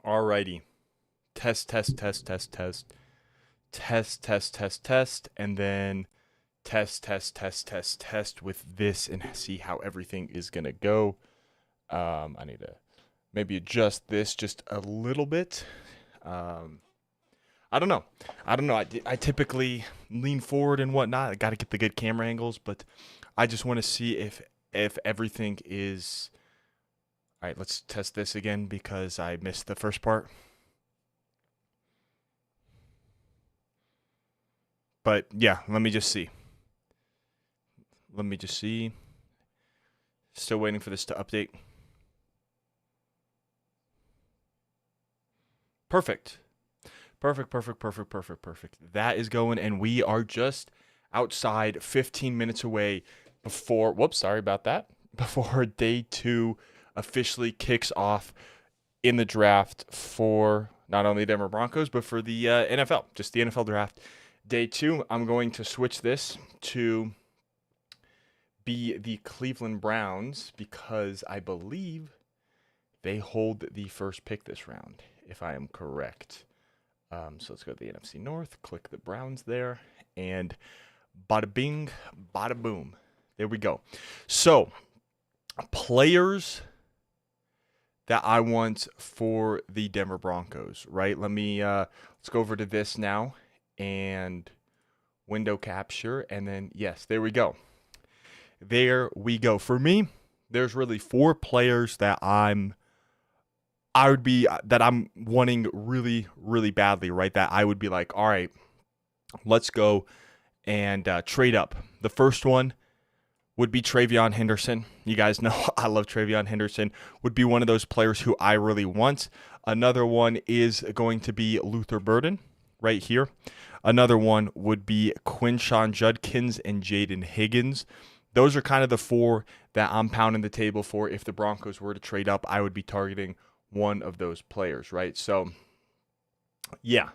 Alrighty. Test, test, test, test, test. Test, test, test, test. And then test, test, test, test, test with this and see how everything is going to go. I need to maybe adjust this just a little bit. I don't know. I typically lean forward and whatnot. I got to get the good camera angles, but I just want to see if everything is... All right, let's test this again because I missed the first part. But yeah, let me just see. Still waiting for this to update. Perfect. Perfect. That is going, and we are just outside 15 minutes away before, whoops, sorry about that, before day 2 officially kicks off in the draft for not only the Denver Broncos, but for the NFL, just the NFL draft. Day 2, I'm going to switch this to be the Cleveland Browns because I believe they hold the first pick this round, if I am correct. So let's go to the NFC North, click the Browns there, and bada bing, bada boom. There we go. So, players that I want for the Denver Broncos, right? Let's go over to this now and window capture, and then, yes, there we go. There we go. For me, there's really 4 players that I'm wanting really, really badly, right? That I would be like, all right, let's go and trade up. The first one would be TreVeyon Henderson. You guys know I love TreVeyon Henderson. Would be one of those players who I really want. Another one is going to be Luther Burden right here. Another one would be Quinshon Judkins and Jaden Higgins. Those are kind of the 4 that I'm pounding the table for. If the Broncos were to trade up, I would be targeting one of those players, right? So, yeah.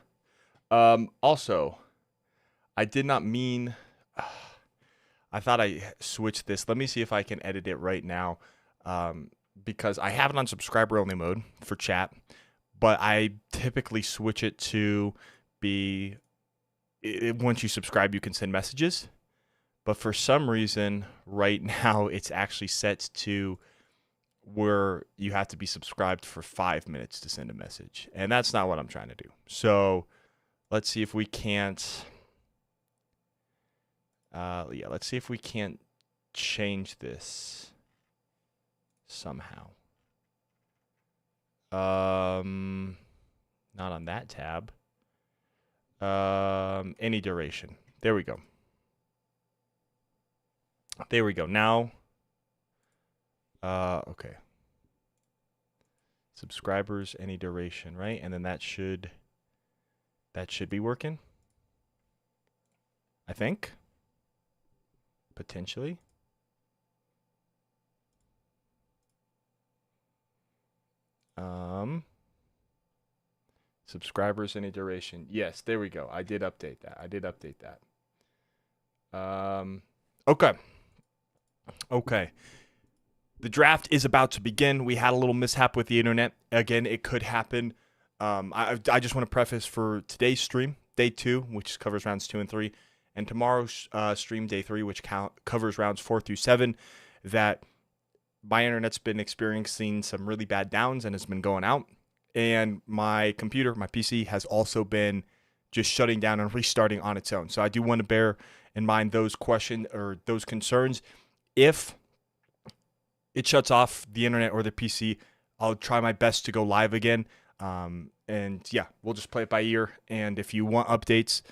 Also, I did not mean... I thought I switched this. Let me see if I can edit it right now because I have it on subscriber-only mode for chat, but I typically switch it to be... once you subscribe, you can send messages. But for some reason, right now, it's actually set to where you have to be subscribed for 5 minutes to send a message. And that's not what I'm trying to do. So let's see if we can't... let's see if we can't change this somehow. Not on that tab. Any duration. There we go. Now, okay. Subscribers, any duration, right? And then that should be working, I think. Potentially. Subscribers, any duration. Yes, there we go. I did update that. Okay. The draft is about to begin. We had a little mishap with the internet. Again, it could happen. I just want to preface for today's stream, day 2, which covers rounds 2 and 3, and tomorrow's stream, day 3, which covers rounds 4 through 7, that my internet's been experiencing some really bad downs and has been going out. And my computer, my PC, has also been just shutting down and restarting on its own. So I do want to bear in mind those questions or those concerns. If it shuts off the internet or the PC, I'll try my best to go live again. And yeah, we'll just play it by ear. And if you want updates,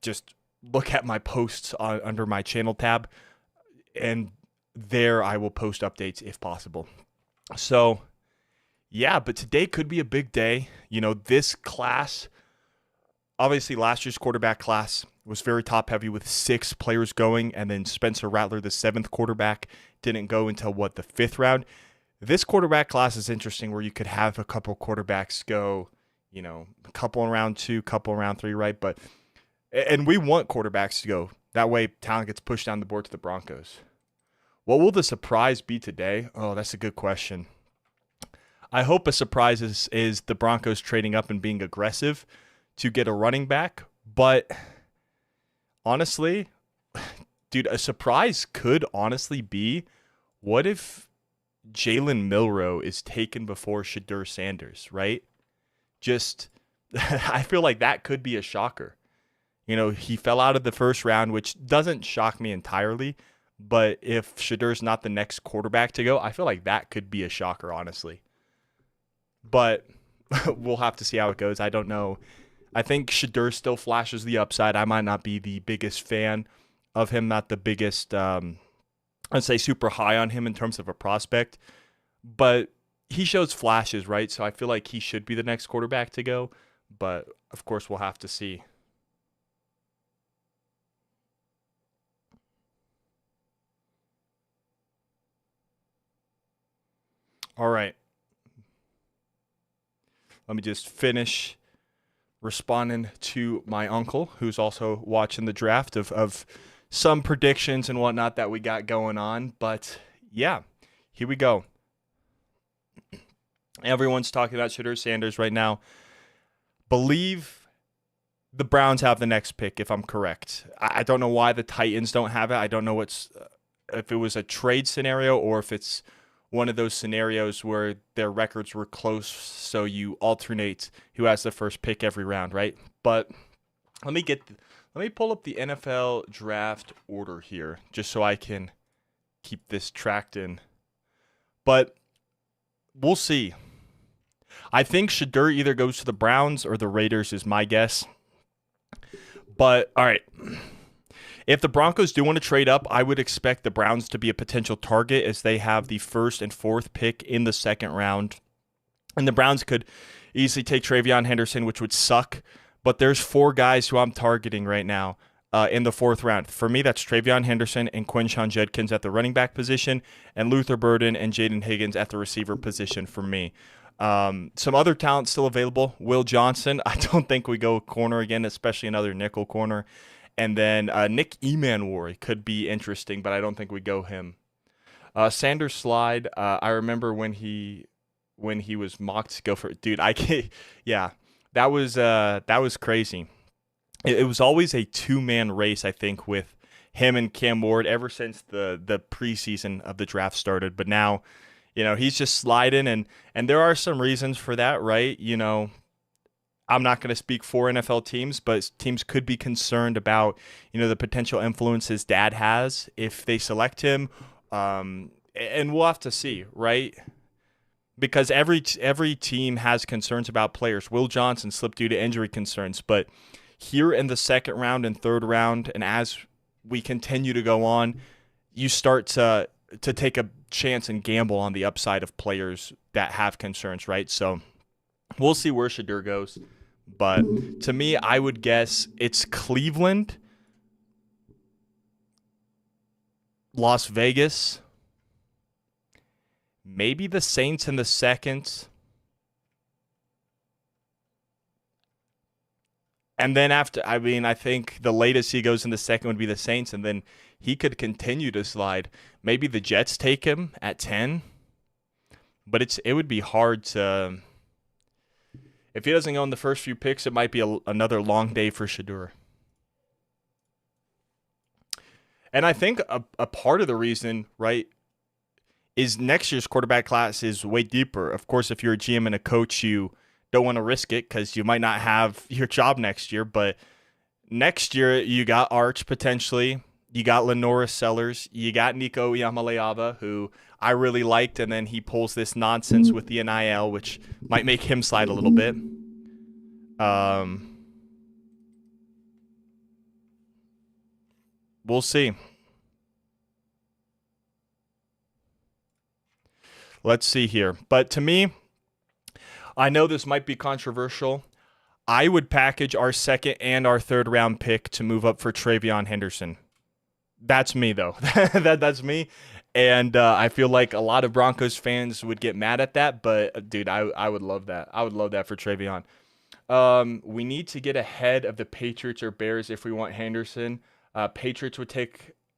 just look at my posts under my channel tab, and there I will post updates if possible. So yeah, but today could be a big day. You know, this class, obviously last year's quarterback class was very top heavy with 6 players going, and then Spencer Rattler, the 7th quarterback, didn't go until the 5th round. This quarterback class is interesting where you could have a couple quarterbacks go, you know, a couple in round 2, couple in round 3, right? And we want quarterbacks to go. That way talent gets pushed down the board to the Broncos. What will the surprise be today? Oh, that's a good question. I hope a surprise is the Broncos trading up and being aggressive to get a running back. But honestly, dude, a surprise could honestly be, what if Jalen Milroe is taken before Shedeur Sanders, right? Just, I feel like that could be a shocker. You know, he fell out of the first round, which doesn't shock me entirely. But if Shadeur's not the next quarterback to go, I feel like that could be a shocker, honestly. But we'll have to see how it goes. I don't know. I think Shedeur still flashes the upside. I might not be the biggest fan of him, not the biggest, I'd say super high on him in terms of a prospect. But he shows flashes, right? So I feel like he should be the next quarterback to go. But, of course, we'll have to see. All right. Let me just finish responding to my uncle, who's also watching the draft, of some predictions and whatnot that we got going on. But, yeah, here we go. Everyone's talking about Shedeur Sanders right now. Believe the Browns have the next pick, if I'm correct. I don't know why the Titans don't have it. I don't know if it was a trade scenario or if it's one of those scenarios where their records were close, so you alternate who has the first pick every round, right? But let me pull up the NFL draft order here, just so I can keep this tracked in. But we'll see. I think Shedeur either goes to the Browns or the Raiders is my guess. But, all right. If the Broncos do want to trade up, I would expect the Browns to be a potential target as they have the first and fourth pick in the second round. And the Browns could easily take TreVeyon Henderson, which would suck. But there's 4 guys who I'm targeting right now in the fourth round. For me, that's TreVeyon Henderson and Quinshon Judkins at the running back position, and Luther Burden and Jaden Higgins at the receiver position for me. Some other talent still available. Will Johnson. I don't think we go corner again, especially another nickel corner. And then Nick Emanwari could be interesting, but I don't think we go him. Sanders Slide. I remember when he was mocked to go for it. Dude, yeah, that was crazy. It was always a 2-man race, I think, with him and Cam Ward ever since the preseason of the draft started. But now, you know, he's just sliding, and there are some reasons for that, right? You know, I'm not going to speak for NFL teams, but teams could be concerned about, you know, the potential influence his dad has if they select him. And we'll have to see, right? Because every team has concerns about players. Will Johnson slipped due to injury concerns, but here in the second round and third round, and as we continue to go on, you start to take a chance and gamble on the upside of players that have concerns, right? So we'll see where Shedeur goes. But to me, I would guess it's Cleveland, Las Vegas, maybe the Saints in the second. And then after, I think the latest he goes in the second would be the Saints, and then he could continue to slide. Maybe the Jets take him at 10. But it would be hard to... If he doesn't go in the first few picks, it might be another long day for Shedeur. And I think a part of the reason, right, is next year's quarterback class is way deeper. Of course, if you're a GM and a coach, you don't want to risk it because you might not have your job next year. But next year, you got Arch potentially. You got Lenoris Sellers. You got Nico Iamaleava, who I really liked, and then he pulls this nonsense with the NIL, which might make him slide a little bit. We'll see. Let's see here. But to me, I know this might be controversial. I would package our second and our third round pick to move up for TreVeyon Henderson. That's me, though. That's me. And I feel like a lot of Broncos fans would get mad at that. But, dude, I would love that. I would love that for TreVeyon. We need to get ahead of the Patriots or Bears if we want Henderson. Patriots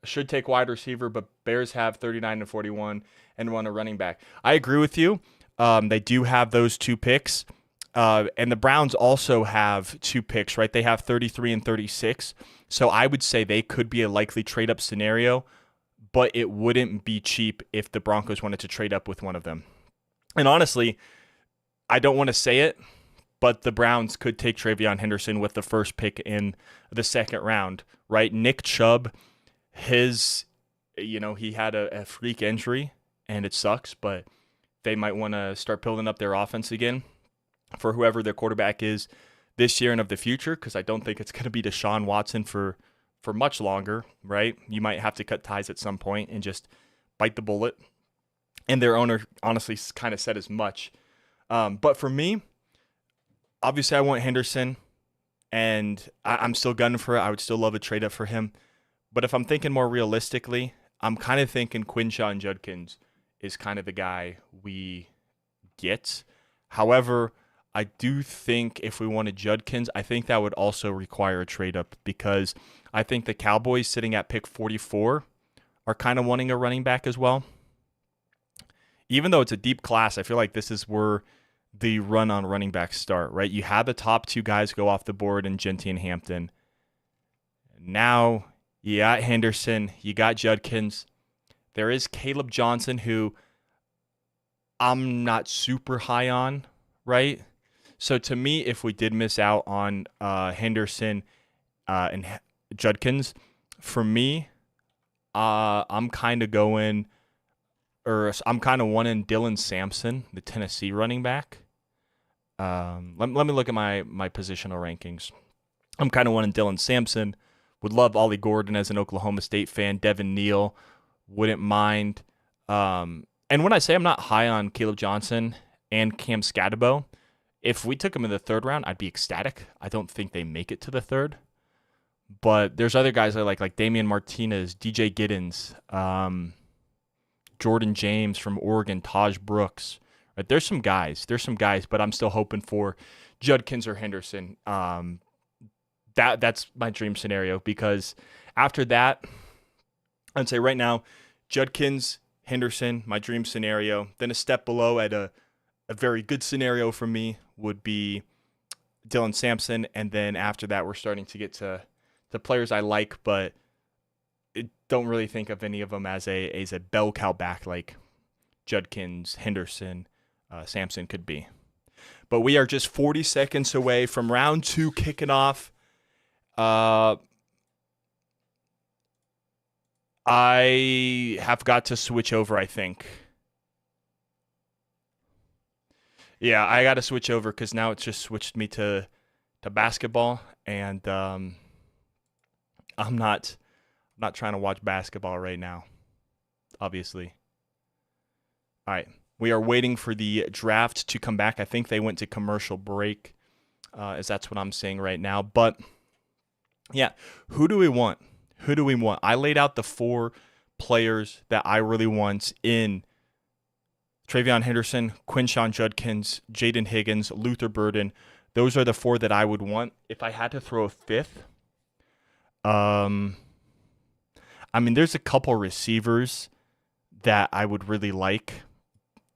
should take wide receiver, but Bears have 39 and 41 and want a running back. I agree with you. They do have those 2 picks. And the Browns also have 2 picks, right? They have 33 and 36. So I would say they could be a likely trade up scenario, but it wouldn't be cheap if the Broncos wanted to trade up with one of them. And honestly, I don't want to say it, but the Browns could take TreVeyon Henderson with the first pick in the second round, right? Nick Chubb, he had a freak injury, and it sucks, but they might want to start building up their offense again for whoever their quarterback is this year and of the future, because I don't think it's going to be Deshaun Watson for much longer, right? You might have to cut ties at some point and just bite the bullet. And their owner honestly kind of said as much. But for me, obviously I want Henderson, and I'm still gunning for it. I would still love a trade up for him. But if I'm thinking more realistically, I'm kind of thinking Quinshon Judkins is kind of the guy we get. However, I do think if we wanted Judkins, I think that would also require a trade up, because I think the Cowboys sitting at pick 44 are kind of wanting a running back as well. Even though it's a deep class, I feel like this is where the run on running back start, right? You had the top 2 guys go off the board in Genty and Hampton. Now you got Henderson, you got Judkins. There is Caleb Johnson, who I'm not super high on, right? So to me, if we did miss out on Henderson and Judkins, for me, I'm kind of wanting Dylan Sampson, the Tennessee running back. Let me look at my positional rankings. I'm kind of wanting Dylan Sampson. Would love Ollie Gordon as an Oklahoma State fan. Devin Neal, wouldn't mind. And when I say I'm not high on Caleb Johnson and Cam Scatterbo, if we took him in the 3rd round, I'd be ecstatic. I don't think they make it to the 3rd. But there's other guys I like Damian Martinez, DJ Giddens, Jordan James from Oregon, Taj Brooks. Right? There's some guys, but I'm still hoping for Judkins or Henderson. That's my dream scenario, because after that, I'd say right now, Judkins, Henderson, my dream scenario. Then a step below at a very good scenario for me would be Dylan Sampson, and then after that, we're starting to get to the players I like, but don't really think of any of them as a bell cow back like Judkins, Henderson, Sampson could be. But we are just 40 seconds away from round 2 kicking off. I have got to switch over, I think. Yeah, I got to switch over because now it's just switched me to basketball, and I'm not trying to watch basketball right now, obviously. All right, we are waiting for the draft to come back. I think they went to commercial break, as that's what I'm saying right now. But yeah, who do we want? I laid out the 4 players that I really want in TreVeyon Henderson, Quinshon Judkins, Jaden Higgins, Luther Burden. Those are the 4 that I would want. If I had to throw a 5th, there's a couple receivers that I would really like.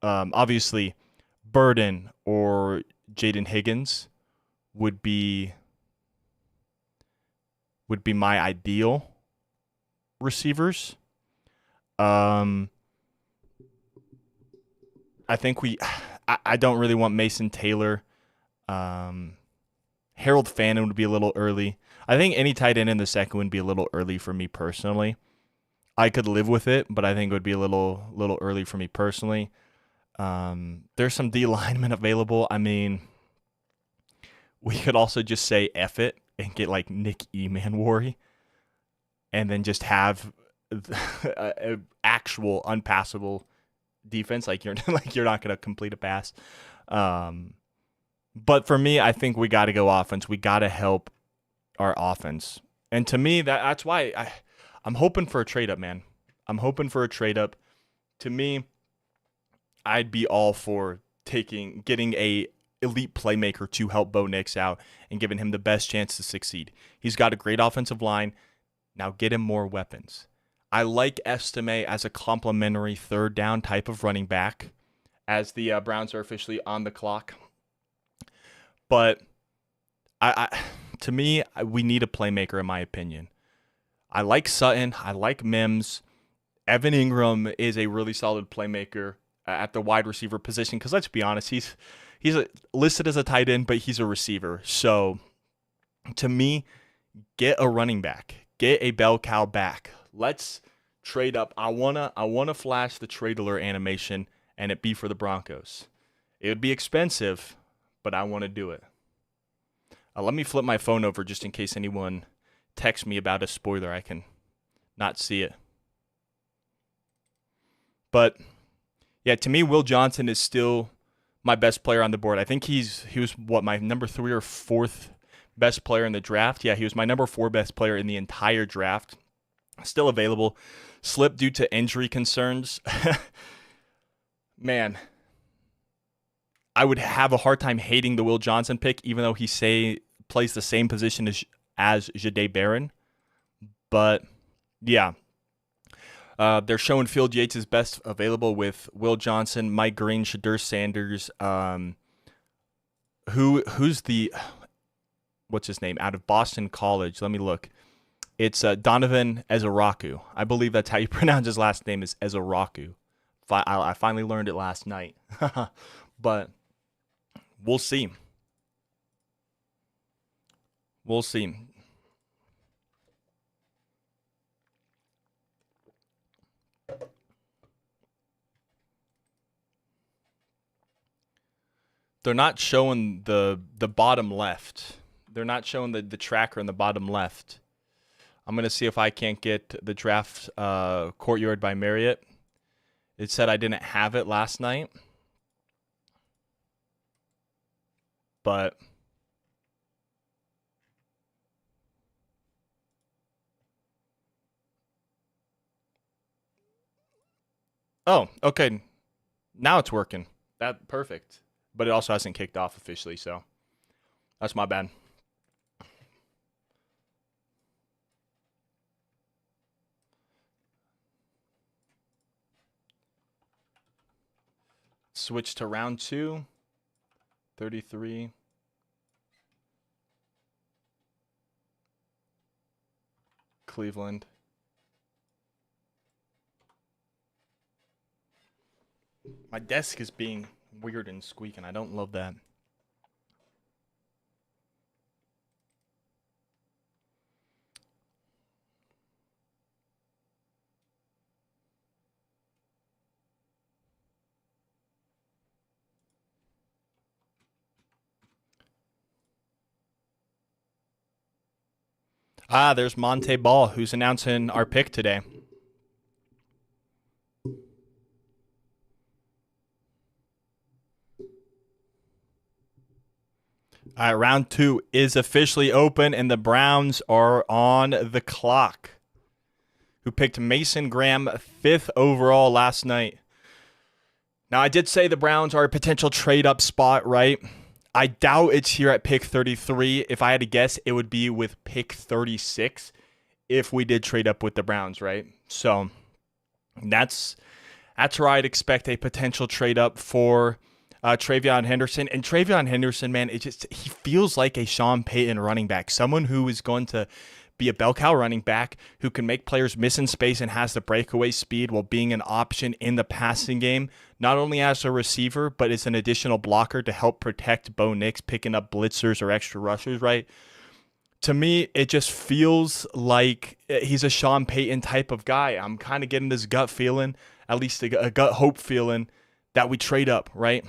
Obviously, Burden or Jaden Higgins would be my ideal receivers. I think I don't really want Mason Taylor. Harold Fannin would be a little early. I think any tight end in the second would be a little early for me personally. I could live with it, but I think it would be a little early for me personally. There's some D linemen available. We could also just say F it and get like Nick Emanwari, and then just have an actual unpassable defense. Like you're not going to complete a pass. But for me, I think we got to go offense. We got to help our offense. And to me, that's why I'm hoping for a trade up, man. I'm hoping for a trade up. To me, I'd be all for getting a elite playmaker to help Bo Nix out and giving him the best chance to succeed. He's got a great offensive line. Now get him more weapons. I like Estime as a complementary 3rd down type of running back. as the Browns are officially on the clock. But to me, we need a playmaker, in my opinion. I like Sutton. I like Mims. Evan Ingram is a really solid playmaker at the wide receiver position. Because let's be honest, he's listed as a tight end, but he's a receiver. So to me, get a running back, get a bell cow back. Let's trade up. I wanna flash the trade alert animation, and it be for the Broncos. It would be expensive, but I want to do it. Let me flip my phone over just in case anyone texts me about a spoiler. I can not see it. But yeah, to me, Will Johnson is still my best player on the board. I think he was what, my number 3 or 4th best player in the draft. Yeah, he was my number 4 best player in the entire draft. Still available. Slipped due to injury concerns. Man, I would have a hard time hating the Will Johnson pick, even though he plays the same position as Jahdae Barron. But yeah, they're showing Field Yates is best available with Will Johnson, Mike Green, Shadur Sanders. Who's the what's his name out of Boston College? Let me look. It's Donovan Ezaraku. I believe that's how you pronounce his last name, is Ezaraku. I finally learned it last night. But we'll see. We'll see. They're not showing the bottom left. They're not showing the tracker in the bottom left. I'm going to see if I can't get the draft Courtyard by Marriott. It said I didn't have it last night. But oh, okay. Now it's working. That perfect. But it also hasn't kicked off officially, so that's my bad. Switch to round 2. 33. Cleveland. My desk is being weird and squeaking. I don't love that. There's Monte Ball, who's announcing our pick today. All right, round 2 is officially open, and the Browns are on the clock. Who picked Mason Graham 5th overall last night. Now, I did say the Browns are a potential trade-up spot, right? I doubt it's here at pick 33. If I had to guess, it would be with pick 36 if we did trade up with the Browns, right? So that's where I'd expect a potential trade up for TreVeyon Henderson. And TreVeyon Henderson, man, he feels like a Sean Payton running back, someone who is going to be a bell cow running back who can make players miss in space and has the breakaway speed while being an option in the passing game, not only as a receiver, but as an additional blocker to help protect Bo Nix picking up blitzers or extra rushers, right? To me, it just feels like he's a Sean Payton type of guy. I'm kind of getting this gut feeling, at least a gut hope feeling, that we trade up, right?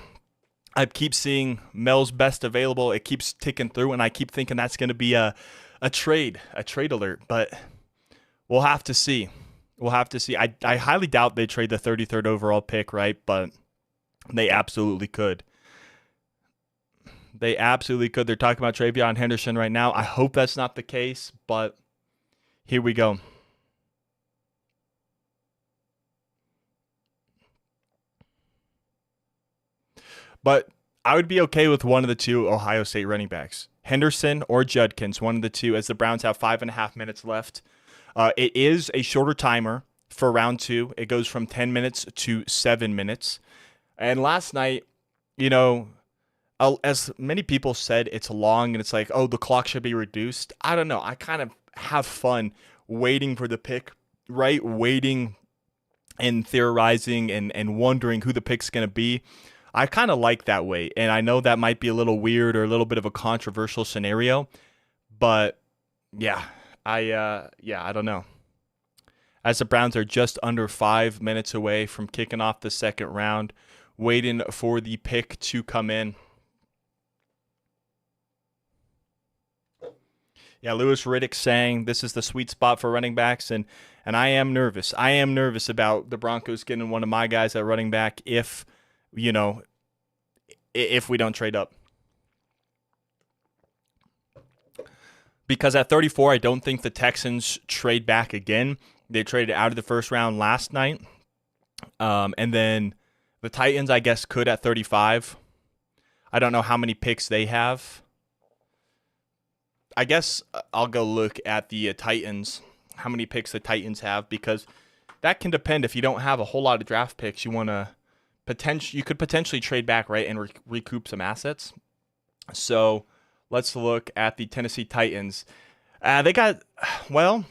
I keep seeing Mel's best available. It keeps ticking through, and I keep thinking that's going to be a trade alert, but we'll have to see. We'll have to see. I highly doubt they trade the 33rd overall pick, right? But they absolutely could. They absolutely could. They're talking about TreVeyon Henderson right now. I hope that's not the case, but here we go. But I would be okay with one of the two Ohio State running backs, Henderson or Judkins, one of the two, as the Browns have 5.5 minutes left. It is a shorter timer for round 2. It goes from 10 minutes to 7 minutes. And last night, you know, as many people said, it's long and it's like, oh, the clock should be reduced. I don't know. I kind of have fun waiting for the pick, right? Waiting and theorizing and wondering who the pick's going to be. I kind of like that way. And I know that might be a little weird or a little bit of a controversial scenario, but yeah, I don't know. As the Browns are just under 5 minutes away from kicking off the second round, waiting for the pick to come in. Yeah, Louis Riddick saying this is the sweet spot for running backs, and I am nervous. I am nervous about the Broncos getting one of my guys at running back if, you know, if we don't trade up. Because at 34, I don't think the Texans trade back again. They traded out of the first round last night. And then the Titans, I guess, could at 35. I don't know how many picks they have. I guess I'll go look at the Titans, how many picks the Titans have, because that can depend. If you don't have a whole lot of draft picks, you could potentially trade back, right, and recoup some assets. So let's look at the Tennessee Titans. They got, well,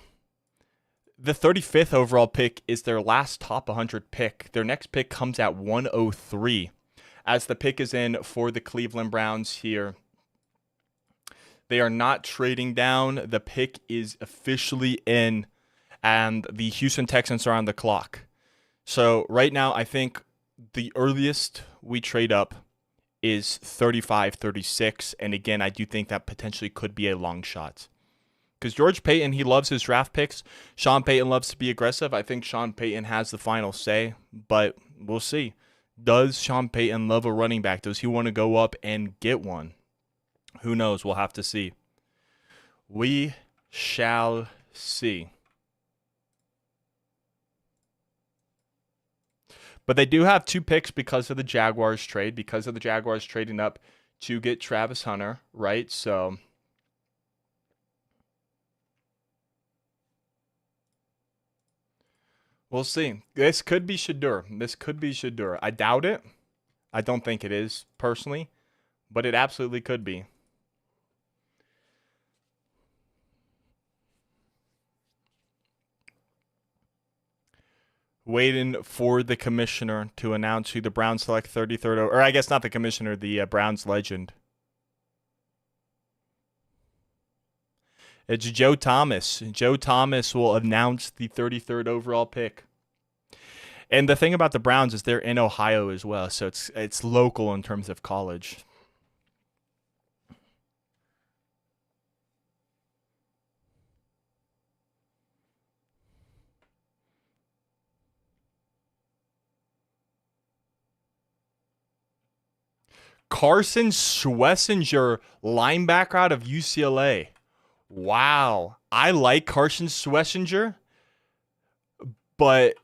the 35th overall pick is their last top 100 pick. Their next pick comes at 103, as the pick is in for the Cleveland Browns here. They are not trading down. The pick is officially in, and the Houston Texans are on the clock. So right now, I think the earliest we trade up is 35, 36. And again, I do think that potentially could be a long shot. Because George Paton, he loves his draft picks. Sean Payton loves to be aggressive. I think Sean Payton has the final say, but we'll see. Does Sean Payton love a running back? Does he want to go up and get one? Who knows? We'll have to see. We shall see. But they do have 2 picks because of the Jaguars trade, because of the Jaguars trading up to get Travis Hunter, right? So we'll see. This could be Shedeur. I doubt it. I don't think it is, personally, but it absolutely could be. Waiting for the commissioner to announce who the Browns select 33rd, or I guess not the commissioner, the Browns legend. It's Joe Thomas. Joe Thomas will announce the 33rd overall pick. And the thing about the Browns is they're in Ohio as well, so it's local in terms of college. Carson Schlesinger, linebacker out of UCLA. Wow. I like Carson Schlesinger, but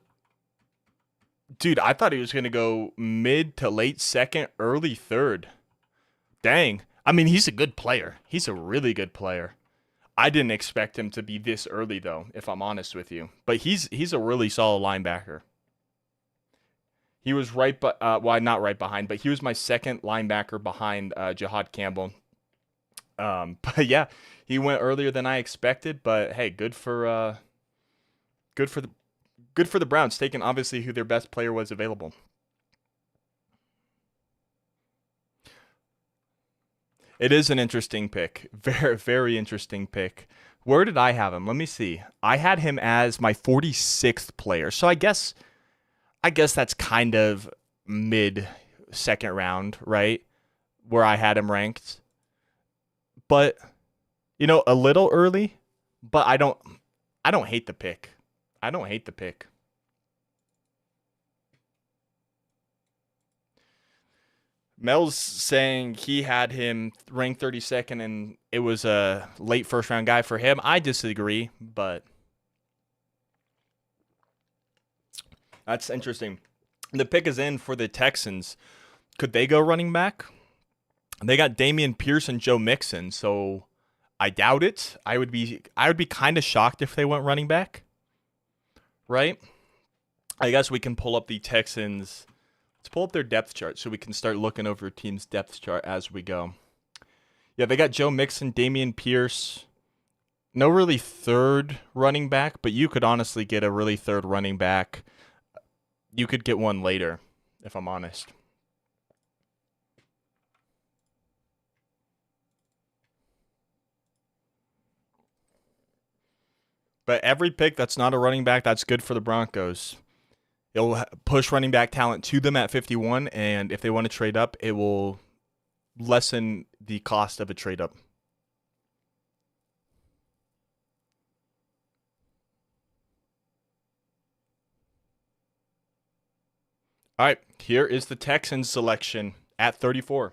dude, I thought he was going to go mid to late second, early third. Dang. I mean, he's a good player. He's a really good player. I didn't expect him to be this early, though, if I'm honest with you. But he's a really solid linebacker. He was not right behind, but he was my second linebacker behind Jihad Campbell. But yeah, he went earlier than I expected. But hey, good for the Browns, taking obviously who their best player was available. It is an interesting pick. Very, very interesting pick. Where did I have him? Let me see. I had him as my 46th player. So I guess that's kind of mid second round, right? Where I had him ranked. But a little early, but I don't hate the pick. I don't hate the pick. Mel's saying he had him ranked 32nd and it was a late first round guy for him. I disagree, but that's interesting. The pick is in for the Texans. Could they go running back? They got Dameon Pierce and Joe Mixon, so I doubt it. I would be kind of shocked if they went running back. Right? I guess we can pull up the Texans Let's pull up their depth chart so we can start looking over team's depth chart as we go. Yeah, they got Joe Mixon, Dameon Pierce. No really third running back, but you could honestly get a really third running back. You could get one later, if I'm honest. But every pick that's not a running back, that's good for the Broncos. It'll push running back talent to them at 51, and if they want to trade up, it will lessen the cost of a trade up. All right, here is the Texans selection at 34.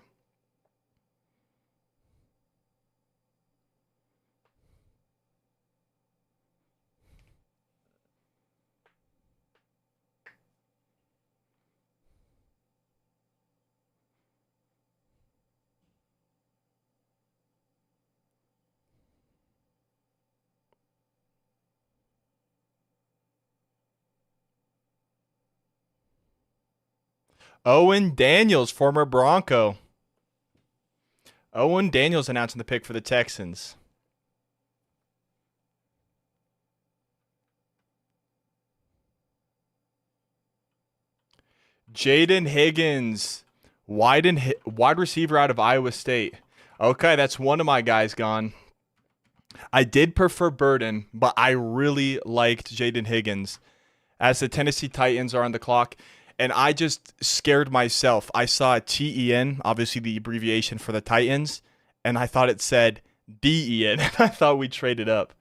Owen Daniels, former Bronco. Owen Daniels announcing the pick for the Texans. Jaden Higgins, wide receiver out of Iowa State. Okay, that's one of my guys gone. I did prefer Burden, but I really liked Jaden Higgins as the Tennessee Titans are on the clock. And I just scared myself. I saw TEN, obviously the abbreviation for the Titans, and I thought it said DEN. I thought we traded up.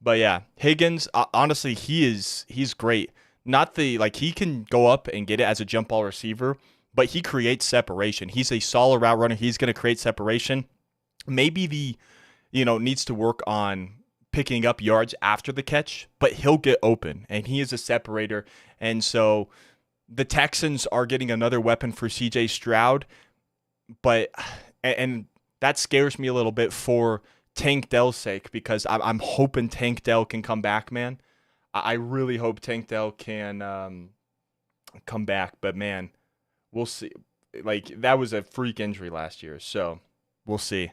But yeah, Higgins, honestly, he's great. Not the, like, he can go up and get it as a jump ball receiver, but he creates separation. He's a solid route runner. He's going to create separation. Maybe needs to work on picking up yards after the catch, but he'll get open, and he is a separator. And so the Texans are getting another weapon for CJ Stroud, and that scares me a little bit for Tank Dell's sake, because I'm hoping Tank Dell can come back, man. I really hope Tank Dell can come back, but man, we'll see. Like, that was a freak injury last year, so we'll see.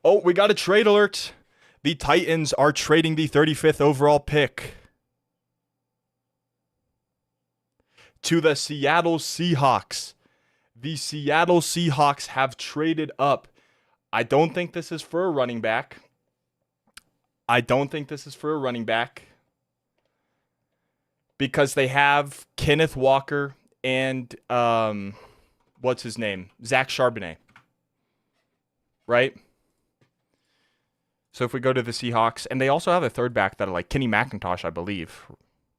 Oh, we got a trade alert. The Titans are trading the 35th overall pick to the Seattle Seahawks. The Seattle Seahawks have traded up. I don't think this is for a running back. Because they have Kenneth Walker and what's his name? Zach Charbonnet. Right? So if we go to the Seahawks, and they also have a third back that are like Kenny McIntosh, I believe.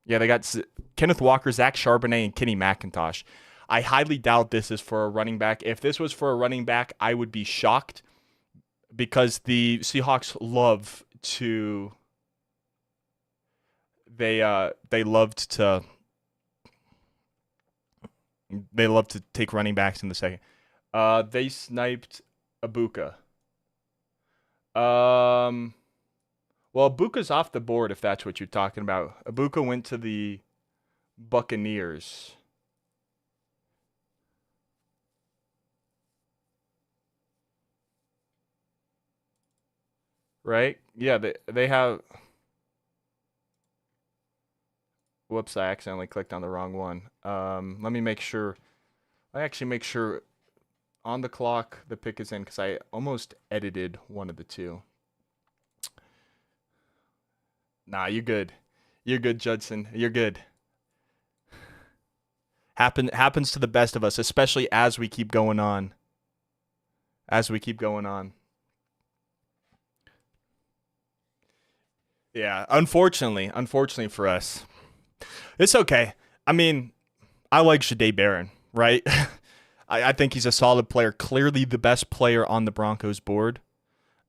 Yeah, they got Kenneth Walker, Zach Charbonnet, and Kenny McIntosh. I highly doubt this is for a running back. If this was for a running back, I would be shocked, because the Seahawks love to they loved to take running backs in the second. They sniped Ibuka. Well, Ibuka's off the board if that's what you're talking about. Ibuka went to the Buccaneers. Right? Yeah, they have. Whoops, I accidentally clicked on the wrong one. Let me make sure. I actually make sure on the clock the pick is in, because I almost edited one of the two. Nah, you're good. You're good, Judson. You're good. Happens to the best of us, especially as we keep going on. Yeah, unfortunately for us. It's okay. I mean, I like Shadé Barron, right? I think he's a solid player, clearly the best player on the Broncos board.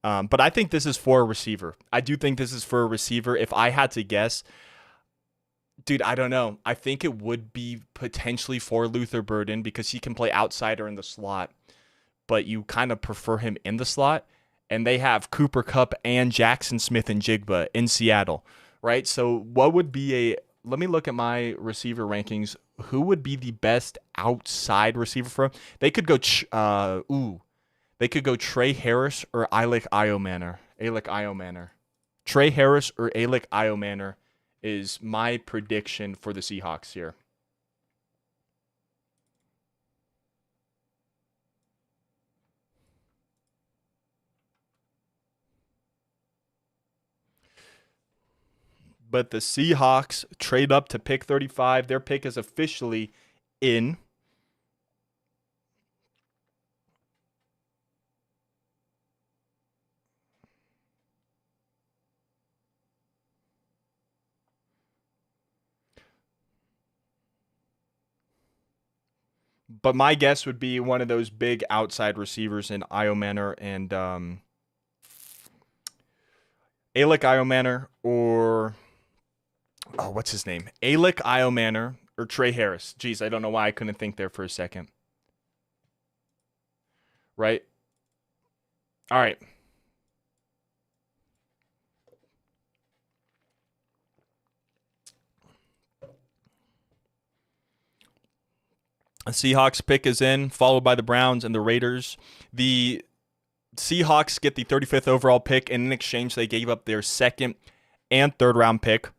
But I think this is for a receiver. I do think this is for a receiver. If I had to guess, dude, I don't know. I think it would be potentially for Luther Burden, because he can play outside or in the slot, but you kind of prefer him in the slot. And they have Cooper Kupp and Jackson Smith-Njigba in Seattle, right? So what would be let me look at my receiver rankings who would be the best outside receiver for him? They could go. They could go Trey Harris or Alec Iomanner. Trey Harris or Alec Iomanner is my prediction for the Seahawks here. But the Seahawks trade up to pick 35. Their pick is officially in. But my guess would be one of those big outside receivers in Iomanner and Alec Iomanner or what's his name? Alec Iomanner or Trey Harris. Jeez, I don't know why I couldn't think there for a second. Right? All right. A Seahawks pick is in, followed by the Browns and the Raiders. The Seahawks get the 35th overall pick, and in exchange, they gave up their second and third round pick,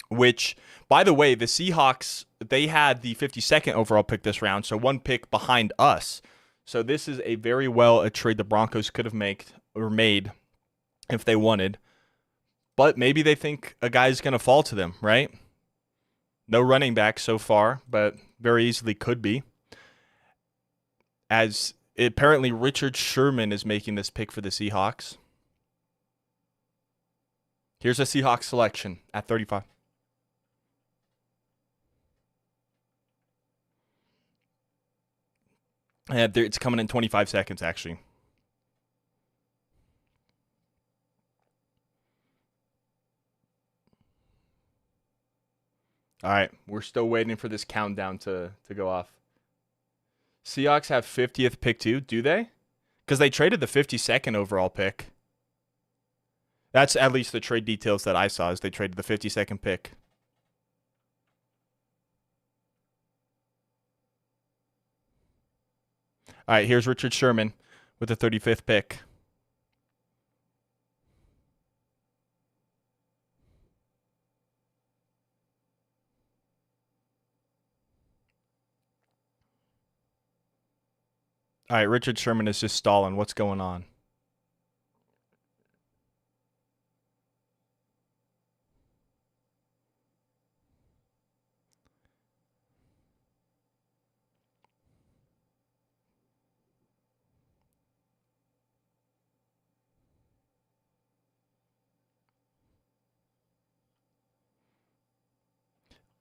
which, by the way, the Seahawks, they had the 52nd overall pick this round, so one pick behind us. So this is a very well a trade the Broncos could have made if they wanted. But maybe they think a guy's going to fall to them, right? No running back so far, but very easily could be. As apparently Richard Sherman is making this pick for the Seahawks. Here's a Seahawks selection at 35. And it's coming in 25 seconds, actually. All right, we're still waiting for this countdown to go off. Seahawks have 50th pick too, do they? Because they traded the 52nd overall pick. That's at least the trade details that I saw, is they traded the 52nd pick. All right, here's Richard Sherman with the 35th pick. All right, Richard Sherman is just stalling. What's going on?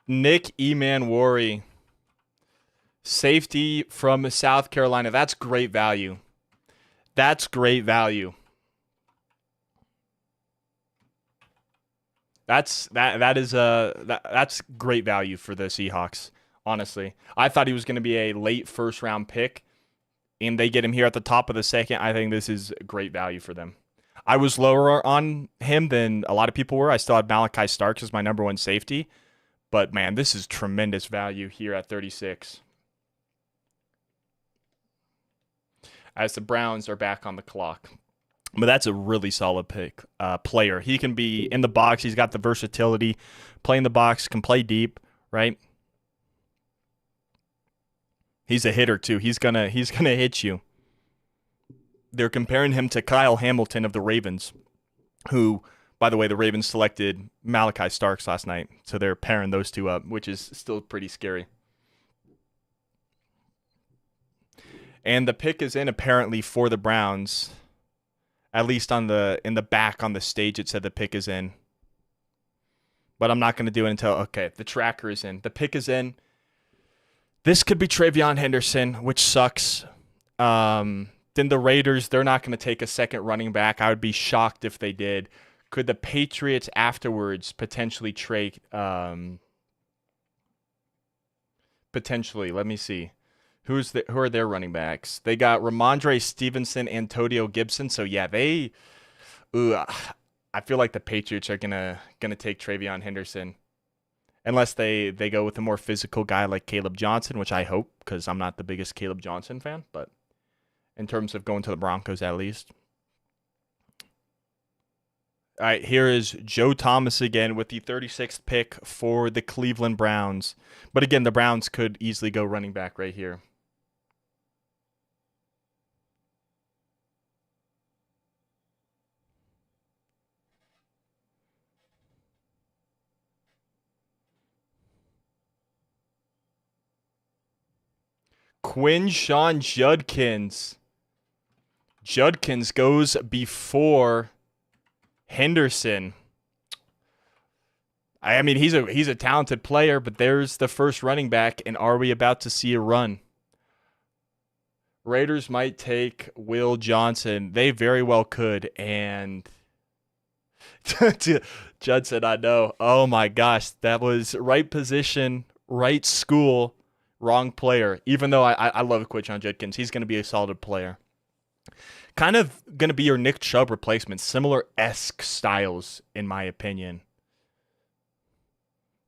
Nick Emanwari, safety from South Carolina. That's great value. That's great value. That's great value for the Seahawks. Honestly, I thought he was going to be a late first round pick, and they get him here at the top of the second. I think this is great value for them. I was lower on him than a lot of people were. I still had Malachi Starks as my number one safety. But, man, this is tremendous value here at 36. As the Browns are back on the clock. But that's a really solid player. He can be in the box. He's got the versatility. Play in the box, can play deep, right? He's a hitter, too. He's gonna hit you. They're comparing him to Kyle Hamilton of the Ravens, who... By the way, the Ravens selected Malachi Starks last night, so they're pairing those two up, which is still pretty scary. And the pick is in apparently for the Browns. At least in the back on the stage, it said the pick is in. But I'm not going to do it until, okay, the tracker is in. The pick is in. This could be TreVeyon Henderson, which sucks. Then the Raiders, they're not going to take a second running back. I would be shocked if they did. Could the Patriots afterwards potentially trade? Potentially, let me see. Who are their running backs? They got Ramondre Stevenson, Antonio Gibson. So yeah, I feel like the Patriots are gonna take TreVeyon Henderson. unless they go with a more physical guy like Caleb Johnson, which I hope, because I'm not the biggest Caleb Johnson fan, but in terms of going to the Broncos at least. All right, here is Joe Thomas again with the 36th pick for the Cleveland Browns. But again, the Browns could easily go running back right here. Quinshon Judkins. Judkins goes before Henderson. I mean, he's a talented player, but there's the first running back, and are we about to see a run? Raiders might take Will Johnson. They very well could, and Judd said, I know. Oh my gosh, that was right position, right school, wrong player. Even though I love Quinshon Judkins, he's going to be a solid player. Kind of going to be your Nick Chubb replacement. Similar-esque styles, in my opinion.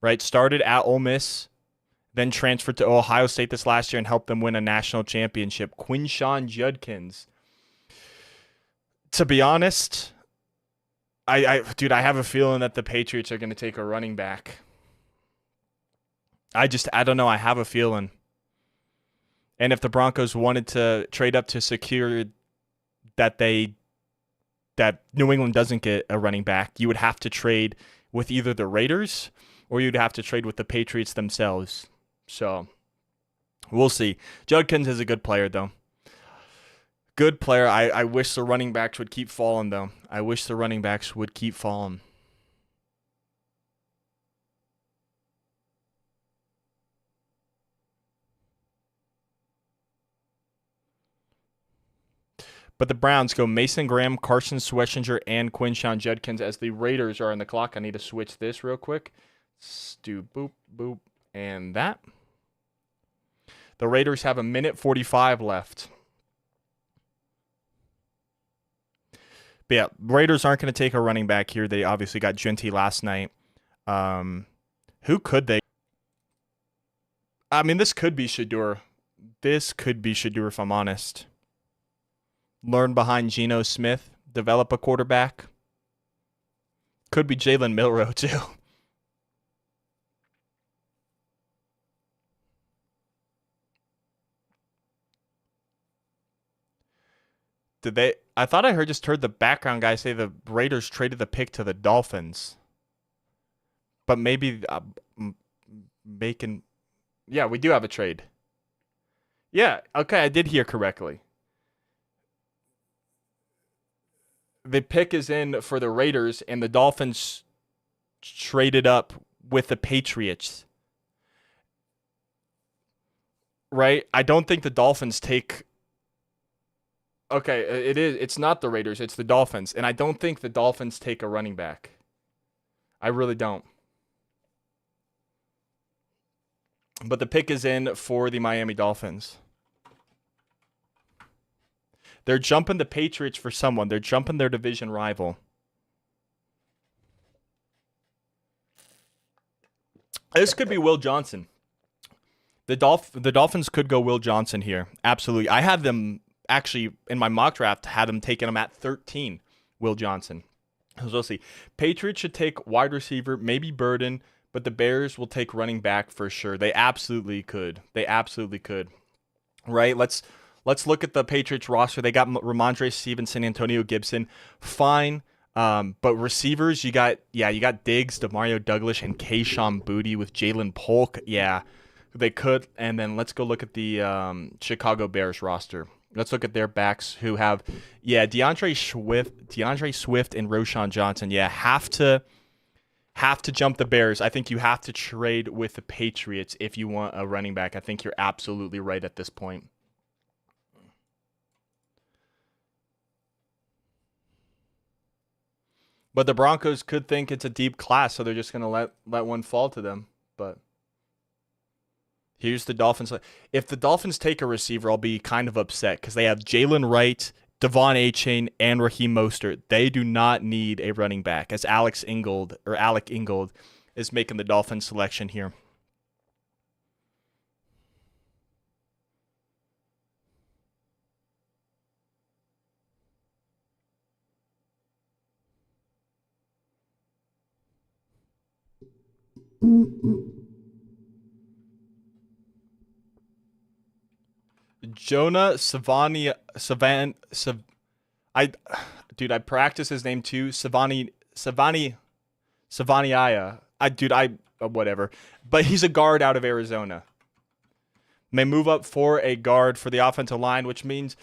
Right? Started at Ole Miss, then transferred to Ohio State this last year and helped them win a national championship. Quinshon Judkins. To be honest, dude, I have a feeling that the Patriots are going to take a running back. I don't know. I have a feeling. And if the Broncos wanted to trade up to secure that New England doesn't get a running back, you would have to trade with either the Raiders or you'd have to trade with the Patriots themselves. So, we'll see. Judkins is a good player, though. Good player. I wish the running backs would keep falling, though. I wish the running backs would keep falling. But the Browns go Mason Graham, Carson Schwarzenegger, and Quinshon Judkins as the Raiders are on the clock. I need to switch this real quick. Let's do boop, boop, and that. The Raiders have 1:45 left. But yeah, Raiders aren't going to take a running back here. They obviously got Genty last night. Who could they? I mean, this could be Shedeur. This could be Shedeur, if I'm honest. Learn behind Geno Smith. Develop a quarterback. Could be Jalen Milroe, too. I thought I just heard the background guy say the Raiders traded the pick to the Dolphins. But maybe yeah, we do have a trade. Yeah, okay, I did hear correctly. The pick is in for the Raiders, and the Dolphins traded up with the Patriots. Right? I don't think the Dolphins take... Okay, it's not the Raiders, it's the Dolphins. And I don't think the Dolphins take a running back. I really don't. But the pick is in for the Miami Dolphins. They're jumping the Patriots for someone. They're jumping their division rival. This could be Will Johnson. The Dolphins could go Will Johnson here. Absolutely. I had them actually in my mock draft, had them taking him at 13, Will Johnson. So we'll see. Patriots should take wide receiver, maybe Burden, but the Bears will take running back for sure. They absolutely could. They absolutely could. Right? Let's look at the Patriots roster. They got Ramondre Stevenson, Antonio Gibson. Fine. But receivers, you got Diggs, Demario Douglas, and Kayshon Boutte with Jalen Polk. Yeah, they could. And then let's go look at the Chicago Bears roster. Let's look at their backs who have, DeAndre Swift and Roschon Johnson. Yeah, have to jump the Bears. I think you have to trade with the Patriots if you want a running back. I think you're absolutely right at this point. But the Broncos could think it's a deep class, so they're just going to let one fall to them. But here's the Dolphins. If the Dolphins take a receiver, I'll be kind of upset because they have Jalen Wright, Devon Achane, and Raheem Mostert. They do not need a running back, as Alec Ingold is making the Dolphins selection here. Jonah Savani I practice his name too. Savaniaya. Whatever. But he's a guard out of Arizona. May move up for a guard for the offensive line, which means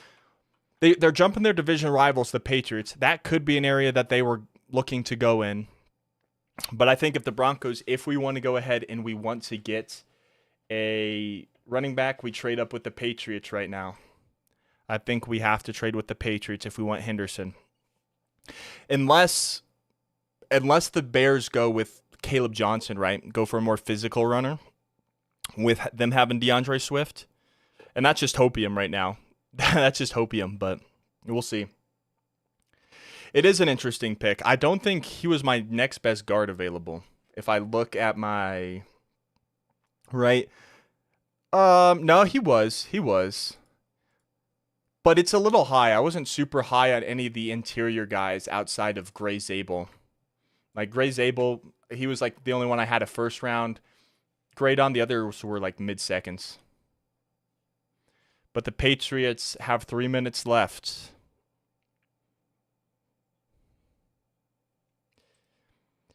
they're jumping their division rivals, the Patriots. That could be an area that they were looking to go in. But I think if the Broncos, if we want to go ahead and we want to get a running back, we trade up with the Patriots right now. I think we have to trade with the Patriots if we want Henderson. Unless the Bears go with Caleb Johnson, right? Go for a more physical runner with them having DeAndre Swift. And that's just hopium right now. That's just hopium, but we'll see. It is an interesting pick. I don't think he was my next best guard available. If I look at my right. No, he was. But it's a little high. I wasn't super high on any of the interior guys outside of Gray Zabel. Like Gray Zabel, he was like the only one I had a first round grade on. The others were like mid-seconds. But the Patriots have 3 minutes left.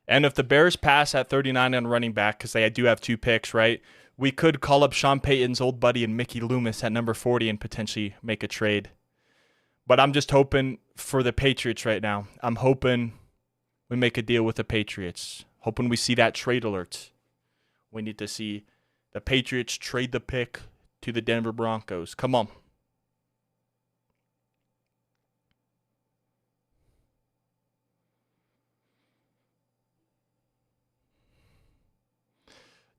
And if the Bears pass at 39 on running back, because they do have 2 picks, right? We could call up Sean Payton's old buddy and Mickey Loomis at number 40 and potentially make a trade. But I'm just hoping for the Patriots right now. I'm hoping we make a deal with the Patriots. Hoping we see that trade alert. We need to see the Patriots trade the pick to the Denver Broncos. Come on.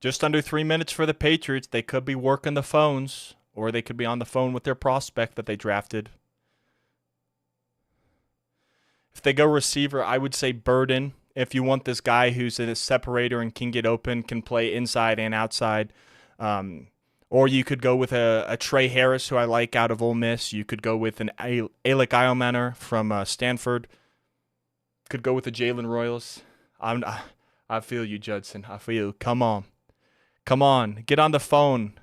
Just under 3 minutes for the Patriots. They could be working the phones, or they could be on the phone with their prospect that they drafted. If they go receiver, I would say Burden. If you want this guy who's a separator and can get open, can play inside and outside. Or you could go with a Trey Harris, who I like out of Ole Miss. You could go with an Alec Eilmaner from Stanford. Could go with a Jalen Royals. I feel you, Judson. I feel you. Come on. Come on. Get on the phone.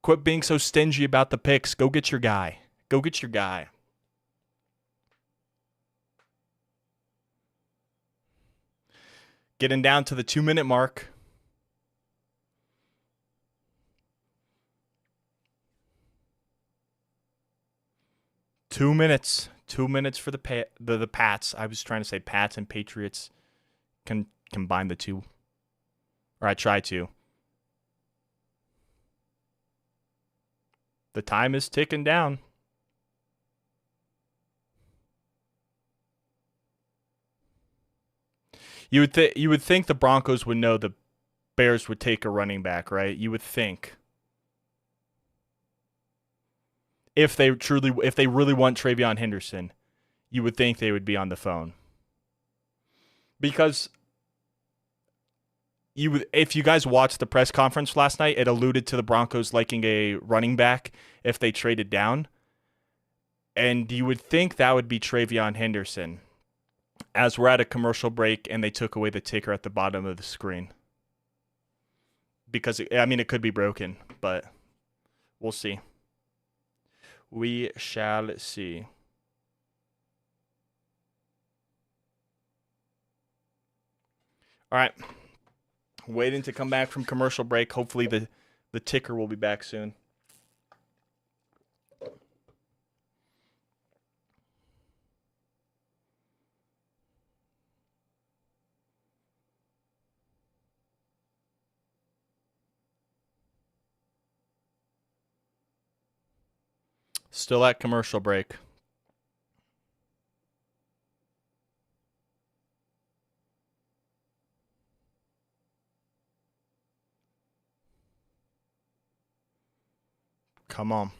Quit being so stingy about the picks. Go get your guy. Go get your guy. Getting down to the 2-minute mark. Two minutes for the Pats. I was trying to say Pats and Patriots can combine the two. Or I try to. The time is ticking down. You would think the Broncos would know the Bears would take a running back, right? You would think. If they really want TreVeyon Henderson, you would think they would be on the phone. Because if you guys watched the press conference last night, it alluded to the Broncos liking a running back if they traded down. And you would think that would be TreVeyon Henderson, as we're at a commercial break and they took away the ticker at the bottom of the screen. Because, it could be broken, but we'll see. We shall see. All right. Waiting to come back from commercial break. Hopefully the ticker will be back soon. Still at commercial break. Come on.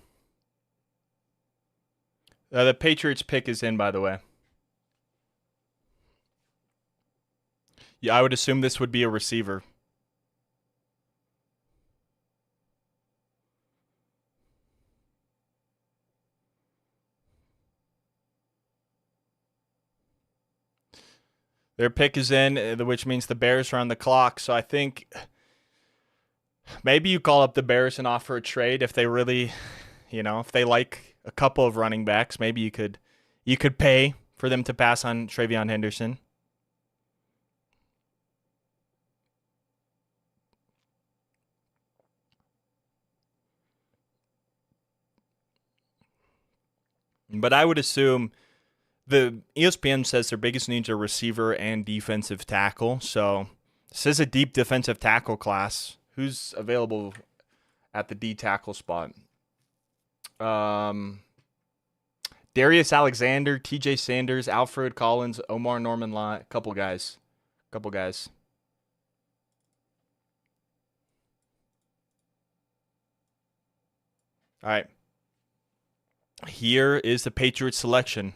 The Patriots pick is in, by the way. Yeah, I would assume this would be a receiver. Their pick is in, which means the Bears are on the clock. So I think maybe you call up the Bears and offer a trade if they really, if they like a couple of running backs. Maybe you could pay for them to pass on TreVeyon Henderson. But I would assume the ESPN says their biggest needs are receiver and defensive tackle. So this is a deep defensive tackle class. Who's available at the D tackle spot? Darius Alexander, TJ Sanders, Alfred Collins, Omar Norman Law, couple guys. All right. Here is the Patriots selection.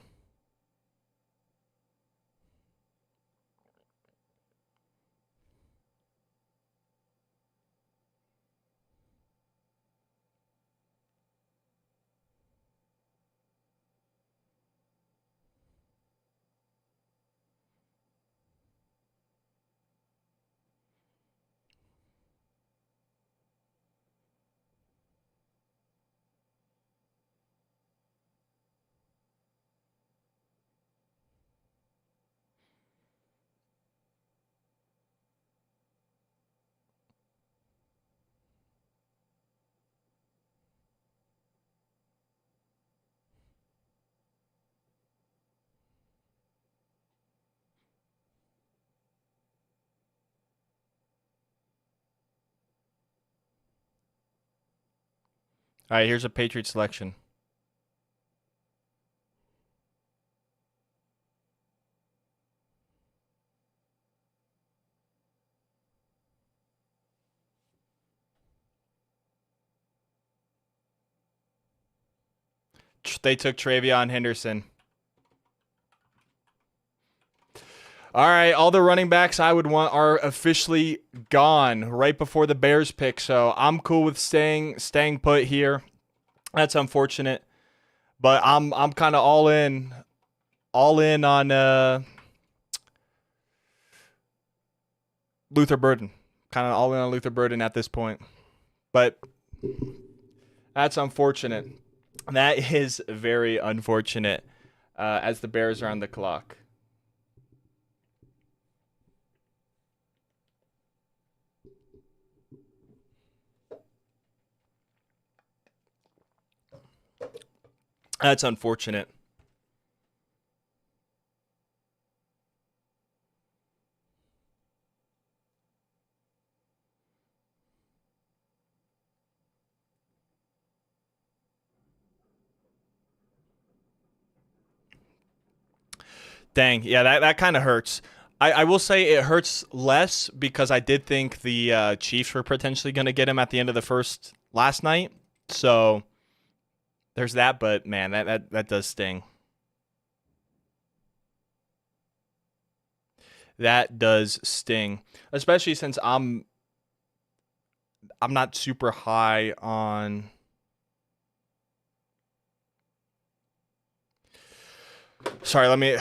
All right, here's a Patriots selection. They took TreVeyon Henderson. All right, all the running backs I would want are officially gone right before the Bears pick, so I'm cool with staying put here. That's unfortunate, but I'm kind of all in on Luther Burden. Kind of all in on Luther Burden at this point, but that's unfortunate. That is very unfortunate. As the Bears are on the clock. That's unfortunate. Dang, yeah, that kind of hurts. I will say it hurts less because I did think the Chiefs were potentially going to get him at the end of the first last night. So there's that, but man, that does sting. That does sting, especially since I'm not super high on. Sorry, let me.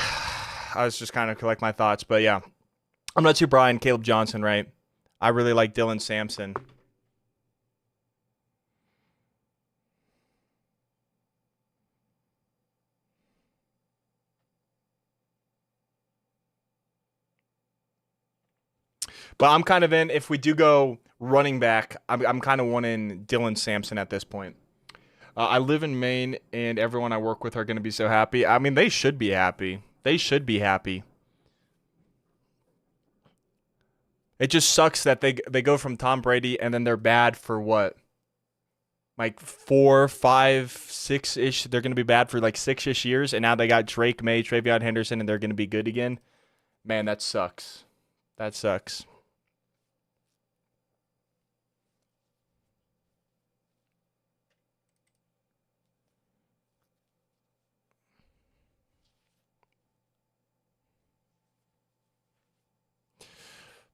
I was just kind of collect my thoughts, but yeah, I'm not super high on Caleb Johnson, right? I really like Dylan Sampson. But I'm kind of in. If we do go running back, I'm kind of wanting Dylan Sampson at this point. I live in Maine, and everyone I work with are going to be so happy. I mean, they should be happy. They should be happy. It just sucks that they go from Tom Brady and then they're bad for what, like 4, 5, 6 ish. They're going to be bad for like 6 ish years, and now they got Drake May, TreVeyon Henderson, and they're going to be good again. Man, that sucks. That sucks.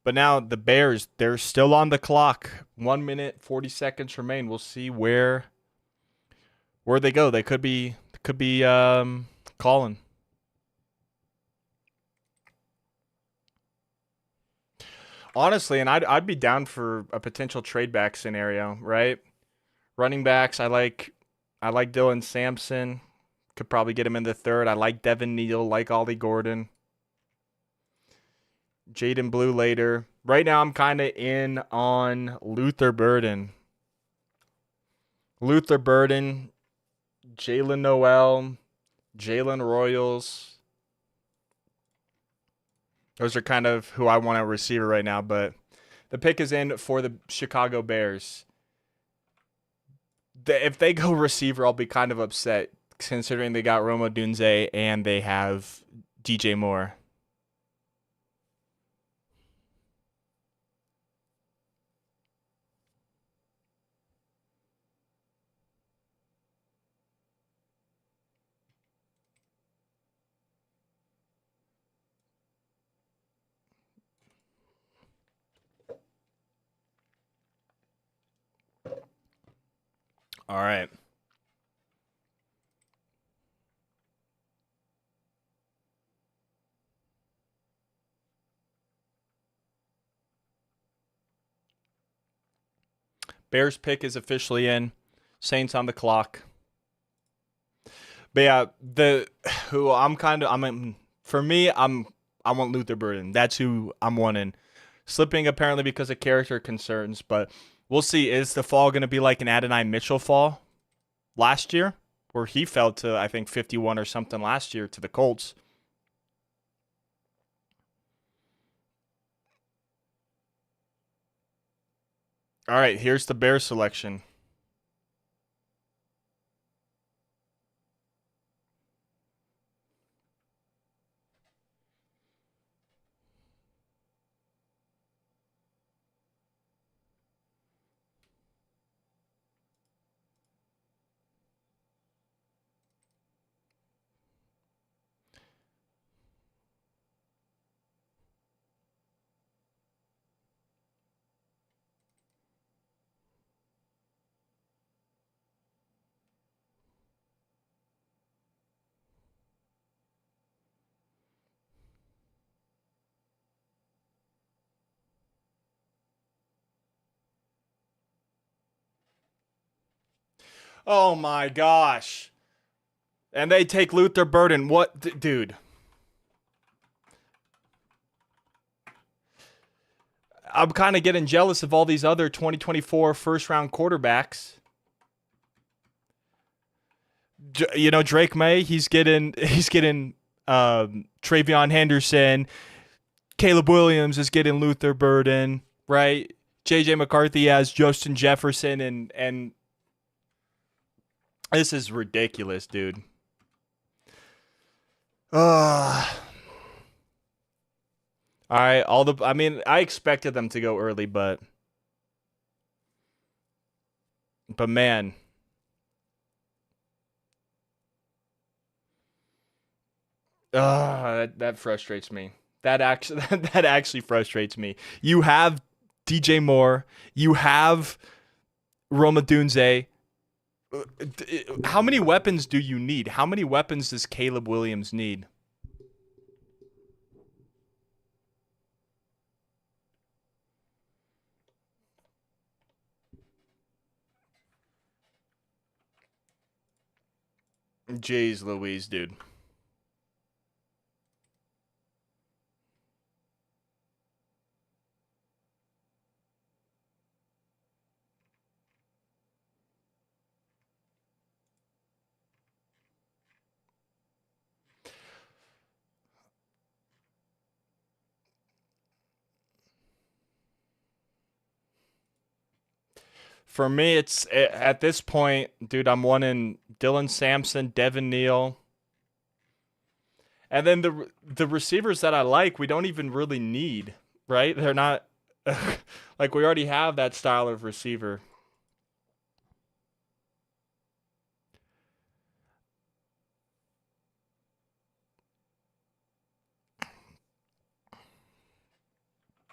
But now the Bears, they're still on the clock. 1 minute, 40 seconds remain. We'll see where they go. They could be calling. Honestly, and I'd be down for a potential trade back scenario, right? Running backs, I like Dylan Sampson. Could probably get him in the third. I like Devin Neal, like Ollie Gordon. Jaden Blue later. Right now, I'm kind of in on Luther Burden. Luther Burden, Jalen Noel, Jalen Royals. Those are kind of who I want at receiver right now, but the pick is in for the Chicago Bears. If they go receiver, I'll be kind of upset considering they got Rome Odunze and they have DJ Moore. All right. Bears pick is officially in. Saints on the clock. But yeah, for me, I want Luther Burden. That's who I'm wanting. Slipping apparently because of character concerns, but we'll see. Is the fall going to be like an Adonai Mitchell fall last year, where he fell to I think 51 or something last year to the Colts? All right, here's the Bears selection. Oh my gosh. And they take Luther Burden. What, dude? I'm kind of getting jealous of all these other 2024 first round quarterbacks. Drake May, he's getting Travion Henderson. Caleb Williams is getting Luther Burden, right? JJ McCarthy has Justin Jefferson, and this is ridiculous, dude. Uh all right, I expected them to go early, but man, that frustrates me. That actually that actually frustrates me. You have DJ Moore, you have Roma Dunze. How many weapons do you need? How many weapons does Caleb Williams need? Jeez Louise, dude. For me, it's at this point, dude. I'm wanting Dylan Sampson, Devin Neal, and then the receivers that I like, we don't even really need, right? They're not like we already have that style of receiver.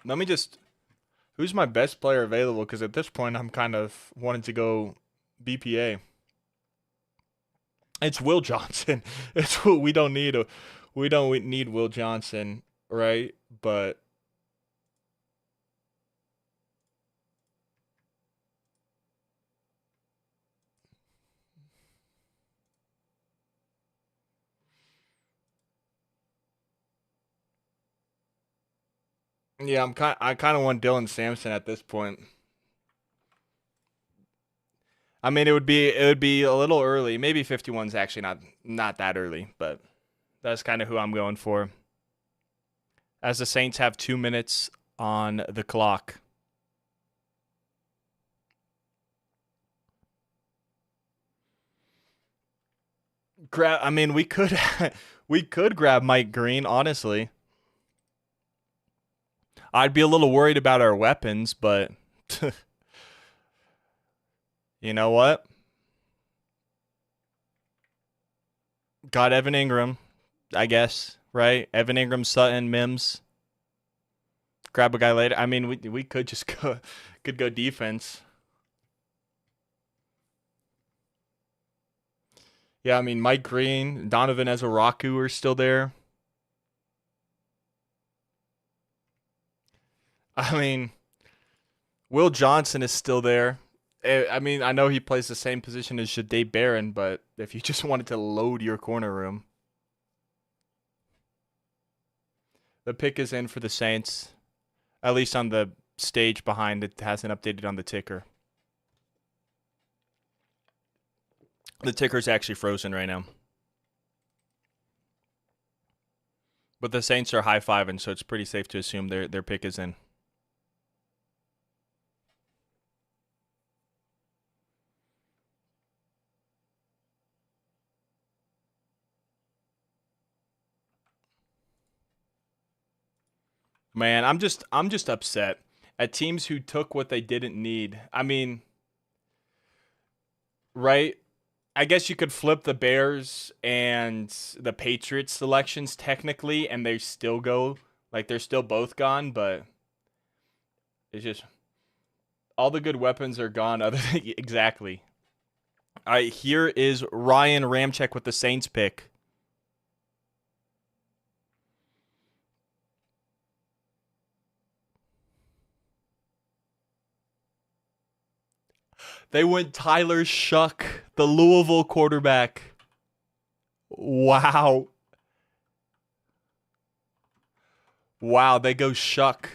Let me just. Who's my best player available? Because at this point, I'm kind of wanting to go BPA. It's Will Johnson. It's we don't need Will Johnson, right? But yeah, I kind of want Dylan Sampson at this point. I mean, it would be a little early. Maybe 51's actually not that early, but that's kind of who I'm going for. As the Saints have 2 minutes on the clock. I mean, we could we could grab Mike Green, honestly. I'd be a little worried about our weapons, but you know what? Got Evan Ingram, I guess, right? Evan Ingram, Sutton, Mims. Grab a guy later. I mean, we could just go defense. Yeah, I mean Mike Green, Donovan Ezaraku are still there. I mean, Will Johnson is still there. I mean, I know he plays the same position as Jahdae Barron, but if you just wanted to load your corner room, the pick is in for the Saints. At least on the stage behind it hasn't updated on the ticker. The ticker's actually frozen right now. But the Saints are high-fiving, so it's pretty safe to assume their pick is in. Man, I'm just upset at teams who took what they didn't need. I mean, right? I guess you could flip the Bears and the Patriots selections technically, and they still go like they're still both gone. But it's just all the good weapons are gone. Other than, exactly. All right, here is Ryan Ramczyk with the Saints pick. They went Tyler Shuck, the Louisville quarterback. Wow. Wow, they go Shuck.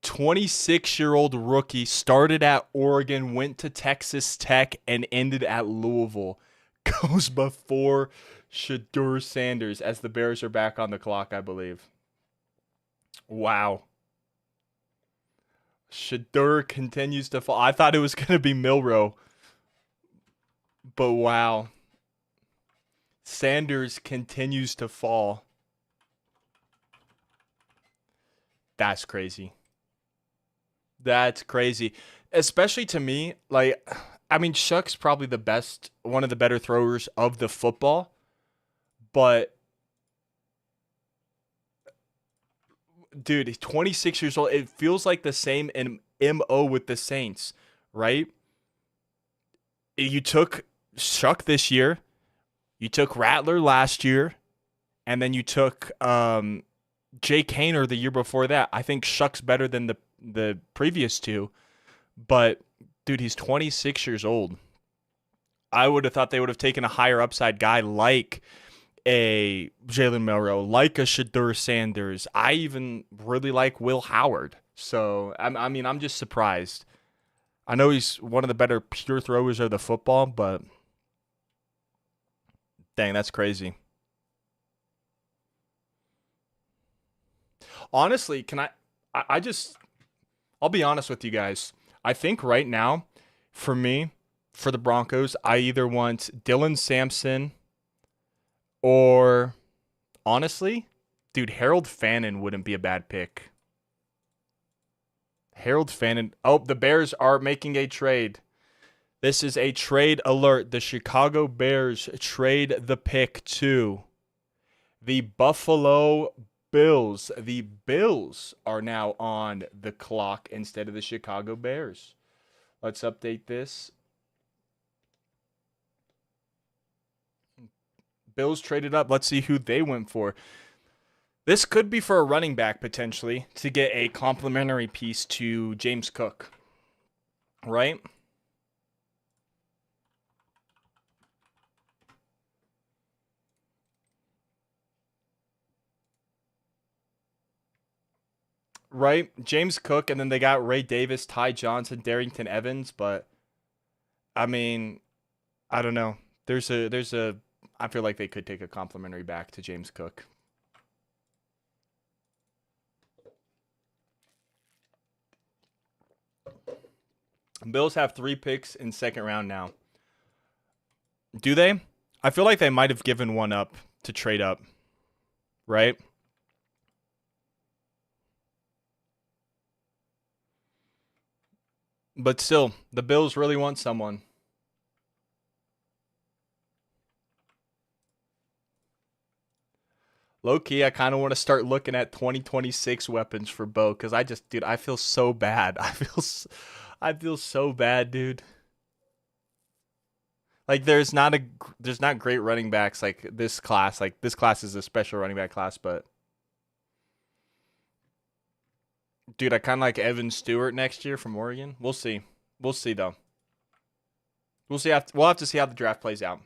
26-year-old rookie, started at Oregon, went to Texas Tech, and ended at Louisville. Goes before Shedeur Sanders as the Bears are back on the clock, I believe. Wow. Shedeur continues to fall. I thought it was going to be Milroe. But wow. Sanders continues to fall. That's crazy. That's crazy. Especially to me, like, I mean, Shuck's probably one of the better throwers of the football. But, dude, he's 26 years old. It feels like the same MO with the Saints, right? You took Shuck this year. You took Rattler last year. And then you took Jake Haener the year before that. I think Shuck's better than the previous two. But, dude, he's 26 years old. I would have thought they would have taken a higher upside guy like a Jalen Milroe, like a Shedeur Sanders. I even really like Will Howard. So, I mean, I'm just surprised. I know he's one of the better pure throwers of the football, but dang, that's crazy. Honestly, I'll be honest with you guys. I think right now, for me, for the Broncos, I either want Dylan Sampson or, honestly, dude, Harold Fannin wouldn't be a bad pick. Harold Fannin. Oh, the Bears are making a trade. This is a trade alert. The Chicago Bears trade the pick to the Buffalo Bills. The Bills are now on the clock instead of the Chicago Bears. Let's update this. Bills traded up. Let's see who they went for. This could be for a running back potentially to get a complimentary piece to James Cook, right? Right? James Cook, and then they got Ray Davis, Ty Johnson, Darrington Evans, but I mean, I don't know. There's a I feel like they could take a complimentary back to James Cook. Bills have 3 picks in second round now. Do they? I feel like they might have given one up to trade up, right? But still, the Bills really want someone. Low key, I kind of want to start looking at 2026 weapons for Bo because dude, I feel so bad. I feel so bad, dude. Like there's not great running backs like this class. Like this class is a special running back class, but dude, I kind of like Evan Stewart next year from Oregon. We'll see. We'll see though. We'll see. We'll have to see how the draft plays out.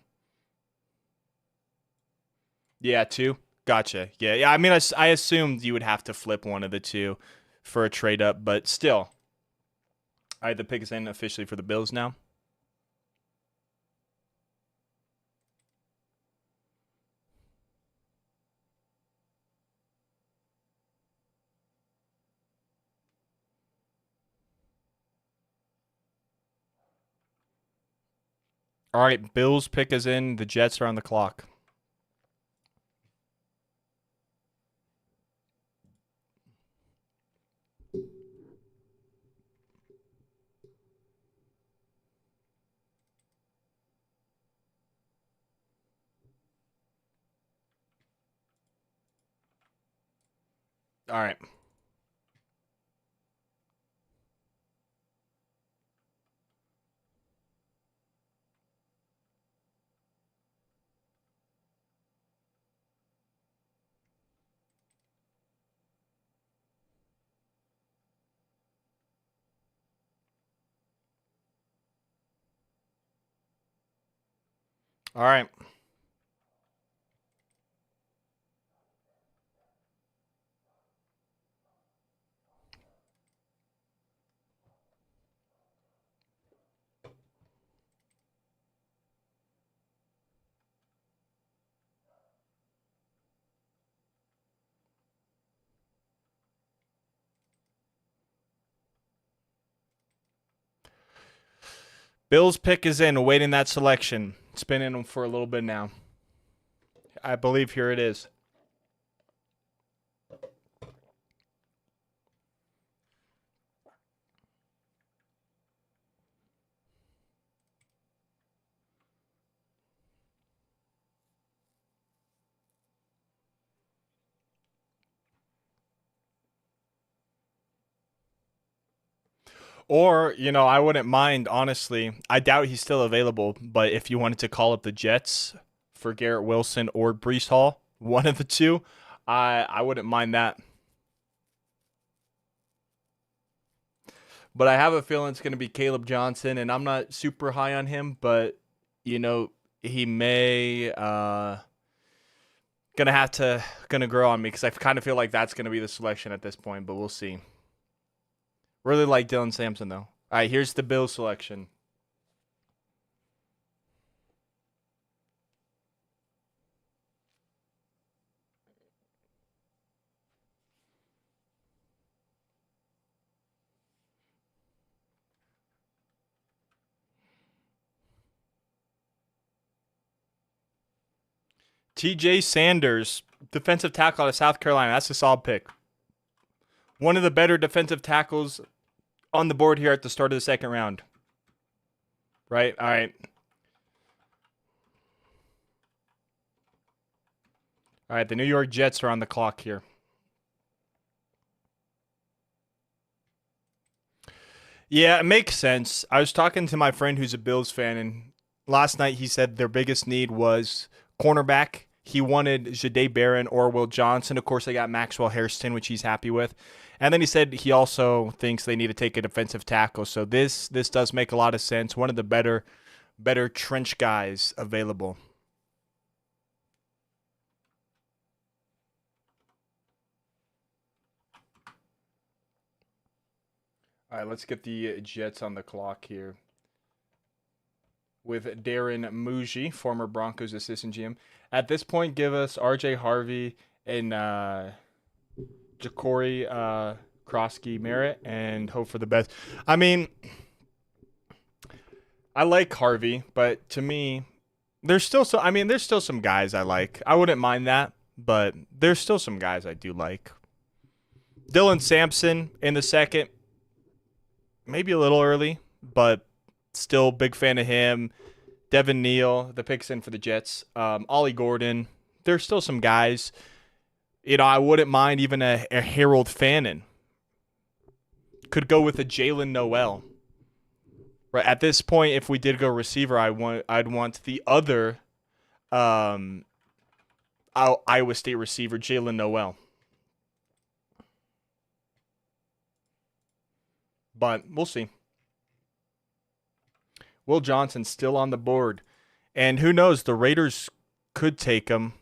Yeah, 2. Gotcha. Yeah. I mean, I assumed you would have to flip one of the 2 for a trade up, but still. All right, the pick is in officially for the Bills now. All right, Bills pick is in. The Jets are on the clock. All right. All right. Bills pick is in, awaiting that selection. It's been in them for a little bit now. I believe here it is. Or, I wouldn't mind, honestly. I doubt he's still available, but if you wanted to call up the Jets for Garrett Wilson or Breece Hall, one of the 2, I wouldn't mind that. But I have a feeling it's going to be Caleb Johnson, and I'm not super high on him, but, he may gonna grow on me because I kind of feel like that's going to be the selection at this point, but we'll see. Really like Dylan Sampson, though. All right, here's the Bills selection. TJ Sanders, defensive tackle out of South Carolina. That's a solid pick. One of the better defensive tackles on the board here at the start of the second round. Right? All right. All right, the New York Jets are on the clock here. Yeah, it makes sense. I was talking to my friend who's a Bills fan, and last night he said their biggest need was cornerback. He wanted Jade Barron or Will Johnson. Of course, they got Maxwell Hairston, which he's happy with. And then he said he also thinks they need to take a defensive tackle. So this does make a lot of sense. One of the better trench guys available. All right, let's get the Jets on the clock here with Darren Muji, former Broncos assistant GM. At this point, give us RJ Harvey and Ja'Cory Krosky Merritt and hope for the best. I mean, I like Harvey, but to me, there's still some guys I like. I wouldn't mind that, but there's still some guys I do like. Dylan Sampson in the second, maybe a little early, but still big fan of him. Devin Neal, the picks in for the Jets. Ollie Gordon. There's still some guys. I wouldn't mind even a Harold Fannin. Could go with a Jalen Noel. Right at this point, if we did go receiver, I'd want the other um, Iowa State receiver, Jalen Noel. But we'll see. Will Johnson still on the board. And who knows, the Raiders could take him.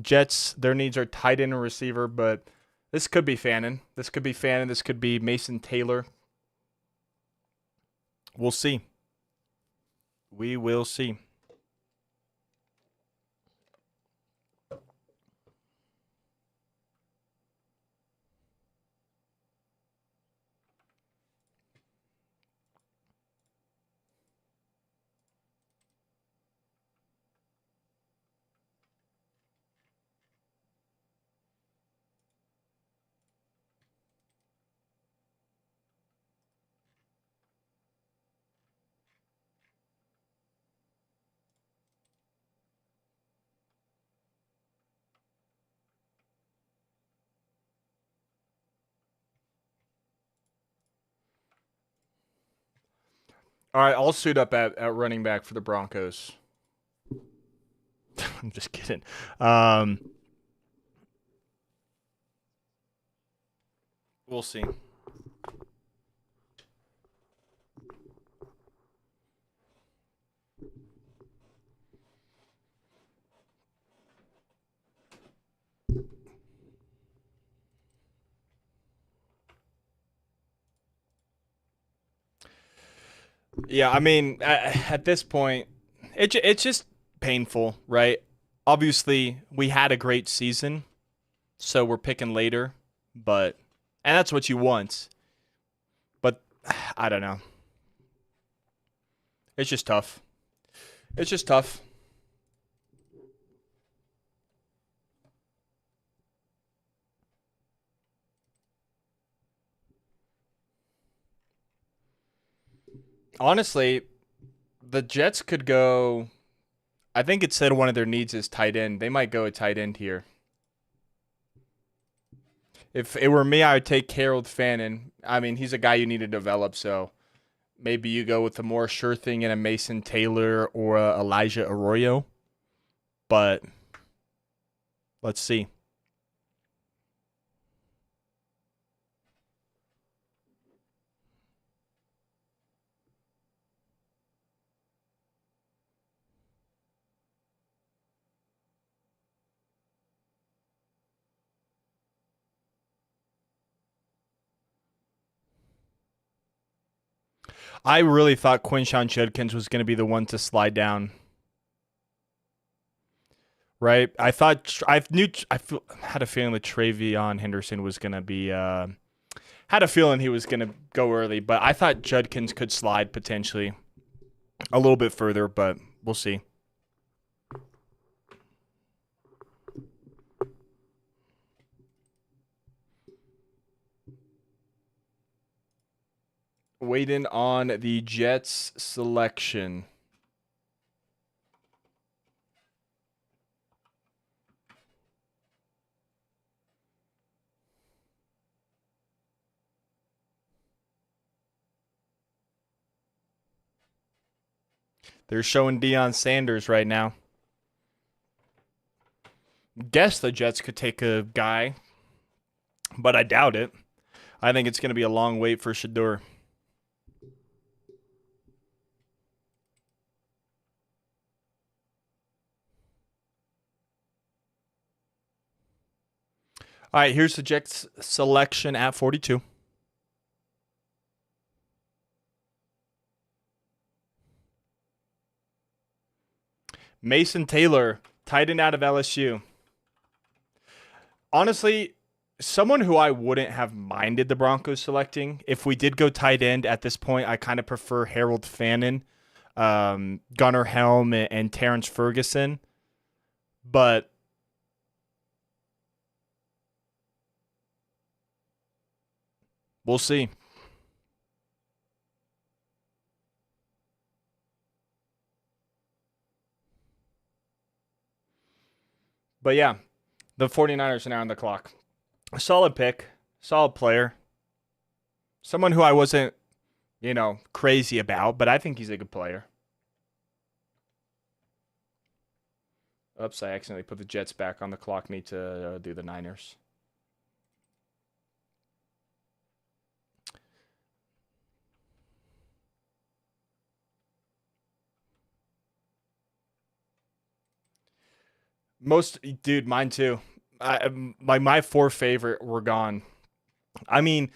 Jets, their needs are tight end and receiver, but this could be Fannin. This could be Fannin. This could be Mason Taylor. We'll see. We will see. All right, I'll suit up at running back for the Broncos. I'm just kidding. We'll see. Yeah, I mean, at this point, it's just painful, right? Obviously, we had a great season, so we're picking later, but and that's what you want. But I don't know. It's just tough. It's just tough. Honestly, the Jets could go. I think it said one of their needs is tight end. They might go a tight end here. If it were me, I would take Harold Fannin. I mean, he's a guy you need to develop, so maybe you go with a more sure thing in a Mason Taylor or a Elijah Arroyo. But let's see. I really thought Quinshawn Judkins was going to be the one to slide down. Right, had a feeling that Travion Henderson was gonna be. Had a feeling he was gonna go early, but I thought Judkins could slide potentially a little bit further, but we'll see. Waiting on the Jets selection. They're showing Deion Sanders right now. Guess the Jets could take a guy, but I doubt it. I think it's going to be a long wait for Shedeur. All right, here's the Jets selection at 42. Mason Taylor, tight end out of LSU. Honestly, someone who I wouldn't have minded the Broncos selecting. If we did go tight end at this point, I kind of prefer Harold Fannin, Gunnar Helm, and Terrence Ferguson. But we'll see. But yeah, the 49ers are now on the clock. A solid pick, solid player. Someone who I wasn't, crazy about, but I think he's a good player. Oops, I accidentally put the Jets back on the clock. Need to do the Niners. Dude, mine too. My four favorite were gone. I mean,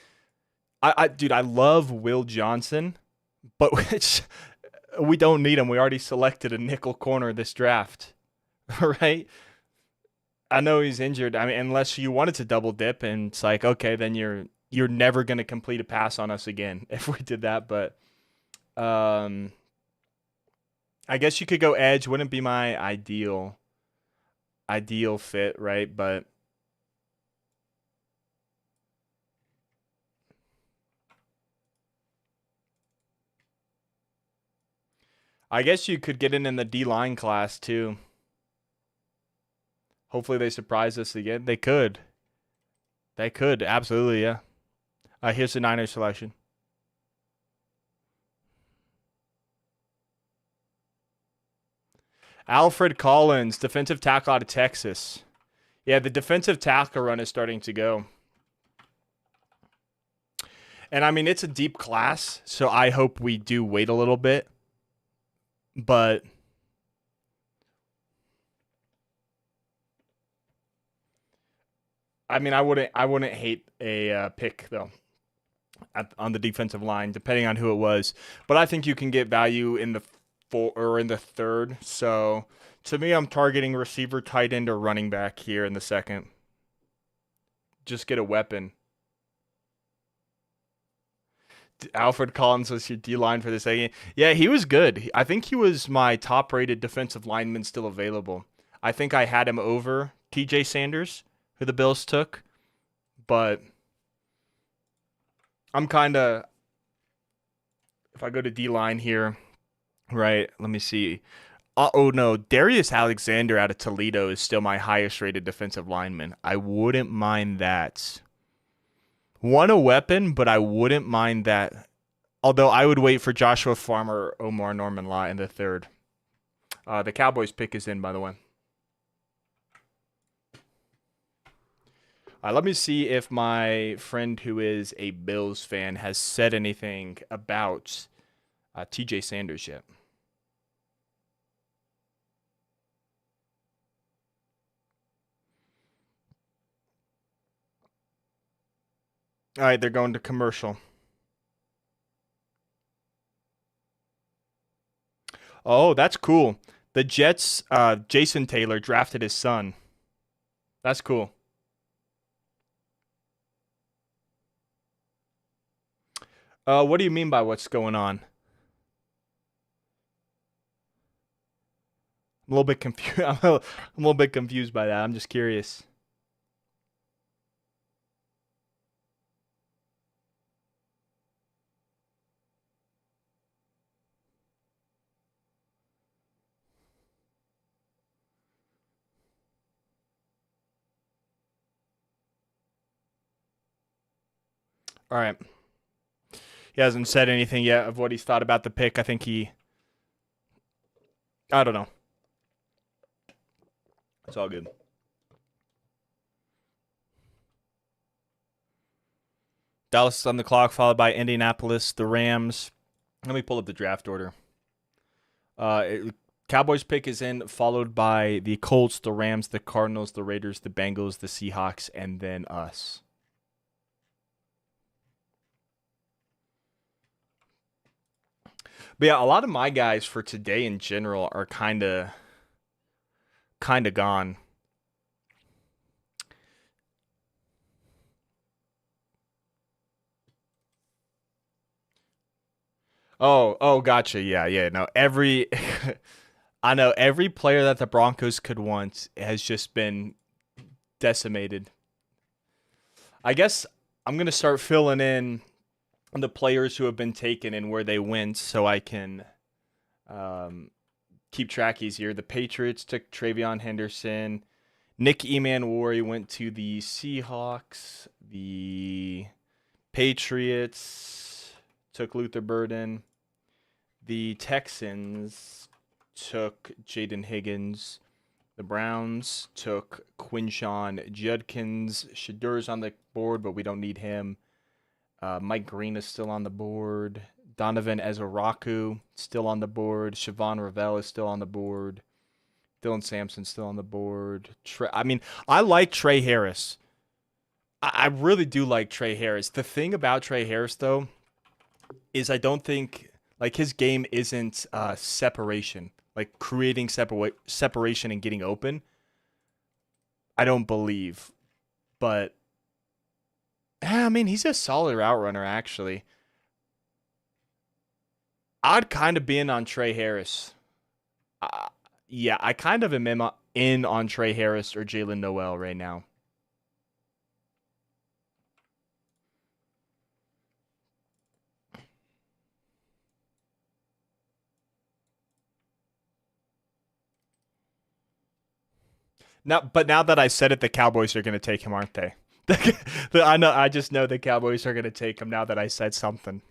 dude, I love Will Johnson, but we don't need him. We already selected a nickel corner this draft, right? I know he's injured. I mean, unless you wanted to double dip, and it's like, okay, then you're never gonna complete a pass on us again if we did that. But um, I guess you could go edge. Wouldn't be my ideal fit, right? But I guess you could get in the D line class too. Hopefully they surprise us again. They could. They could absolutely, yeah. Here's the Niners selection. Alfred Collins, defensive tackle out of Texas. Yeah, the defensive tackle run is starting to go. And I mean, it's a deep class, so I hope we do wait a little bit. But I mean, I wouldn't hate a pick though on the defensive line, depending on who it was. But I think you can get value in the in the third. So to me, I'm targeting receiver, tight end, or running back here in the second. Just get a weapon. Alfred Collins was your D line for the second. Yeah, he was good. I think he was my top rated defensive lineman still available. I think I had him over TJ Sanders, who the Bills took. But I'm kind of, if I go to D line here, right, let me see. Oh no, Darius Alexander out of Toledo is still my highest rated defensive lineman. I wouldn't mind that. Want a weapon, but I wouldn't mind that. Although I would wait for Joshua Farmer or Omar Norman Law in the third. The Cowboys pick is in, by the way. Let me see if my friend who is a Bills fan has said anything about TJ Sanders yet. All right, they're going to commercial. Oh, that's cool. The Jets, Jason Taylor drafted his son. That's cool. What do you mean by what's going on? I'm a little bit confused. I'm a little bit confused by that. I'm just curious. All right. He hasn't said anything yet of what he's thought about the pick. I think he I don't know. It's all good. Dallas is on the clock, followed by Indianapolis, the Rams. Let me pull up the draft order. Cowboys pick is in, followed by the Colts, the Rams, the Cardinals, the Raiders, the Bengals, the Seahawks, and then us. But yeah, a lot of my guys for today in general are kind of gone. Oh, gotcha. Yeah. No, I know every player that the Broncos could want has just been decimated. I guess I'm gonna start filling in the players who have been taken and where they went, so I can um, keep track easier. The Patriots took Travion Henderson. Nick Emanwari went to the Seahawks. The Patriots took Luther Burden. The Texans took Jaden Higgins. The Browns took Quinshawn Judkins. Shadur's on the board, but we don't need him. Mike Green is still on the board. Donovan Ezaraku still on the board. Siobhan Ravel is still on the board. Dylan Sampson still on the board. I like Trey Harris. I really do like Trey Harris. The thing about Trey Harris, though, is I don't think like his game isn't separation, like creating separation and getting open. I don't believe, but I mean he's a solid route runner actually. I'd kind of be in on Trey Harris. Uh, yeah, I kind of am in on Trey Harris or Jalen Noel right now. Now that I said it, the Cowboys are going to take him, aren't they? I know. I just know the Cowboys are going to take him now that I said something.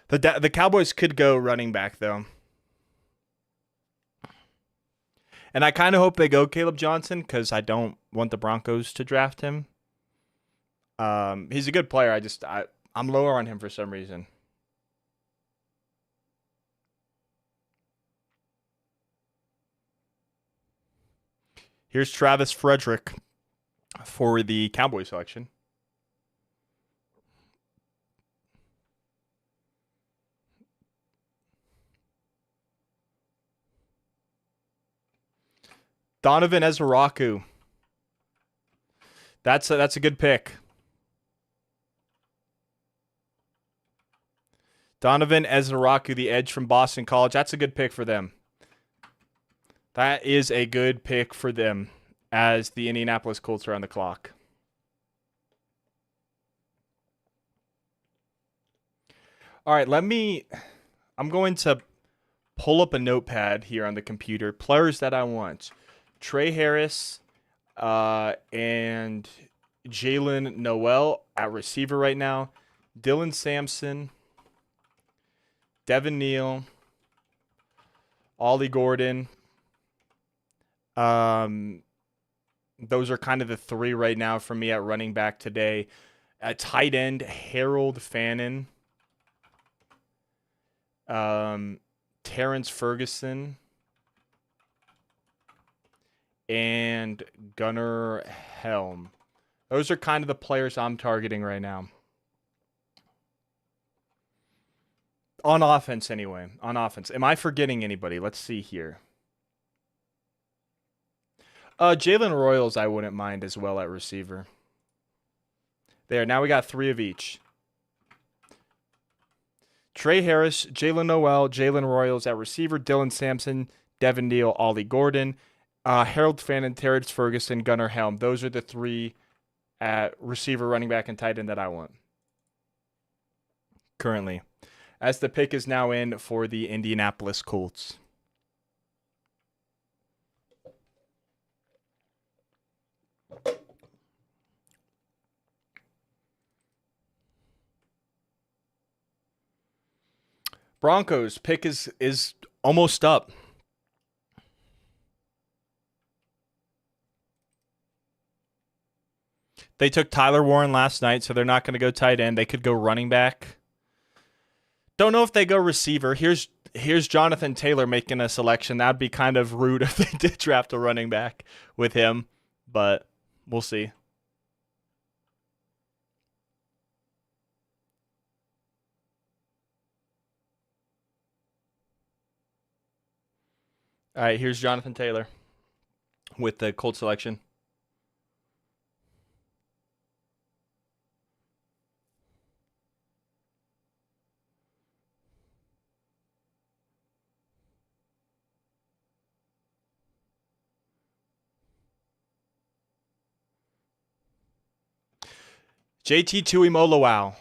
The Cowboys could go running back though, and I kind of hope they go Caleb Johnson because I don't want the Broncos to draft him. He's a good player. I'm lower on him for some reason. Here's Travis Frederick for the Cowboy selection. Donovan Ezaraku. That's a good pick. Donovan Ezaraku, the edge from Boston College. That's a good pick for them. That is a good pick for them as the Indianapolis Colts are on the clock. All right, I'm going to pull up a notepad here on the computer. Players that I want. Trey Harris and Jalen Noel at receiver right now. Dylan Sampson, Devin Neal, Ollie Gordon. Those are kind of the three right now for me at running back today. At tight end, Harold Fannin, Terrence Ferguson, and Gunnar Helm. Those are kind of the players I'm targeting right now. On offense, anyway. On offense. Am I forgetting anybody? Let's see here. Jalen Royals, I wouldn't mind as well at receiver. There, now we got three of each. Trey Harris, Jalen Noel, Jalen Royals at receiver, Dylan Sampson, Devin Neal, Ollie Gordon, Harold Fannin, Terrence Ferguson, Gunnar Helm. Those are the three at receiver, running back, and tight end that I want currently. As the pick is now in for the Indianapolis Colts. Broncos pick is almost up. They took Tyler Warren last night, so they're not going to go tight end. They could go running back. Don't know if they go receiver. Here's Jonathan Taylor making a selection. That'd be kind of rude if they did draft a running back with him, but we'll see. All right, here's Jonathan Taylor with the Colts selection. JT Tuimoloau,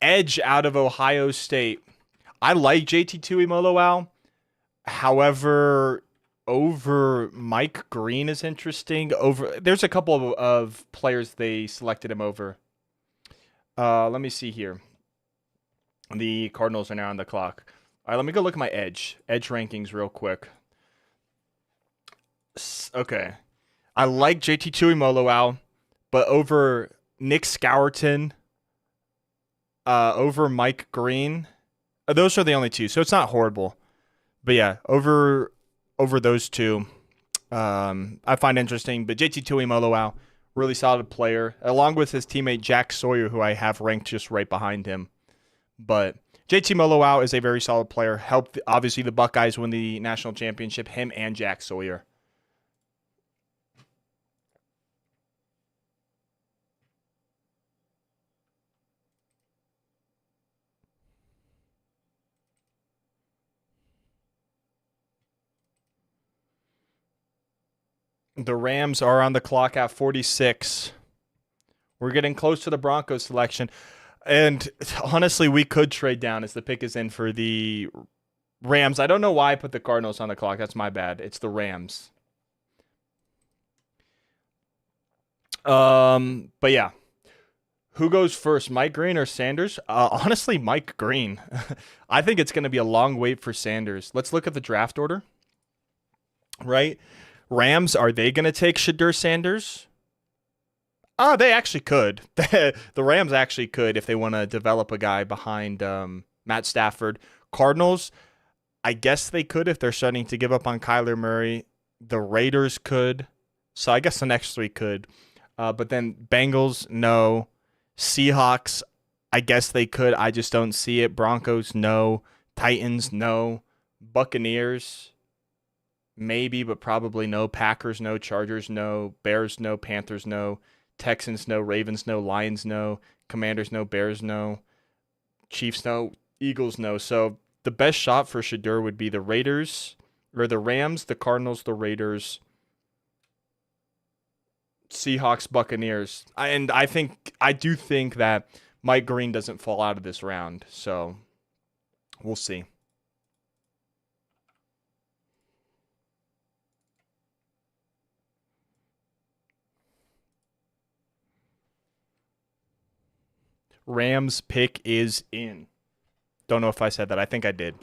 edge out of Ohio State. I like JT Tuimoloau. However, over Mike Green is interesting. There's a couple of players they selected him over. Let me see here. The Cardinals are now on the clock. All right, let me go look at my edge rankings real quick. Okay, I like JT Tuimoloau, but over Nick Scourton, over Mike Green, those are the only two. So it's not horrible. But yeah, over those two, I find interesting. But JT Tuimoloau, really solid player, along with his teammate Jack Sawyer, who I have ranked just right behind him. But JT Tuimoloau is a very solid player. Helped, obviously, the Buckeyes win the national championship, him and Jack Sawyer. The Rams are on the clock at 46. We're getting close to the Broncos selection. And honestly, we could trade down as the pick is in for the Rams. I don't know why I put the Cardinals on the clock. That's my bad. It's the Rams. But yeah. Who goes first, Mike Green or Sanders? Honestly, Mike Green. I think it's going to be a long wait for Sanders. Let's look at the draft order. Right? Rams, are they going to take Shedeur Sanders? They actually could. The Rams actually could if they want to develop a guy behind Matt Stafford. Cardinals, I guess they could if they're starting to give up on Kyler Murray. The Raiders could. So I guess the next three could. But then Bengals, no. Seahawks, I guess they could. I just don't see it. Broncos, no. Titans, no. Buccaneers, maybe, but probably no. Packers, no. Chargers, no. Bears, no. Panthers, no. Texans, no. Ravens, no. Lions, no. Commanders, no. Bears, no. Chiefs, no. Eagles, no. So the best shot for Shedeur would be the Raiders, or the Rams, the Cardinals, the Raiders, Seahawks, Buccaneers. I do think that Mike Green doesn't fall out of this round. So we'll see. Rams pick is in. Don't know if I said that. I think I did.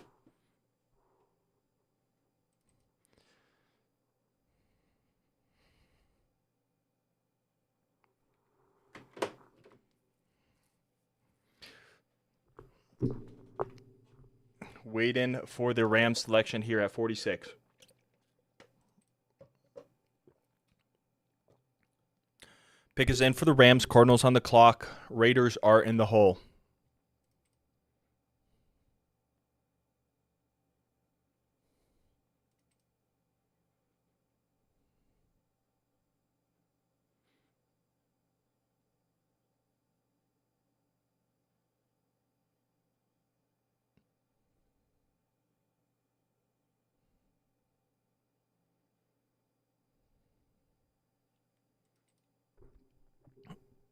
Waiting for the Rams selection here at 46. Pick is in for the Rams. Cardinals on the clock. Raiders are in the hole.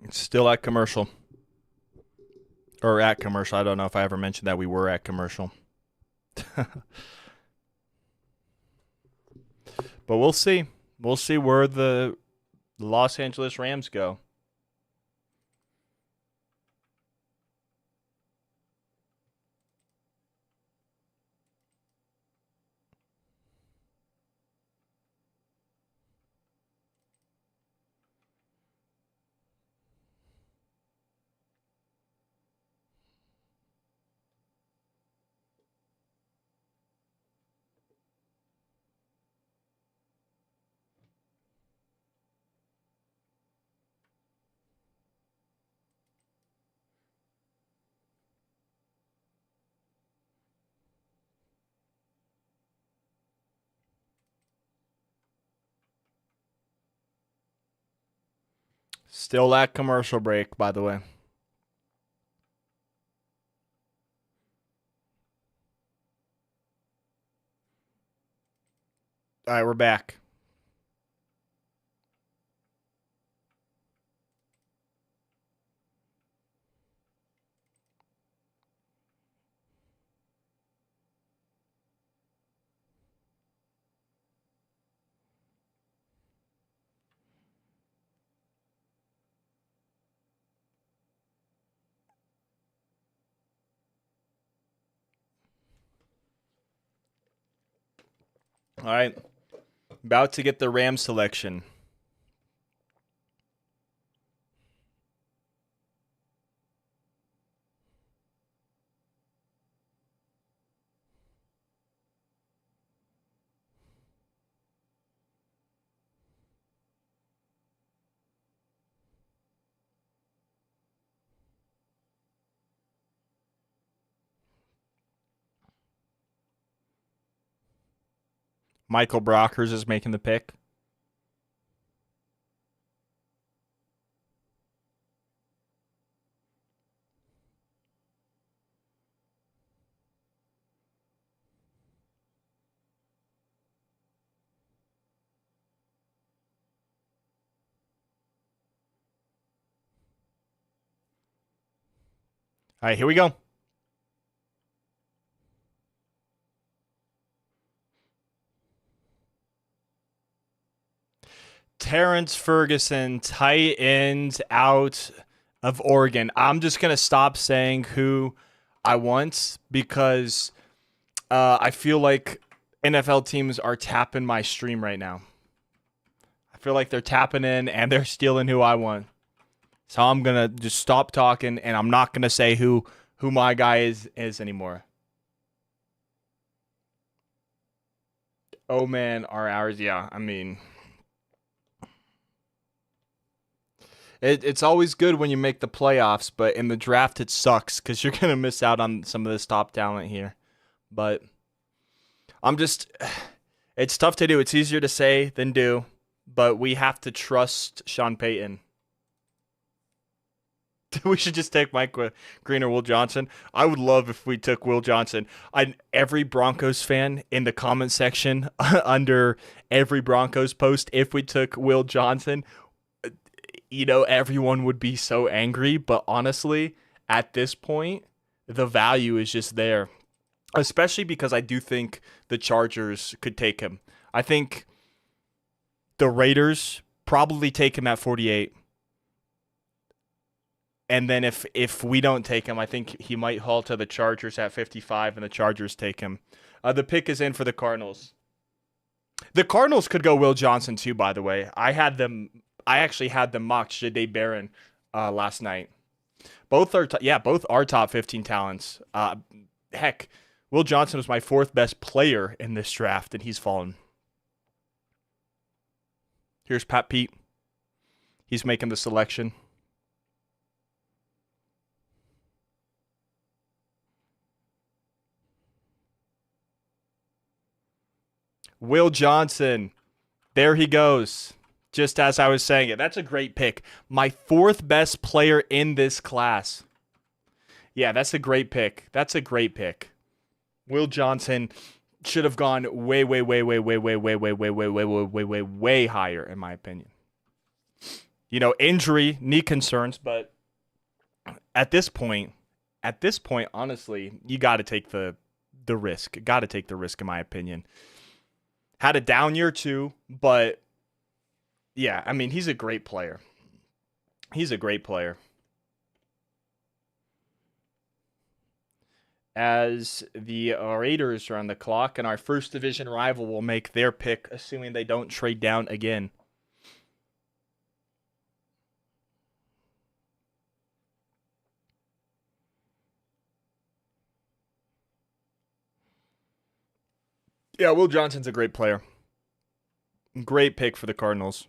It's still at commercial. Or at commercial. I don't know if I ever mentioned that we were at commercial. But we'll see. We'll see where the Los Angeles Rams go. Still that commercial break, by the way. All right, we're back. All right. About to get the Ram selection. Michael Brockers is making the pick. All right, here we go. Terrence Ferguson, tight end out of Oregon. I'm just going to stop saying who I want because I feel like NFL teams are tapping my stream right now. I feel like they're tapping in and they're stealing who I want. So I'm going to just stop talking and I'm not going to say who my guy is anymore. Oh man, are ours? Yeah, I mean, it's always good when you make the playoffs, but in the draft it sucks because you're gonna miss out on some of this top talent here. But I'm just, it's tough to do. It's easier to say than do, but we have to trust Sean Payton. We should just take Mike Green or Will Johnson. I would love if we took Will Johnson. Every Broncos fan in the comment section under every Broncos post, if we took Will Johnson, everyone would be so angry. But honestly, at this point, the value is just there, especially because I do think the Chargers could take him. I think the Raiders probably take him at 48. And then if we don't take him, I think he might haul to the Chargers at 55, and the Chargers take him. The pick is in for the Cardinals. The Cardinals could go Will Johnson too, by the way. I actually had them mocked Jahdae Barron last night. Both are both are top 15 talents. Heck, Will Johnson was my fourth best player in this draft, and he's fallen. Here's Pat Pete. He's making the selection. Will Johnson. There he goes. Just as I was saying it. That's a great pick. My fourth best player in this class. Yeah, that's a great pick. That's a great pick. Will Johnson should have gone way higher, in my opinion. Injury, knee concerns, but at this point, honestly, you got to take the risk. Got to take the risk, in my opinion. Had a down year too, but yeah, I mean, he's a great player. He's a great player. As the Raiders are on the clock, and our first division rival will make their pick, assuming they don't trade down again. Yeah, Will Johnson's a great player. Great pick for the Cardinals.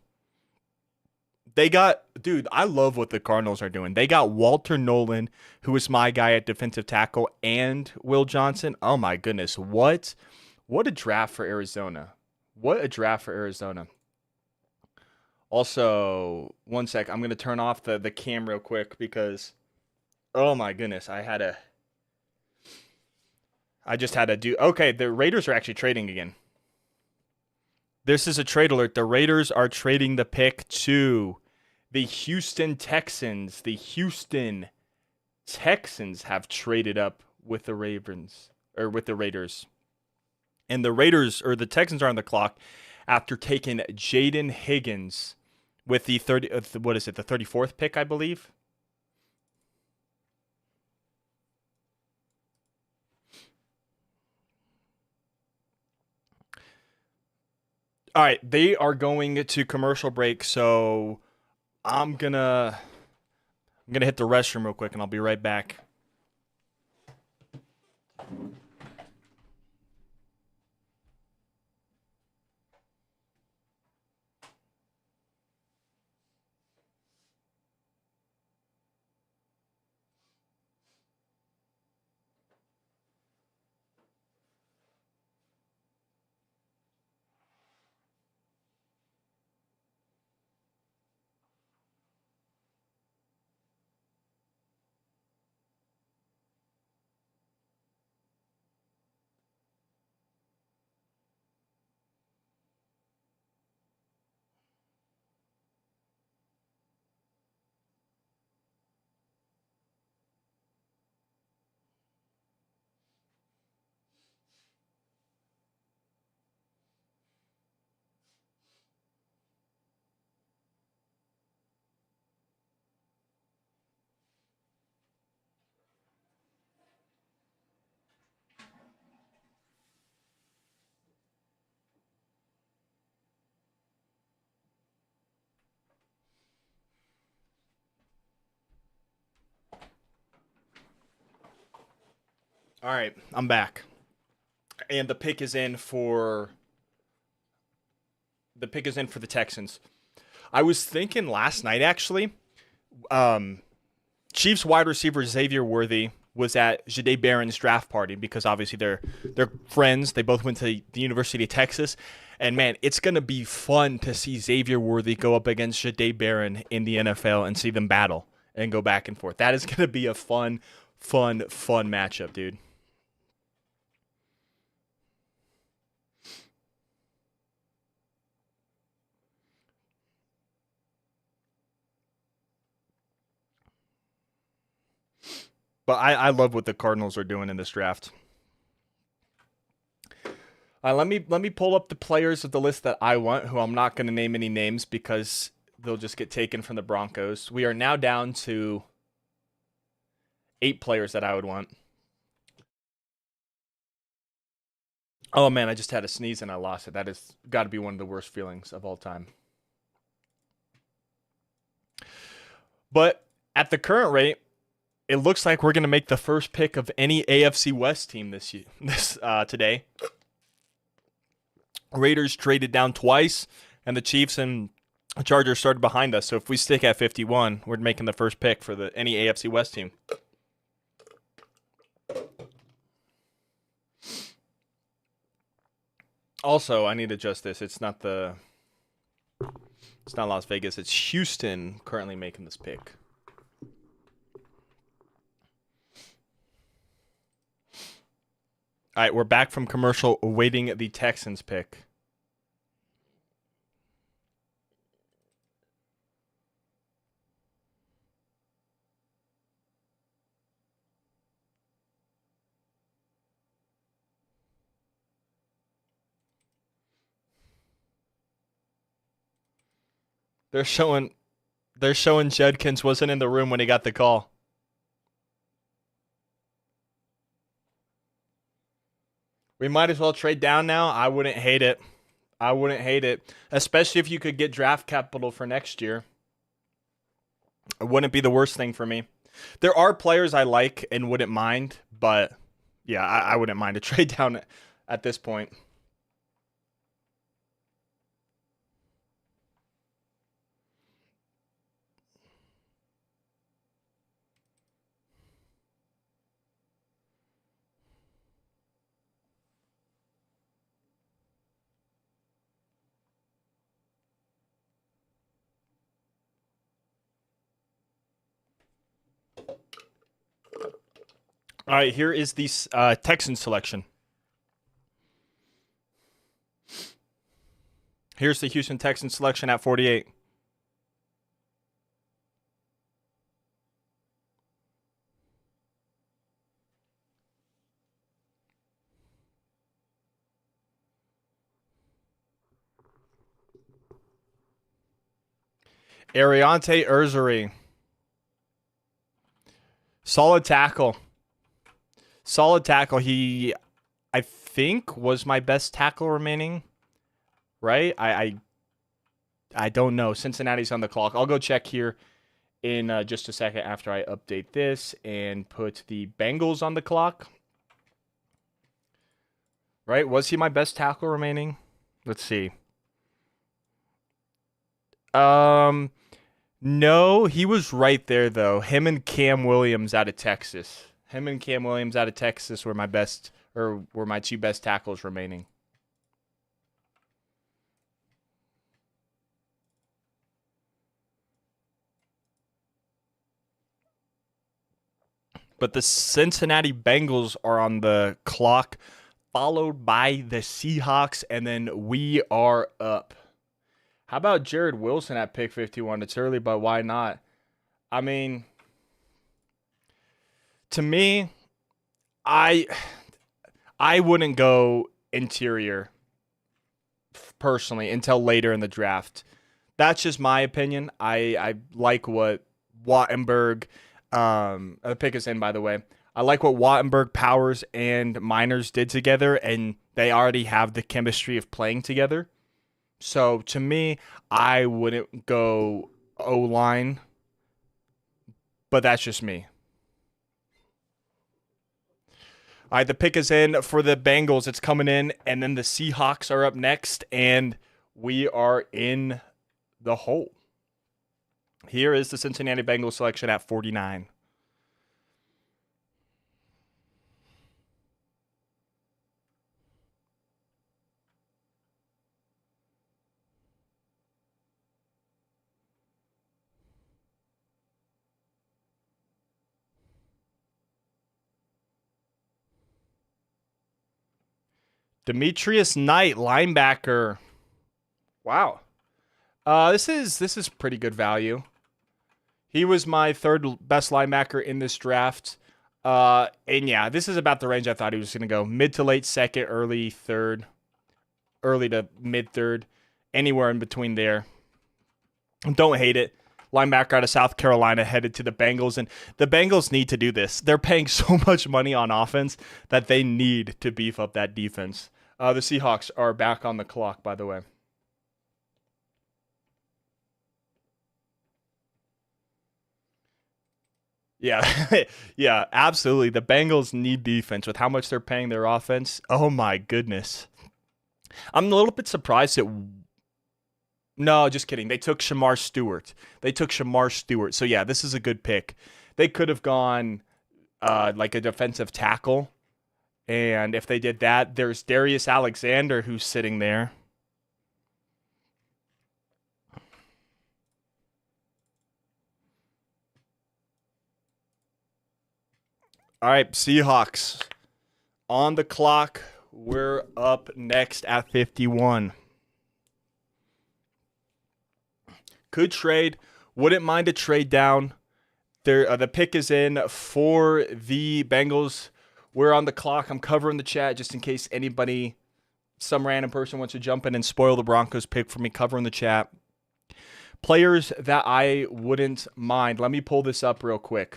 I love what the Cardinals are doing. They got Walter Nolan, who is my guy at defensive tackle, and Will Johnson. Oh my goodness. What a draft for Arizona. What a draft for Arizona. Also, one sec. I'm gonna turn off the cam real quick because oh my goodness, I just had to do. Okay, the Raiders are actually trading again. This is a trade alert. The Raiders are trading the pick to the Houston Texans. The Houston Texans have traded up with the Ravens or with the Raiders. And the Raiders or the Texans are on the clock after taking Jaden Higgins with the 30 what is it? The 34th pick, I believe. All right, they are going to commercial break, so I'm gonna hit the restroom real quick, and I'll be right back. All right, I'm back, and the pick is in for the Texans. I was thinking last night actually. Um, Chiefs wide receiver Xavier Worthy was at Jahdae Barron's draft party because obviously they're friends. They both went to the University of Texas, and man, it's gonna be fun to see Xavier Worthy go up against Jahdae Barron in the NFL and see them battle and go back and forth. That is gonna be a fun matchup, dude. But I love what the Cardinals are doing in this draft. Let me pull up the players of the list that I want, who I'm not going to name any names because they'll just get taken from the Broncos. We are now down to 8 players that I would want. Oh man, I just had a sneeze and I lost it. That has got to be one of the worst feelings of all time. But at the current rate, it looks like we're going to make the first pick of any AFC West team this today. Raiders traded down twice, and the Chiefs and Chargers started behind us. So if we stick at 51, we're making the first pick for any AFC West team. Also, I need to adjust this. It's not Las Vegas. It's Houston currently making this pick. All right, we're back from commercial, awaiting the Texans pick. They're showing Judkins wasn't in the room when he got the call. We might as well trade down now. I wouldn't hate it. Especially if you could get draft capital for next year. It wouldn't be the worst thing for me. There are players I like and wouldn't mind, but yeah, I wouldn't mind a trade down at this point. All right, here is the Texans selection. Here's the Houston Texans selection at 48. Ariante Urzuri. Solid tackle. Solid tackle. He, I think, was my best tackle remaining. Right? I don't know. Cincinnati's on the clock. I'll go check here in just a second after I update this and put the Bengals on the clock. Right? Was he my best tackle remaining? Let's see. No, he was right there though. Him and Cam Williams out of Texas. Him and Cam Williams out of Texas were my best, or were my two best tackles remaining. But the Cincinnati Bengals are on the clock, followed by the Seahawks, and then we are up. How about Jared Wilson at pick 51? It's early, but why not? I mean, to me, I wouldn't go interior personally until later in the draft. That's just my opinion. I like what Wattenberg, the pick is in, by the way. I like what Wattenberg, Powers, and Miners did together, and they already have the chemistry of playing together. So to me, I wouldn't go O-line, but that's just me. All right, the pick is in for the Bengals. It's coming in, and then the Seahawks are up next, and we are in the hole. Here is the Cincinnati Bengals selection at 49. Demetrius Knight, linebacker. Wow. This is pretty good value. He was my third best linebacker in this draft. And yeah, this is about the range I thought he was going to go. Mid to late second, early third, early to mid third, anywhere in between there. Don't hate it. Linebacker out of South Carolina headed to the Bengals, and the Bengals need to do this. They're paying so much money on offense that they need to beef up that defense. The Seahawks are back on the clock, by the way. Yeah, yeah, absolutely. The Bengals need defense with how much they're paying their offense. Oh my goodness. I'm a little bit surprised that. No, just kidding. They took Shamar Stewart. So yeah, this is a good pick. They could have gone like a defensive tackle, and if they did that, there's Darius Alexander who's sitting there. All right, Seahawks on the clock. We're up next at 51. Could trade. Wouldn't mind a trade down. There, the pick is in for the Bengals. We're on the clock. I'm covering the chat just in case anybody, some random person wants to jump in and spoil the Broncos pick for me. Covering the chat. Players that I wouldn't mind. Let me pull this up real quick.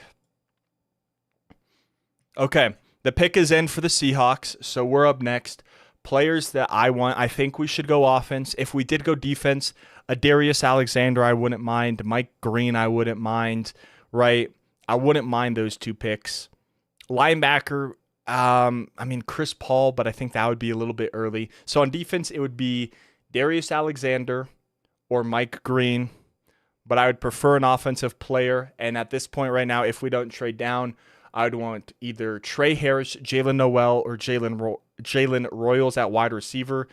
Okay, the pick is in for the Seahawks, so we're up next. Players that I want, I think we should go offense. If we did go defense, a Darius Alexander, I wouldn't mind. Mike Green, I wouldn't mind. Right? I wouldn't mind those two picks. Linebacker, I mean, Chris Paul, but I think that would be a little bit early. So on defense, it would be Darius Alexander or Mike Green, but I would prefer an offensive player. And at this point right now, if we don't trade down, I'd want either Trey Harris, Jalen Noel, or Jalen Royals at wide receiver,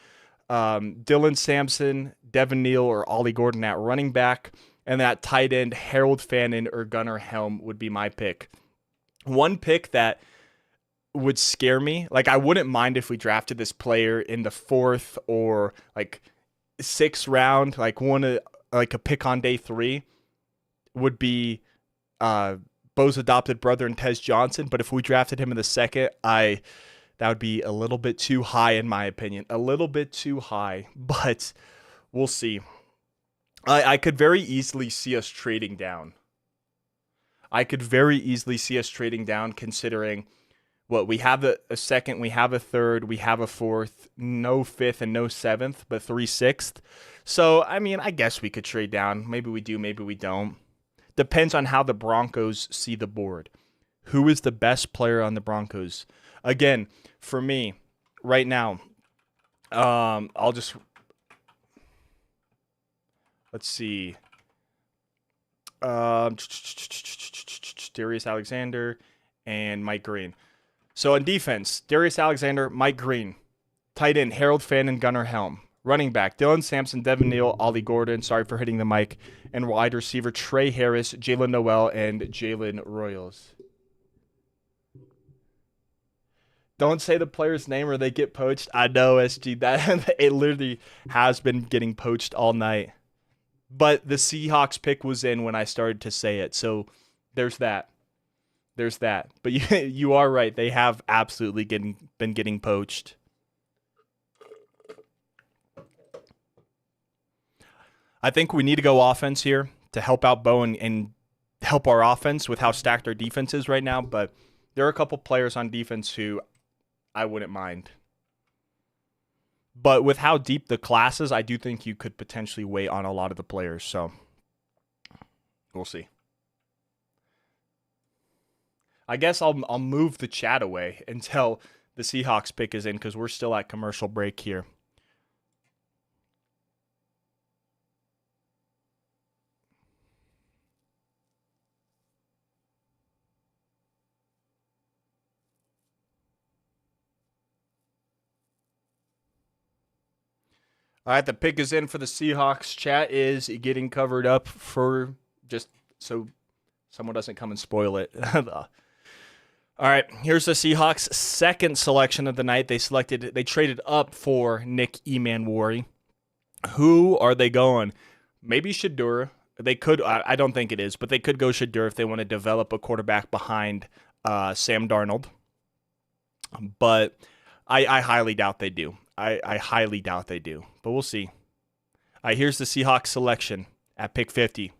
Dylan Sampson, Devin Neal, or Ollie Gordon at running back, and that tight end Harold Fannin or Gunnar Helm would be my pick. One pick that would scare me. Like, I wouldn't mind if we drafted this player in the 4th or like 6th round, like like a pick on day 3 would be Bo's adopted brother and Tez Johnson. But if we drafted him in the 2nd, that would be a little bit too high in my opinion. A little bit too high, but we'll see. I could very easily see us trading down. Considering what we have a 2nd, we have a 3rd, we have a 4th, no 5th and no 7th, but 3 6th. So, I mean, I guess we could trade down. Maybe we do, maybe we don't. Depends on how the Broncos see the board. Who is the best player on the Broncos? Again, for me, right now, let's see. Darius Alexander and Mike Green. So on defense, Darius Alexander, Mike Green. Tight end, Harold Finn and Gunnar Helm. Running back, Dylan Sampson, Devin Neal, Ollie Gordon. Sorry for hitting the mic. And wide receiver, Trey Harris, Jalen Noel, and Jalen Royals. Don't say the player's name or they get poached. I know, SG. That it literally has been getting poached all night. But the Seahawks pick was in when I started to say it. So there's that. But you are right. They have absolutely been getting poached. I think we need to go offense here to help out Bo and help our offense with how stacked our defense is right now. But there are a couple players on defense who I wouldn't mind. But with how deep the class is, I do think you could potentially wait on a lot of the players. So we'll see. I guess I'll move the chat away until the Seahawks pick is in because we're still at commercial break here. All right, the pick is in for the Seahawks. Chat is getting covered up for just so someone doesn't come and spoil it. All right, here's the Seahawks' 2nd selection of the night. They traded up for Nick Emmanwori. Who are they going? Maybe Shedeur. They could. I don't think it is, but they could go Shedeur if they want to develop a quarterback behind Sam Darnold. But I highly doubt they do. I highly doubt they do, but we'll see. All right, here's the Seahawks selection at pick 50.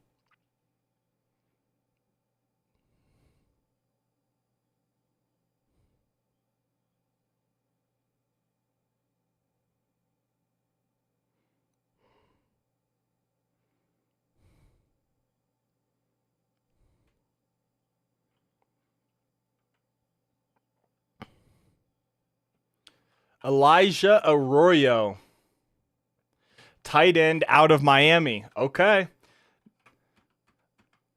Elijah Arroyo, tight end out of Miami. Okay.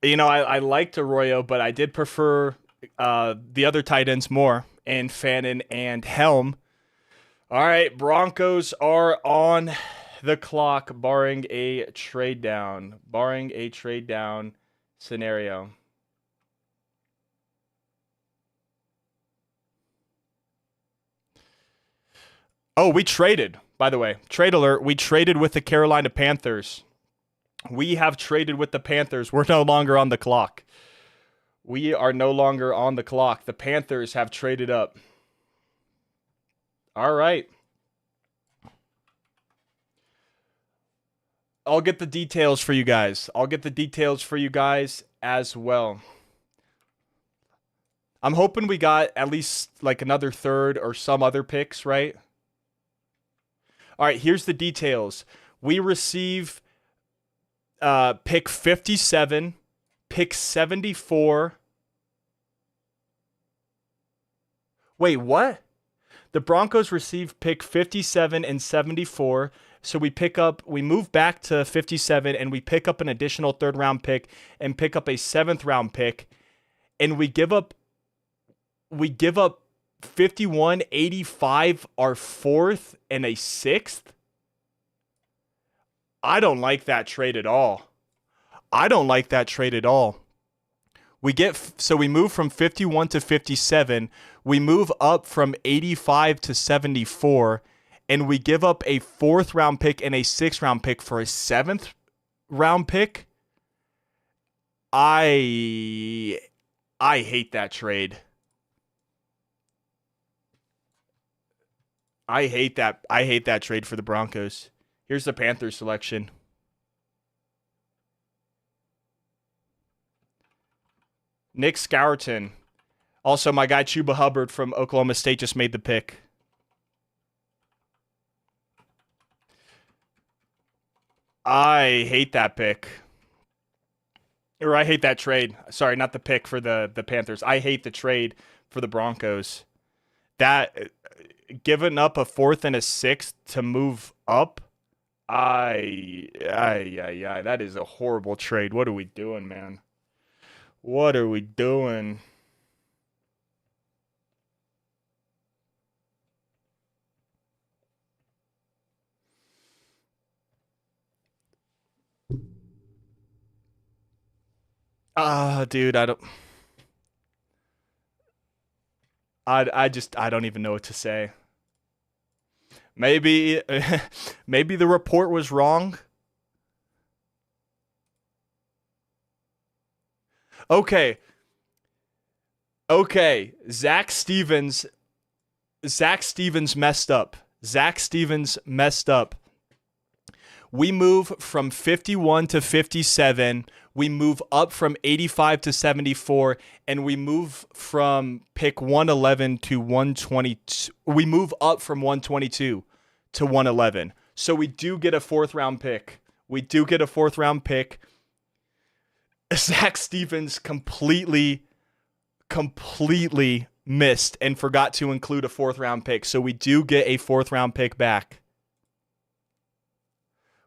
You know, I liked Arroyo, but I did prefer the other tight ends more, and Fannin and Helm. All right, Broncos are on the clock, barring a trade down scenario. Oh, we traded, by the way. Trade alert. We traded with the Carolina Panthers. We have traded with the Panthers. We're no longer on the clock. We are no longer on the clock. The Panthers have traded up. All right. I'll get the details for you guys. As well. I'm hoping we got at least like another 3rd or some other picks, right? All right, here's the details. We receive pick 57, pick 74. Wait, what? The Broncos receive pick 57 and 74. So we move back to 57 and we pick up an additional 3rd round pick and pick up a 7th round pick. And we give up 51, 85, our 4th, and a 6th? I don't like that trade at all. So we move from 51 to 57. We move up from 85 to 74, and we give up a 4th round pick and a 6th round pick for a 7th round pick. I hate that trade. I hate that trade for the Broncos. Here's the Panthers selection. Nick Scourton. Also, my guy Chuba Hubbard from Oklahoma State just made the pick. I hate that pick. Or I hate that trade. Sorry, not the pick for the Panthers. I hate the trade for the Broncos. That giving up a 4th and a 6th to move up. That is a horrible trade. What are we doing, man? What are we doing? Dude, I don't even know what to say. Maybe maybe the report was wrong. Okay. Zach Stevens messed up. Zach Stevens messed up. We move from 51 to 57. We move up from 85 to 74, and we move from pick 111 to 122. We move up from 122 to 111. So we do get a 4th round pick. Zach Stevens completely missed and forgot to include a 4th round pick. So we do get a 4th round pick back.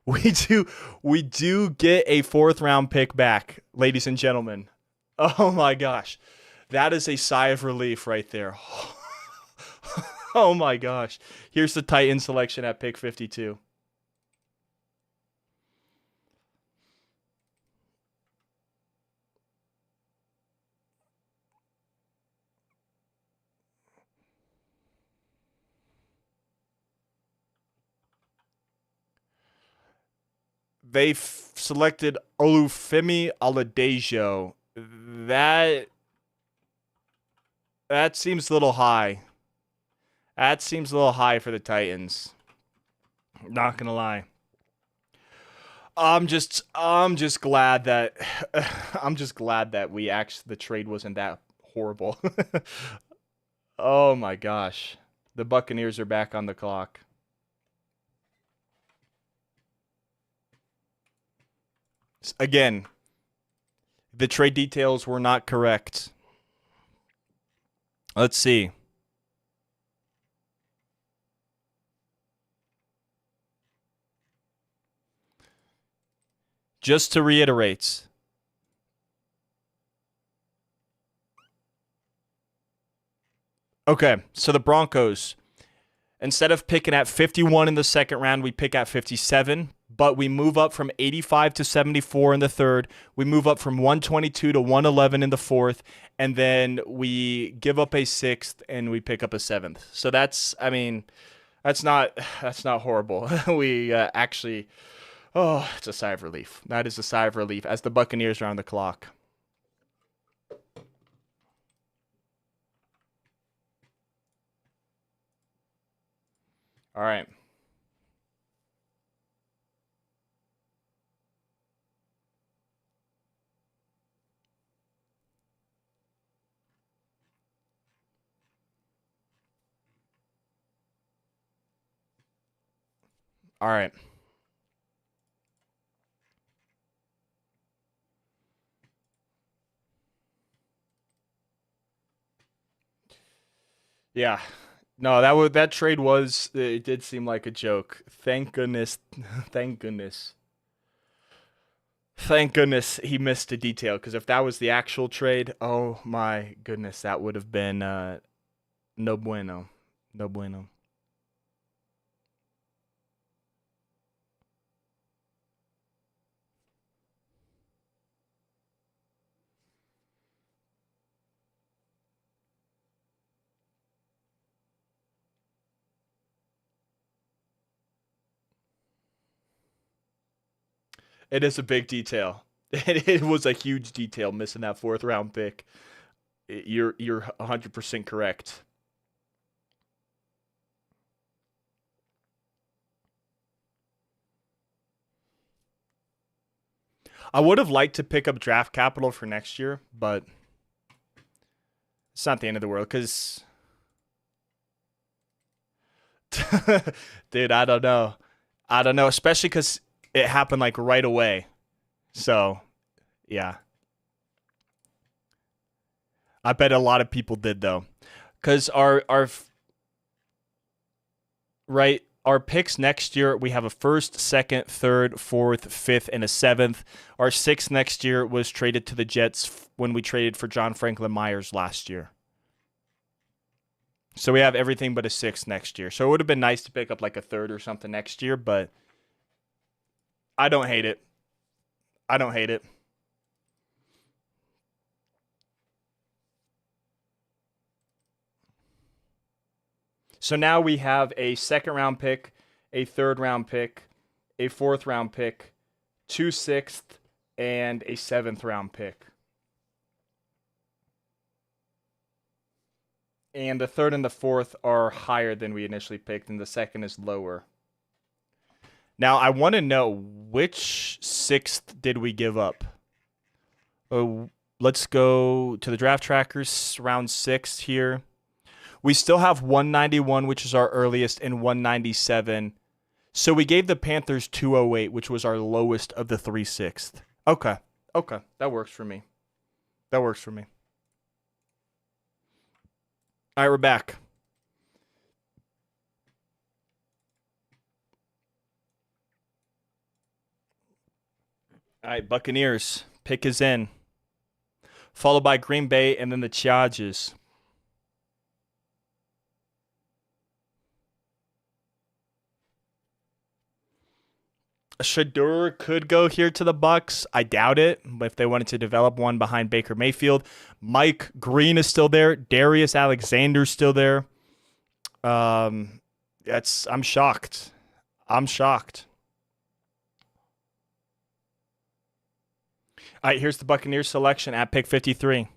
We do get a 4th round pick back, ladies and gentlemen. Oh my gosh. That is a sigh of relief right there. Oh my gosh. Here's the Titans selection at pick 52. They selected Olufemi Oladejo. That seems a little high. That seems a little high for the Titans. Not gonna lie. I'm just glad that the trade wasn't that horrible. Oh my gosh. The Buccaneers are back on the clock. Again, the trade details were not correct. Let's see. Just to reiterate. Okay, so the Broncos, instead of picking at 51 in the 2nd round, we pick at 57. But we move up from 85 to 74 in the 3rd. We move up from 122 to 111 in the 4th. And then we give up a 6th and we pick up a 7th. So that's not horrible. We actually, it's a sigh of relief. That is a sigh of relief as the Buccaneers are on the clock. All right. All right. Yeah. No, that trade it did seem like a joke. Thank goodness. Thank goodness. Thank goodness he missed a detail, because if that was the actual trade, oh my goodness, that would have been no bueno. No bueno. It is a big detail. It was a huge detail missing that fourth round pick. You're 100% correct. I would have liked to pick up draft capital for next year, but it's not the end of the world because, dude, I don't know. I don't know, especially because it happened like right away. So, yeah, I bet a lot of people did though, because right our picks next year we have a first, second, third, fourth, fifth, and a seventh. Our sixth next year was traded to the Jets when we traded for John Franklin Myers last year. So we have everything but a sixth next year. So it would have been nice to pick up like a third or something next year, but I don't hate it. I don't hate it. So now we have a second round pick, a third round pick, a fourth round pick, two sixth, and a seventh round pick. And the third and the fourth are higher than we initially picked, and the second is lower. Now I want to know which sixth did we give up? Oh, let's go to the draft trackers, round 6 here. We still have 191, which is our earliest, and 197. So we gave the Panthers 208, which was our lowest of the 3/6. Okay. Okay. That works for me. That works for me. All right, we're back. All right, Buccaneers. Pick is in. Followed by Green Bay and then the Chargers. Shedeur could go here to the Bucks. I doubt it. If they wanted to develop one behind Baker Mayfield, Mike Green is still there. Darius Alexander's still there. I'm shocked. I'm shocked. All right, here's the Buccaneers selection at pick 53.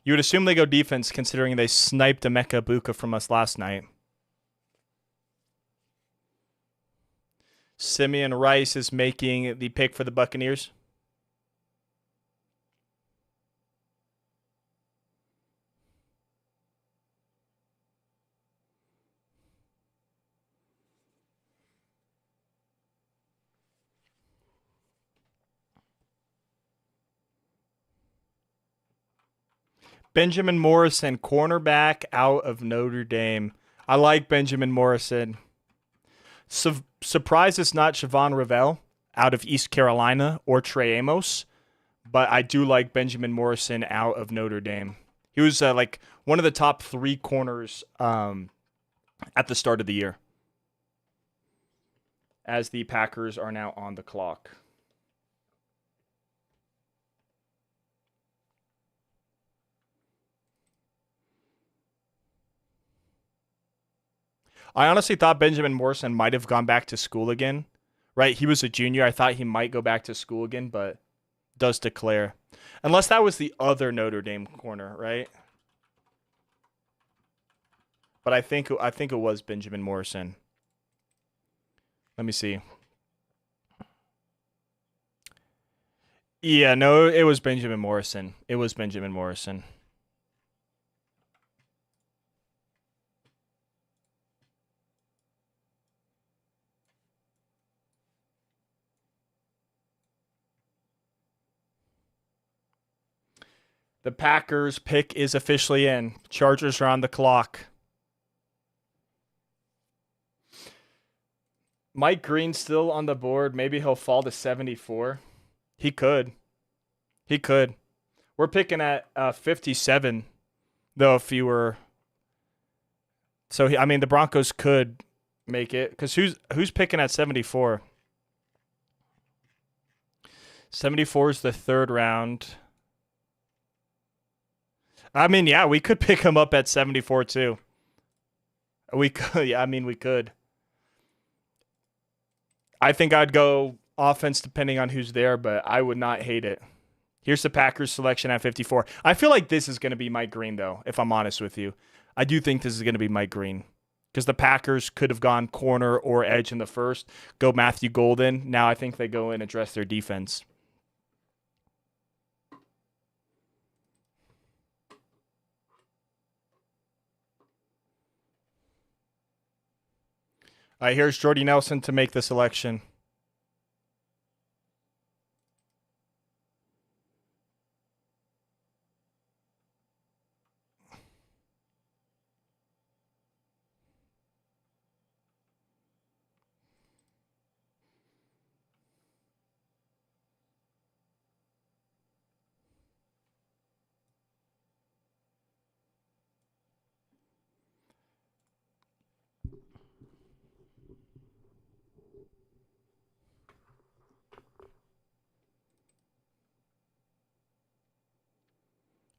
You would assume they go defense considering they sniped Emeka Buka from us last night. Simeon Rice is making the pick for the Buccaneers. Benjamin Morrison, cornerback out of Notre Dame. I like Benjamin Morrison. Surprised it's not Siobhan Revell out of East Carolina or Trey Amos, but I do like Benjamin Morrison out of Notre Dame. He was like one of the top 3 corners at the start of the year, as the Packers are now on the clock. I honestly thought Benjamin Morrison might have gone back to school again, right? He was a junior. I thought he might go back to school again, but does declare. Unless that was the other Notre Dame corner, right? But I think it was Benjamin Morrison. Let me see. Yeah, no, it was Benjamin Morrison. It was Benjamin Morrison. The Packers pick is officially in. Chargers are on the clock. Mike Green still on the board. Maybe he'll fall to 74. He could. He could. We're picking at 57, though, if you were. So, I mean, the Broncos could make it. Because who's picking at 74? 74 is the third round. I mean, yeah, we could pick him up at 74 too. We could, yeah, I mean, we could. I think I'd go offense depending on who's there, but I would not hate it. Here's the Packers selection at 54. I feel like this is going to be Mike Green, though, if I'm honest with you. I do think this is going to be Mike Green because the Packers could have gone corner or edge in the first, go Matthew Golden. Now I think they go in and address their defense. All right, here's Jordy Nelson to make the selection.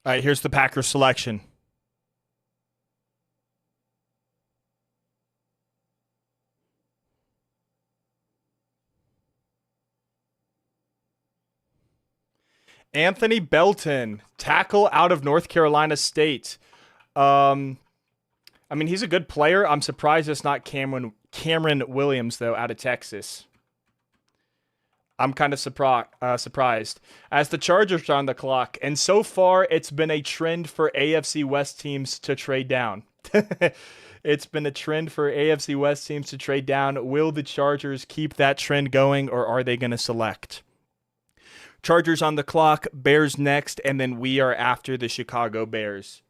All right, here's the Packers selection. Anthony Belton, tackle out of North Carolina State. I mean, he's a good player. I'm surprised it's not Cameron Williams, though, out of Texas. I'm kind of surprised. As the Chargers are on the clock, and so far it's been a trend for AFC West teams to trade down. It's been a trend for AFC West teams to trade down. Will the Chargers keep that trend going, or are they going to select? Chargers on the clock, Bears next, and then we are after the Chicago Bears.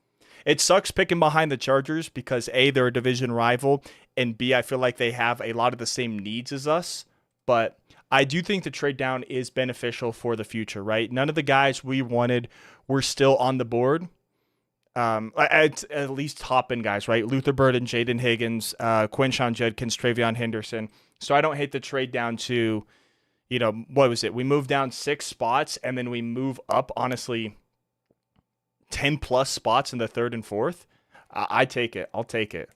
It sucks picking behind the Chargers because A, they're a division rival, and B, I feel like they have a lot of the same needs as us. But I do think the trade down is beneficial for the future, right? None of the guys we wanted were still on the board. At least top end guys, right? Luther Burden, Jaden Higgins, Quinshon Judkins, Travion Henderson. So I don't hate the trade down to, what was it? We moved down 6 spots and then we move up, honestly, 10 plus spots in the 3rd and 4th. I take it. I'll take it.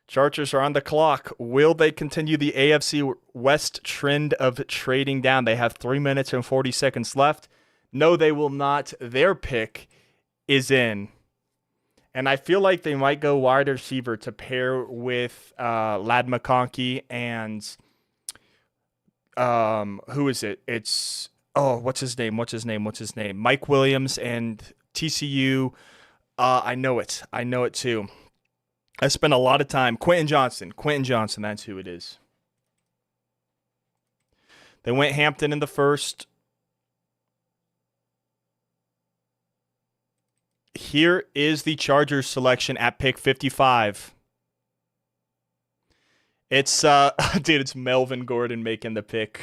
Chargers are on the clock. Will they continue the AFC West trend of trading down? They have 3 minutes and 40 seconds left. No, they will not. Their pick is in. And I feel like they might go wide receiver to pair with Ladd McConkey and who is it? It's what's his name? Mike Williams and TCU. I know it too. I spent a lot of time. Quentin Johnson, that's who it is. They went Hampton in the first. Here is the Chargers selection at pick 55. It's dude, it's Melvin Gordon making the pick.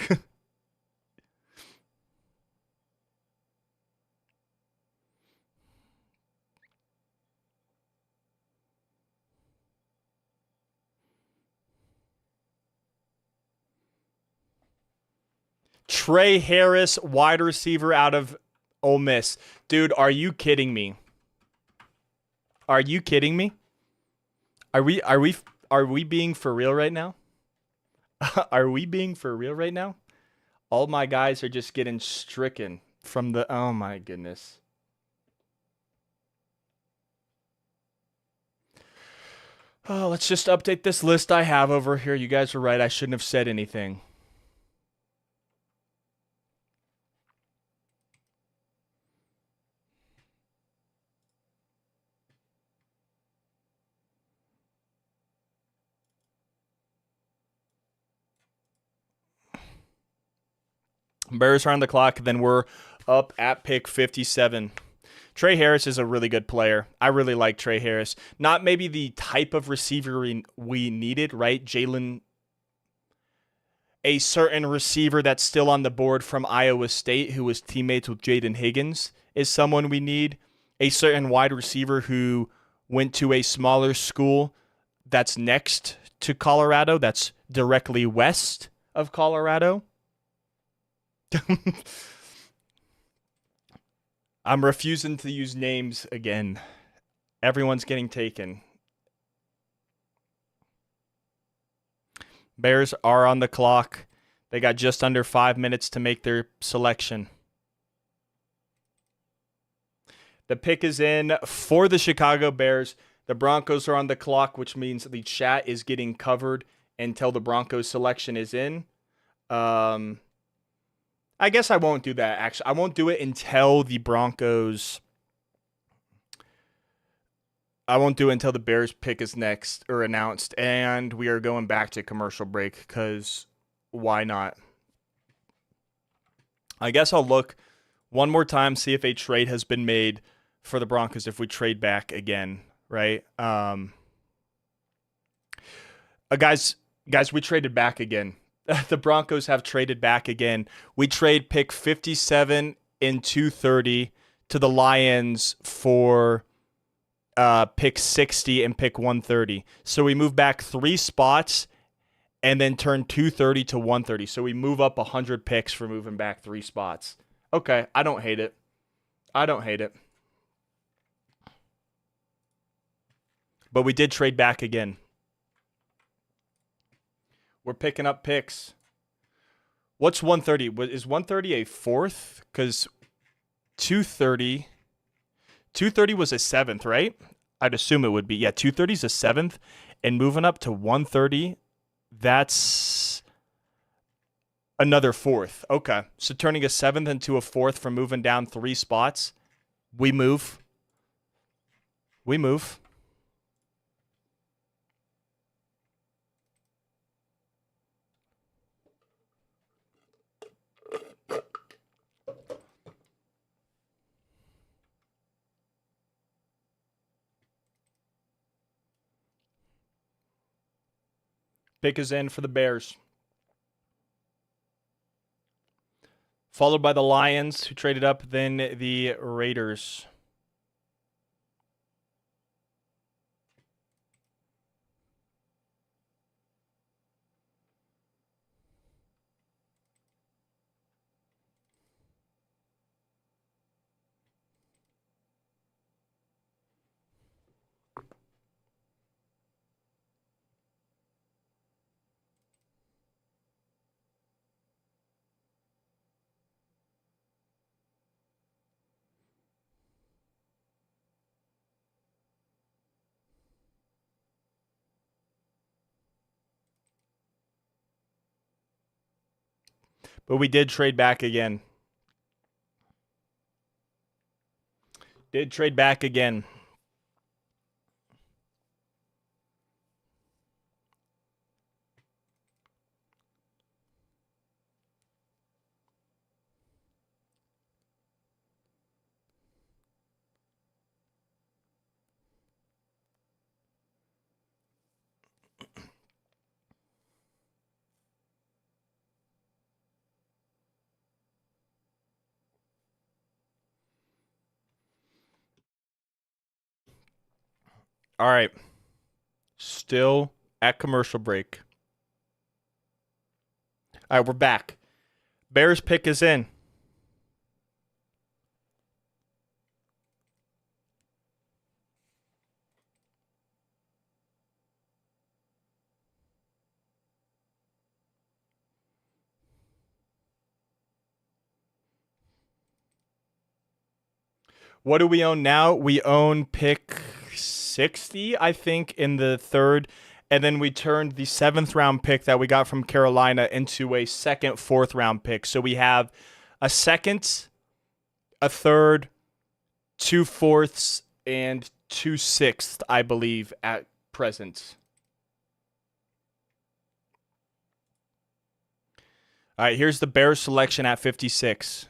Trey Harris, wide receiver out of Ole Miss. Dude, are you kidding me? Are you kidding me? Are we being for real right now? Are we being for real right now? All my guys are just getting stricken from the oh my goodness. Oh, let's just update this list I have over here. You guys are right. I shouldn't have said anything. Bears are on the clock. Then we're up at pick 57. Trey Harris is a really good player. I really like Trey Harris. Not maybe the type of receiver we needed, right? A certain receiver that's still on the board from Iowa State who was teammates with Jaden Higgins is someone we need. A certain wide receiver who went to a smaller school that's next to Colorado, that's directly west of Colorado. I'm refusing to use names again. Everyone's getting taken. Bears are on the clock. They got just under 5 minutes to make their selection. The pick is in for the Chicago Bears. The Broncos are on the clock, which means the chat is getting covered until the Broncos selection is in. I guess I won't do that, actually. I won't do it until the Broncos... I won't do it until the Bears pick is next or announced, and we are going back to commercial break because why not? I guess I'll look one more time, see if a trade has been made for the Broncos if we trade back again, right? Guys, we traded back again. The Broncos have traded back again. We trade pick 57 and 230 to the Lions for pick 60 and pick 130. So we move back 3 spots and then turn 230 to 130. So we move up 100 picks for moving back 3 spots. Okay, I don't hate it. But we did trade back again. We're picking up picks. What's 130? Is 130 a 4th? Because 230 was a 7th, right? I'd assume it would be. Yeah, 230 is a 7th. And moving up to 130, that's another 4th. Okay. So turning a 7th into a 4th from moving down 3 spots. We move. Pick is in for the Bears. Followed by the Lions, who traded up, then the Raiders. But we did trade back again. All right. Still at commercial break. All right, we're back. Bears pick is in. What do we own now? We own pick 60, I think, in the 3rd. And then we turned the 7th round pick that we got from Carolina into a 2nd, 4th round pick. So we have a 2nd, a 3rd, 2 4ths, and 2 6ths, I believe, at present. All right, here's the Bears selection at 56.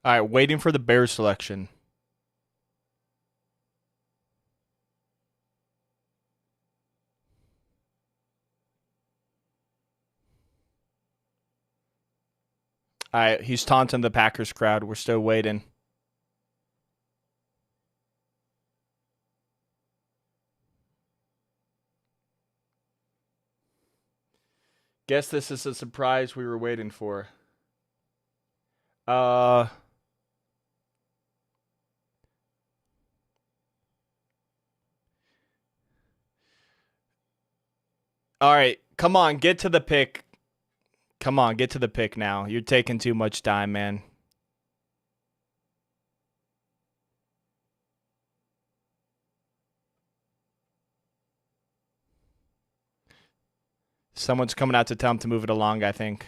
All right, waiting for the Bears selection. All right, he's taunting the Packers crowd. We're still waiting. Guess this is a surprise we were waiting for. All right, come on, get to the pick. Come on, get to the pick now. You're taking too much time, man. Someone's coming out to tell him to move it along, I think.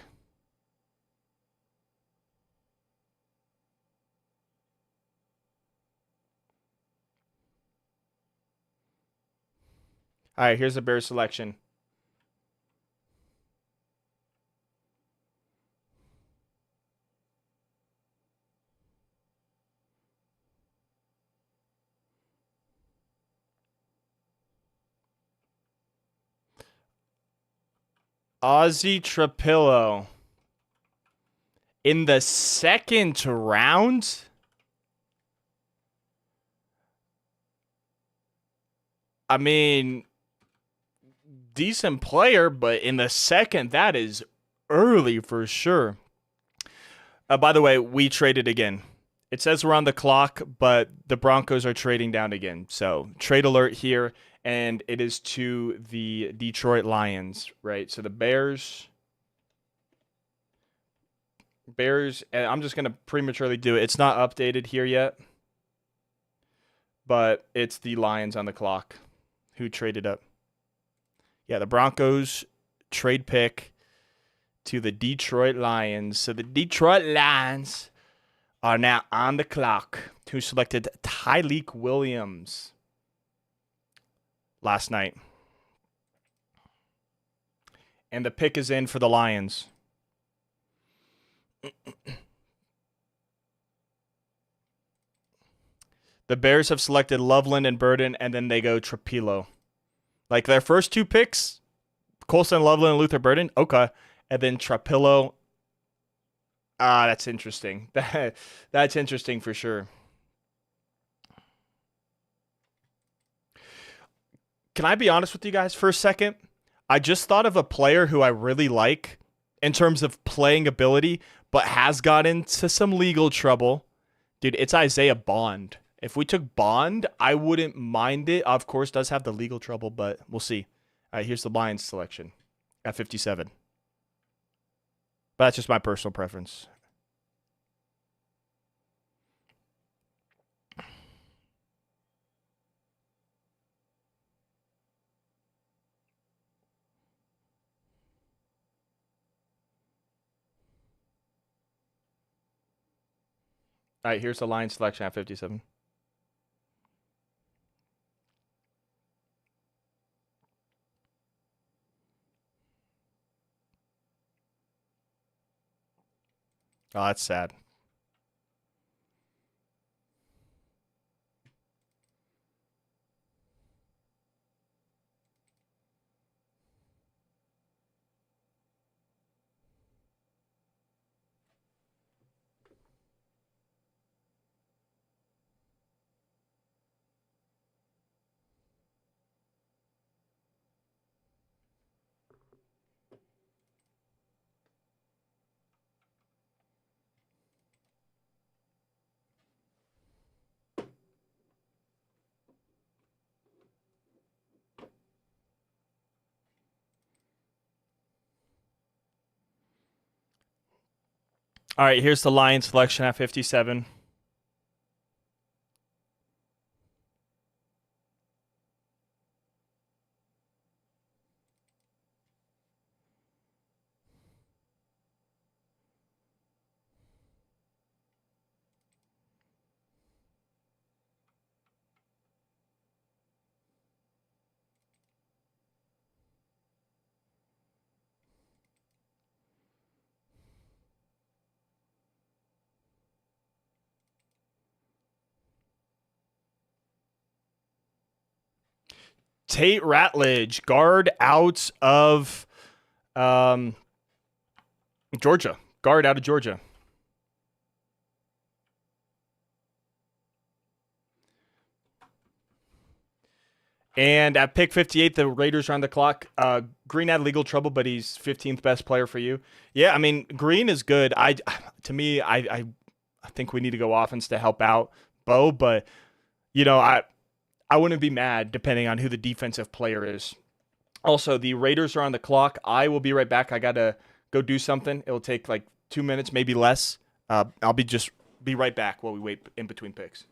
All right, here's the Bears selection. Ozzy Trapillo. In the second round? I mean, decent player, but in the second, that is early for sure. By the way, we traded again. It says we're on the clock, but the Broncos are trading down again. So trade alert here, and it is to the Detroit Lions, right? So the Bears, and I'm just going to prematurely do it. It's not updated here yet, but it's the Lions on the clock who traded up. Yeah, the Broncos trade pick to the Detroit Lions. So the Detroit Lions are now on the clock. Who selected Tyleik Williams last night. And the pick is in for the Lions. The Bears have selected Loveland and Burden, and then they go Trapillo. Like their first two picks, Colson Loveland and Luther Burden, okay. And then Trapillo. That's interesting. That's interesting for sure. Can I be honest with you guys for a second? I just thought of a player who I really like in terms of playing ability, but has got into some legal trouble. Dude, it's Isaiah Bond. If we took Bond, I wouldn't mind it. Of course, does have the legal trouble, but we'll see. All right, here's the Lions selection at 57. But that's just my personal preference. All right, here's the Lions selection at 57. Oh, that's sad. All right, here's the Lions selection at 57. Tate Ratledge, guard out of Georgia. Guard out of Georgia. And at pick 58, the Raiders are on the clock. Green had legal trouble, but he's 15th best player for you. Yeah, I mean, Green is good. To me, I think we need to go offense to help out Bo, but you know, I wouldn't be mad depending on who the defensive player is. Also, the Raiders are on the clock. I will be right back. I gotta go do something. It'll take like 2 minutes, maybe less. I'll be right back while we wait in between picks.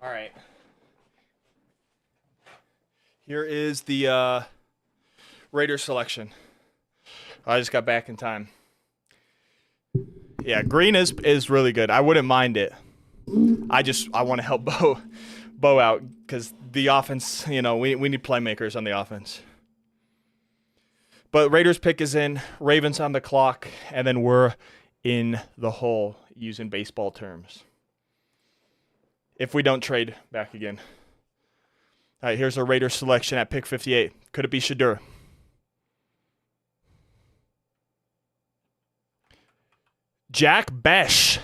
All right. Here is the Raiders selection. I just got back in time. Yeah, Green is really good. I wouldn't mind it. I want to help Bo out because the offense. We need playmakers on the offense. But Raiders pick is in. Ravens on the clock, and then we're in the hole using baseball terms. If we don't trade back again. All right, here's our Raiders selection at pick 58. Could it be Shedeur? Jack Bech.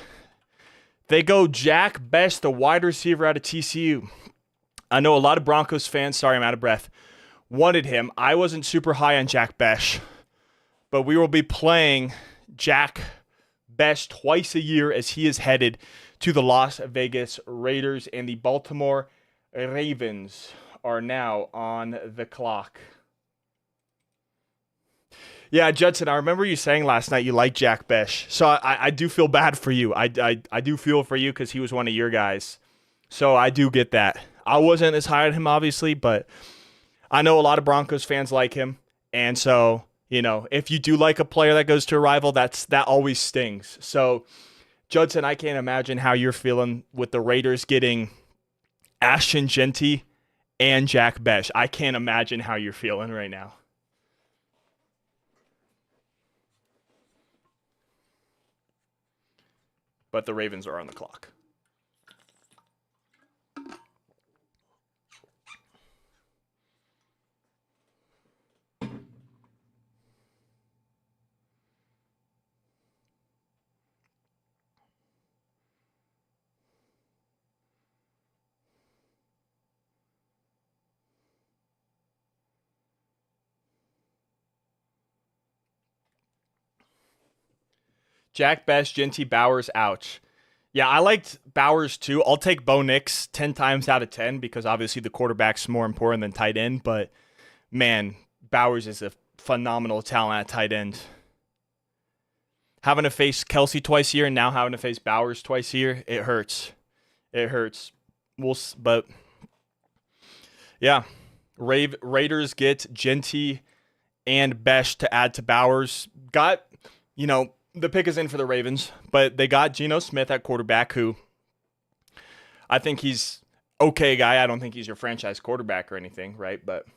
They go Jack Bech, the wide receiver out of TCU. I know a lot of Broncos fans, sorry I'm out of breath, wanted him. I wasn't super high on Jack Bech, but we will be playing Jack Bech twice a year as he is headed to the Las Vegas Raiders, and the Baltimore Ravens are now on the clock. Yeah, Judson, I remember you saying last night you like Jack Bech. So I do feel bad for you. I do feel for you because he was one of your guys. So I do get that. I wasn't as high on him, obviously, but I know a lot of Broncos fans like him. And so, if you do like a player that goes to a rival, that always stings. So, Judson, I can't imagine how you're feeling with the Raiders getting Ashton Jeanty and Jack Bech. I can't imagine how you're feeling right now. But the Ravens are on the clock. Jack Bech, Jeanty, Bowers, ouch. Yeah, I liked Bowers too. I'll take Bo Nix 10 times out of 10 because obviously the quarterback's more important than tight end. But, man, Bowers is a phenomenal talent at tight end. Having to face Kelsey twice a year and now having to face Bowers twice a year, it hurts. It hurts. But, yeah, Raiders get Jeanty and Bech to add to Bowers. The pick is in for the Ravens, but they got Geno Smith at quarterback, who I think he's okay guy. I don't think he's your franchise quarterback or anything, right? But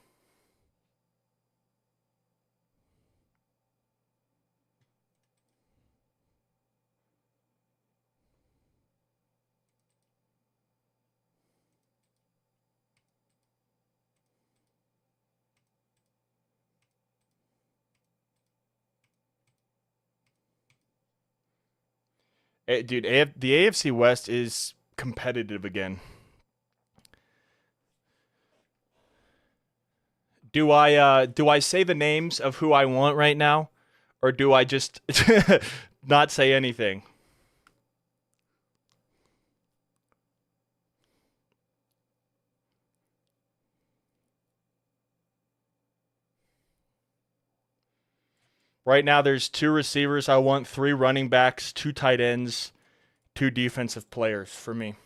dude, the AFC West is competitive again. Do I say the names of who I want right now, or do I just not say anything? Right now, there's 2 receivers I want, 3 running backs, 2 tight ends, 2 defensive players for me.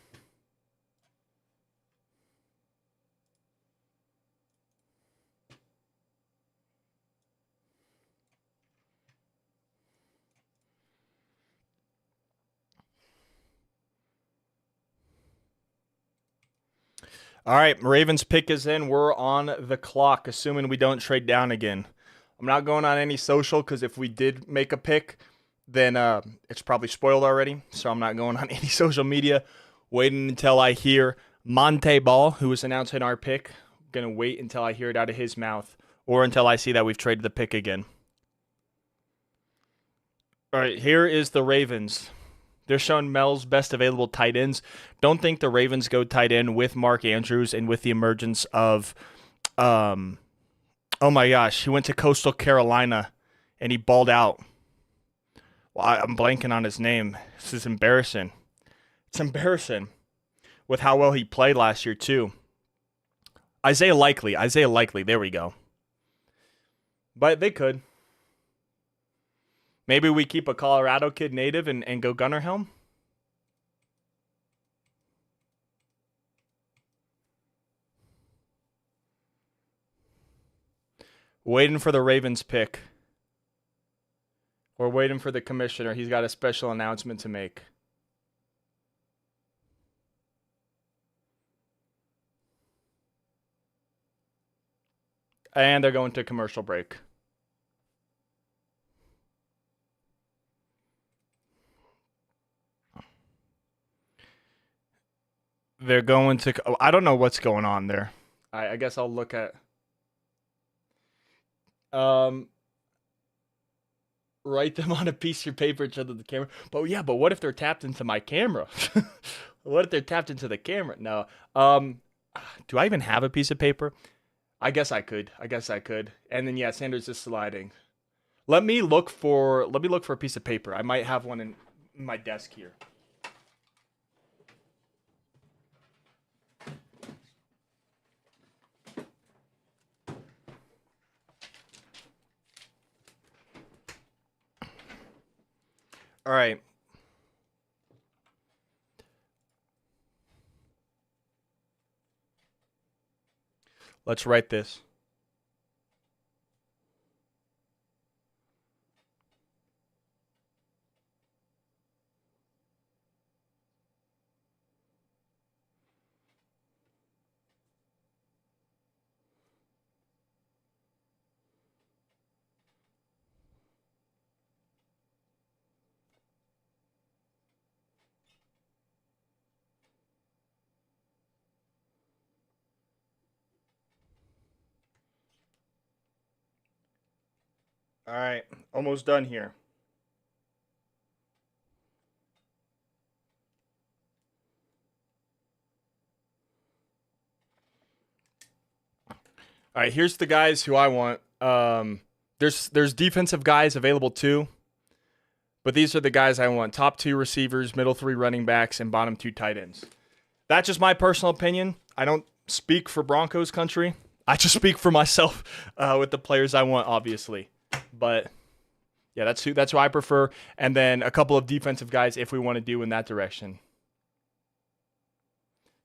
All right, Ravens pick is in. We're on the clock, assuming we don't trade down again. I'm not going on any social because if we did make a pick, then it's probably spoiled already. So I'm not going on any social media. Waiting until I hear Monte Ball, who was announcing our pick. I'm going to wait until I hear it out of his mouth or until I see that we've traded the pick again. All right, here is the Ravens. They're showing Mel's best available tight ends. Don't think the Ravens go tight end with Mark Andrews and with the emergence of, oh my gosh, he went to Coastal Carolina and he balled out. Well, I'm blanking on his name. This is embarrassing. It's embarrassing with how well he played last year too. Isaiah Likely. There we go. But they could. Maybe we keep a Colorado kid native and go Gunnar Helm? Waiting for the Ravens pick. We're waiting for the commissioner. He's got a special announcement to make. And they're going to commercial break. They're going to... I don't know what's going on there. I guess I'll look at... Write them on a piece of paper to the camera. But yeah, but what if they're tapped into my camera? What if they're tapped into the camera? No. Do I even have a piece of paper? I guess I could. And then yeah, Sanders is sliding. Let me look for a piece of paper. I might have one in my desk here. All right. Let's write this. All right, almost done here. All right, here's the guys who I want. There's defensive guys available too, but these are the guys I want. Top 2 receivers, middle 3 running backs, and bottom 2 tight ends. That's just my personal opinion. I don't speak for Broncos country. I just speak for myself with the players I want, obviously. But yeah, that's who I prefer. And then a couple of defensive guys if we want to do in that direction.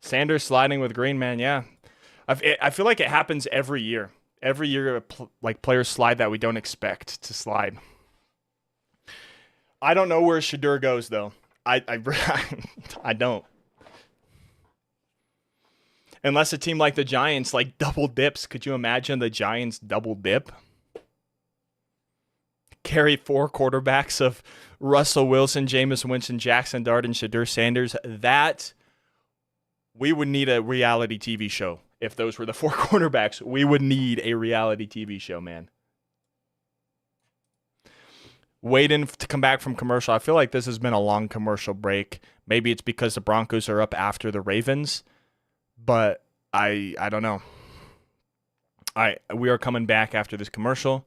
Sanders sliding with Green, man. Yeah, I feel like it happens every year. Every year, like players slide that we don't expect to slide. I don't know where Shedeur goes though. I don't. Unless a team like the Giants like double dips. Could you imagine the Giants double dip? Carry 4 quarterbacks of Russell Wilson, Jameis Winston, Jackson Dart, and Shedeur Sanders. That we would need a reality TV show. If those were the 4 quarterbacks, we would need a reality TV show, man. waiting to come back from commercial. I feel like this has been a long commercial break. Maybe it's because the Broncos are up after the Ravens, but I don't know. All right, we are coming back after this commercial.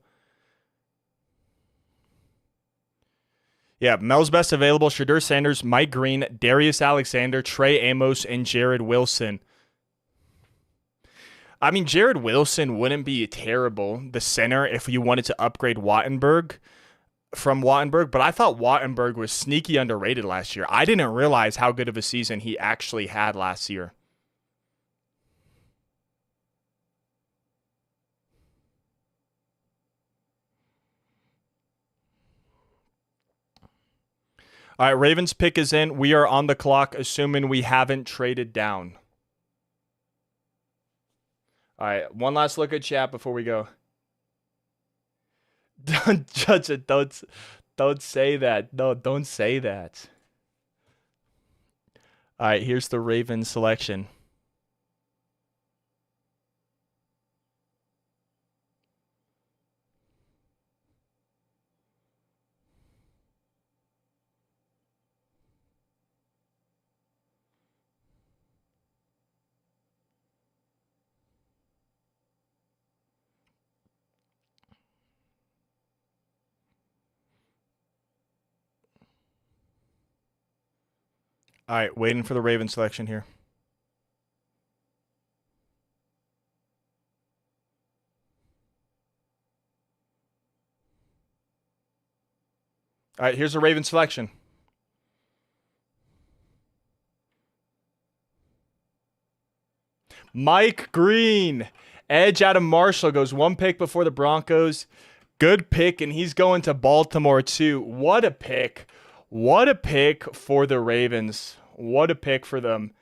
Yeah, Mel's best available: Shedeur Sanders, Mike Green, Darius Alexander, Trey Amos, and Jared Wilson. I mean, Jared Wilson wouldn't be terrible, the center, if you wanted to upgrade Wattenberg from Wattenberg, but I thought Wattenberg was sneaky underrated last year. I didn't realize how good of a season he actually had last year. All right, Ravens pick is in. We are on the clock, assuming we haven't traded down. All right, one last look at chat before we go. Don't judge it. Don't say that. No, don't say that. All right, here's the Ravens selection. All right, waiting for the Ravens selection here. All right, here's the Ravens selection. Mike Green, edge out of Marshall, goes one pick before the Broncos. Good pick, and he's going to Baltimore too. What a pick. What a pick for the Ravens. What a pick for them.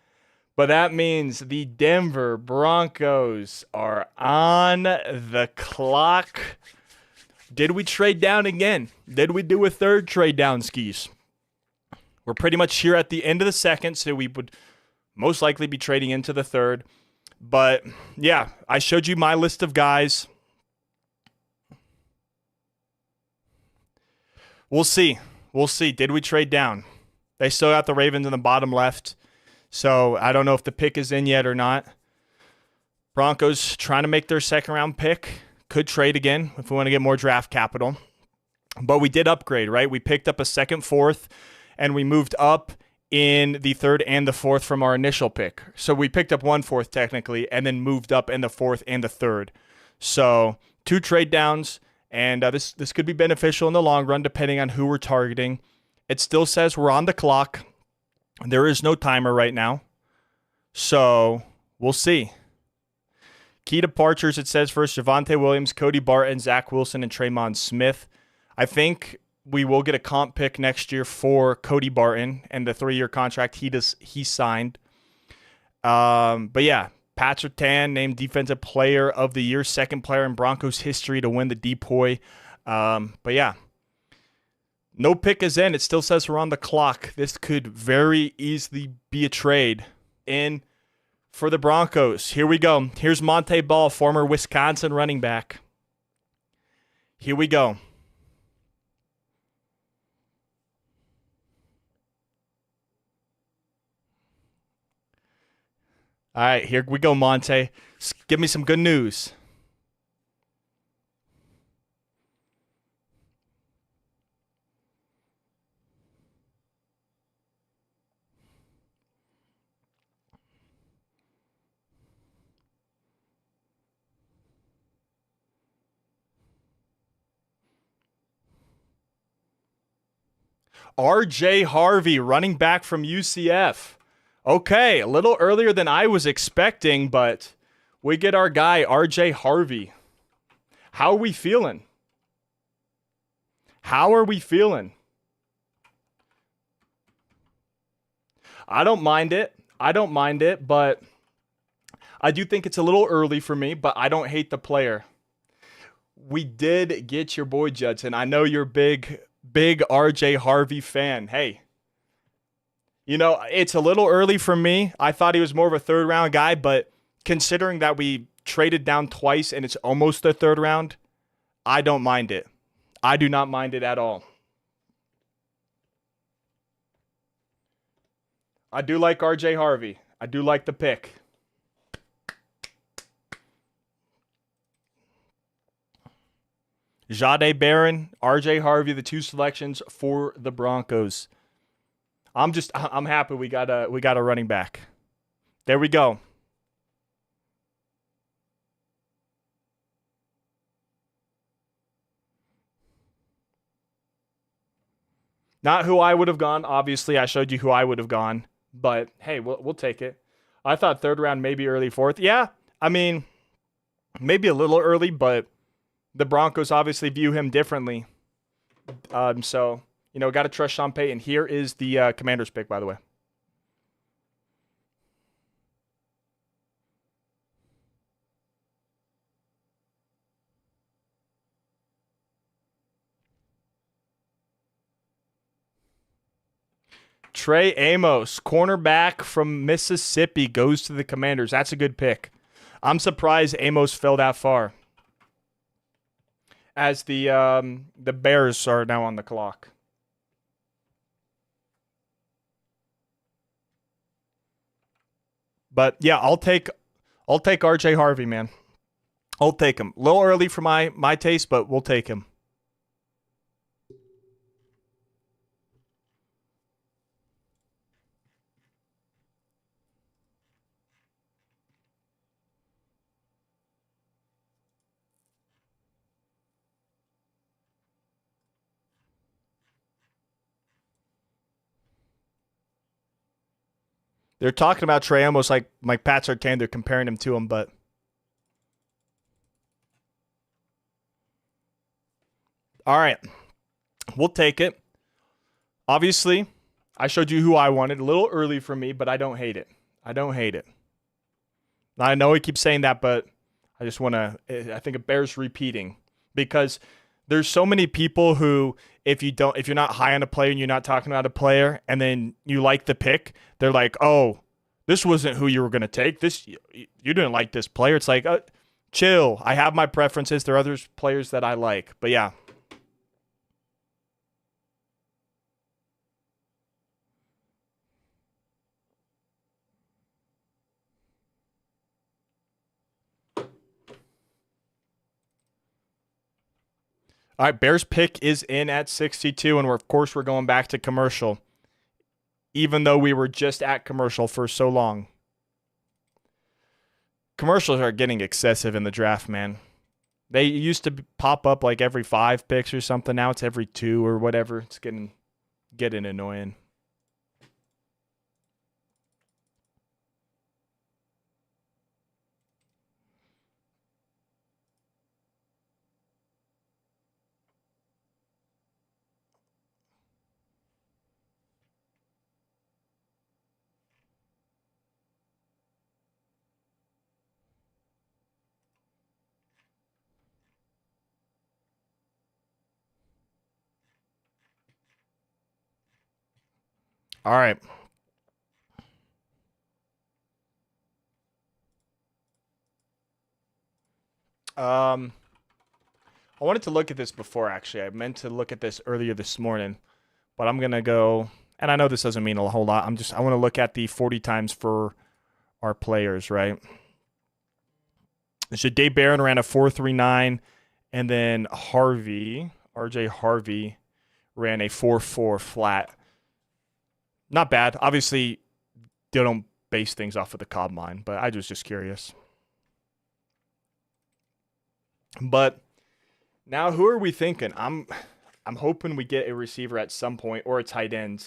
But that means the Denver Broncos are on the clock. Did we trade down again? Did we do a third trade down, skis? We're pretty much here at the end of the second, so we would most likely be trading into the third. But, yeah, I showed you my list of guys. We'll see. We'll see. Did we trade down? They still got the Ravens in the bottom left. So I don't know if the pick is in yet or not. Broncos trying to make their second-round pick. Could trade again if we want to get more draft capital. But we did upgrade, right? We picked up a second, fourth, and we moved up in the third and the fourth from our initial pick. So we picked up 1/4 technically and then moved up in the fourth and the third. So 2 trade downs, and this could be beneficial in the long run depending on who we're targeting. It still says we're on the clock. There is no timer right now. So we'll see. Key departures, it says first Javonte Williams, Cody Barton, Zach Wilson, and Tremon Smith. I think we will get a comp pick next year for Cody Barton and the 3-year contract he signed. But yeah, Pat Surtain named Defensive Player of the Year, second player in Broncos history to win the DPOY. But yeah, no pick is in. It still says we're on the clock. This could very easily be a trade in for the Broncos. Here we go. Here's Monte Ball, former Wisconsin running back. Here we go. All right, here we go, Monte. Give me some good news. RJ Harvey, running back from UCF. Okay, a little earlier than I was expecting, but we get our guy, RJ Harvey. How are we feeling? How are we feeling? I don't mind it. But I do think it's a little early for me, but I don't hate the player. We did get your boy Judson. I know you're big RJ Harvey fan. Hey, you know, it's a little early for me. I thought he was more of a third round guy, but considering that we traded down twice and it's almost the third round, I don't mind it. I do not mind it at all. I do like RJ Harvey. I do like the pick. Jahdae Barron, RJ Harvey, the two selections for the Broncos. I'm happy we got a running back. There we go. Not who I would have gone. Obviously, I showed you who I would have gone. But hey, we'll take it. I thought third round, maybe early fourth. Yeah, I mean, maybe a little early, but the Broncos obviously view him differently. So, got to trust Sean Payton. Here is the Commanders pick, by the way. Trey Amos, cornerback from Mississippi, goes to the Commanders. That's a good pick. I'm surprised Amos fell that far, as the Bears are now on the clock. But yeah, I'll take RJ Harvey, man. I'll take him. A little early for my taste, but we'll take him. They're talking about Trey almost like Pat Surtain. They're comparing him to him, but all right, we'll take it. Obviously, I showed you who I wanted. A little early for me, but I don't hate it. I don't hate it. I know he keeps saying that, but I just want to. I think it bears repeating because there's so many people who, if you're not high on a player and you're not talking about a player, and then you like the pick, they're like, oh, this wasn't who you were gonna take. This you didn't like this player. It's like, chill. I have my preferences. There are other players that I like, but yeah. All right, Bears pick is in at 62, and of course we're going back to commercial, even though we were just at commercial for so long. Commercials are getting excessive in the draft, man. They used to pop up like every 5 picks or something. Now it's every 2 or whatever. It's getting annoying. All right. I wanted to look at this before, actually. I meant to look at this earlier this morning, but I'm going to go, and I know this doesn't mean a whole lot. I want to look at the 40 times for our players, right? So Dave Barron ran a 4.39, and then RJ Harvey, ran a 4.4 flat. Not bad. Obviously, they don't base things off of the combine, but I was just curious. But now, who are we thinking? I'm hoping we get a receiver at some point or a tight end,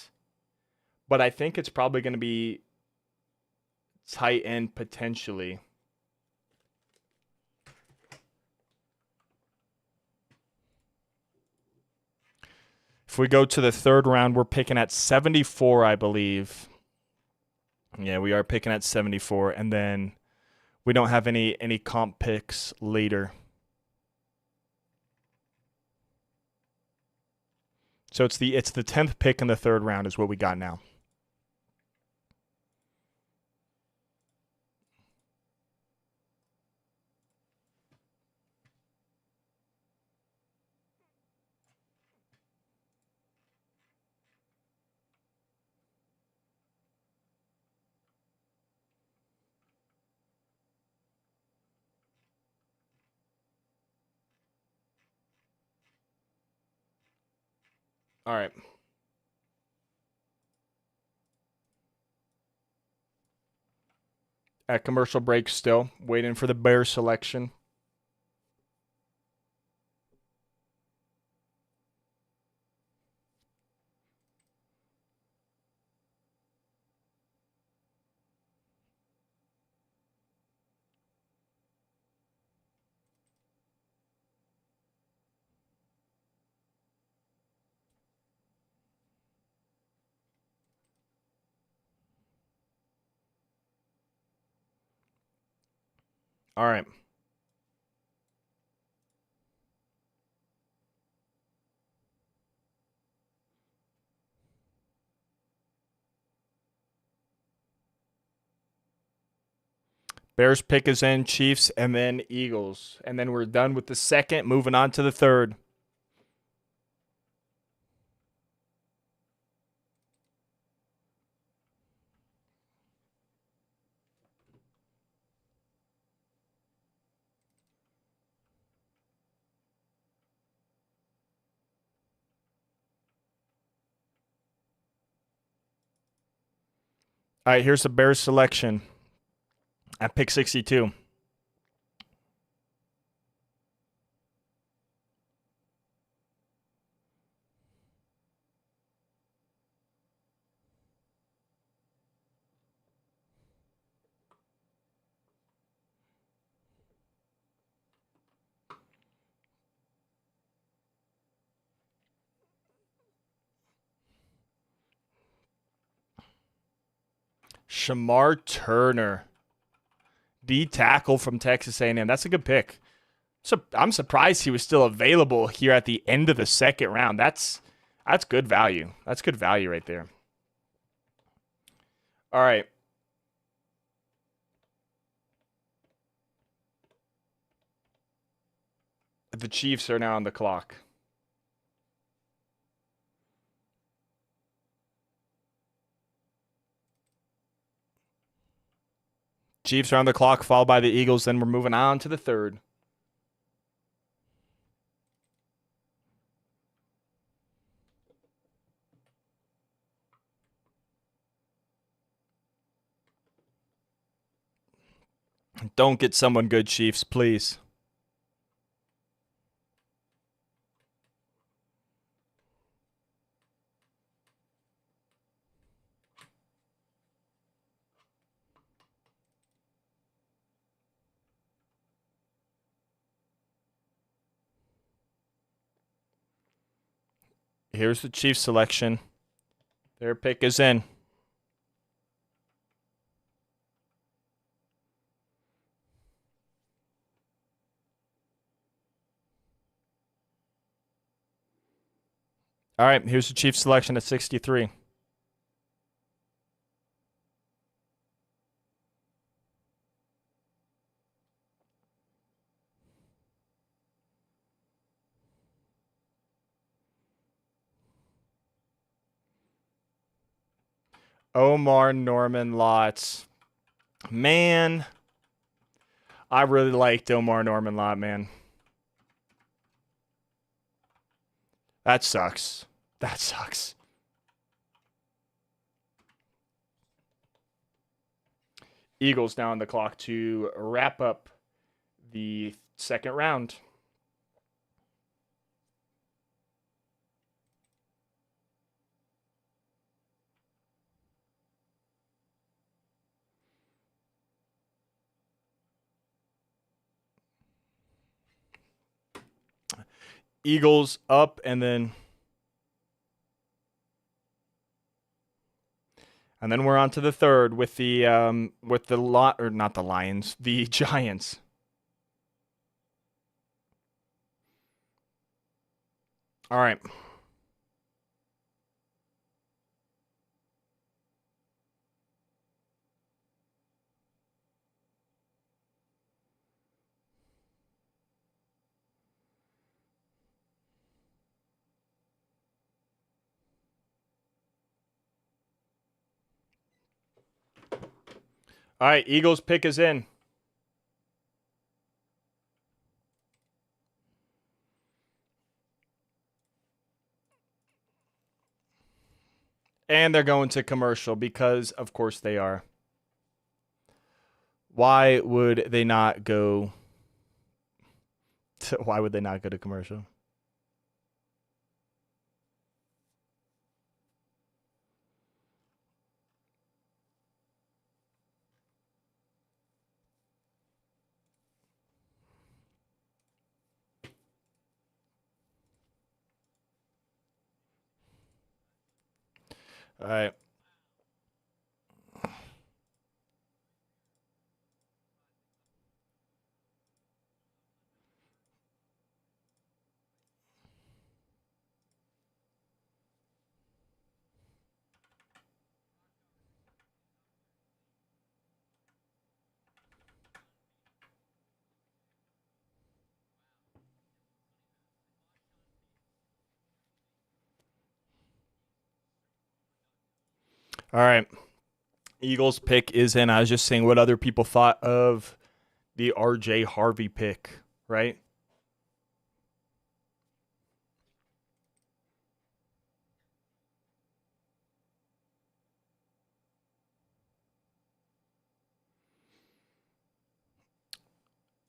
but I think it's probably going to be tight end potentially. If we go to the third round, we're picking at 74, I believe. Yeah, we are picking at 74, and then we don't have any comp picks later. So it's the 10th pick in the third round is what we got now. All right. At commercial break still. Waiting for the Bears selection. All right. Bears pick is in, Chiefs, and then Eagles. And then we're done with the second, moving on to the third. All right, here's the Bears selection at pick 62. Shamar Turner, D tackle from Texas A&M. That's a good pick. So I'm surprised he was still available here at the end of the second round. That's good value. That's good value right there. All right. The Chiefs are now on the clock. Chiefs are on the clock, followed by the Eagles. Then we're moving on to the third. Don't get someone good, Chiefs, please. Here's the Chiefs selection. Their pick is in. All right, here's the Chiefs selection at 63. Omar Norman Lott. Man, I really liked Omar Norman Lott, man. That sucks. That sucks. Eagles now on the clock to wrap up the second round. Eagles up, and then we're on to the third with the lot, or not the Lions, the Giants. All right. All right, Eagles pick is in. And they're going to commercial because, of course, they are. Why would they not go why would they not go to commercial? All right. All right. Eagles pick is in. I was just saying what other people thought of the RJ Harvey pick, right?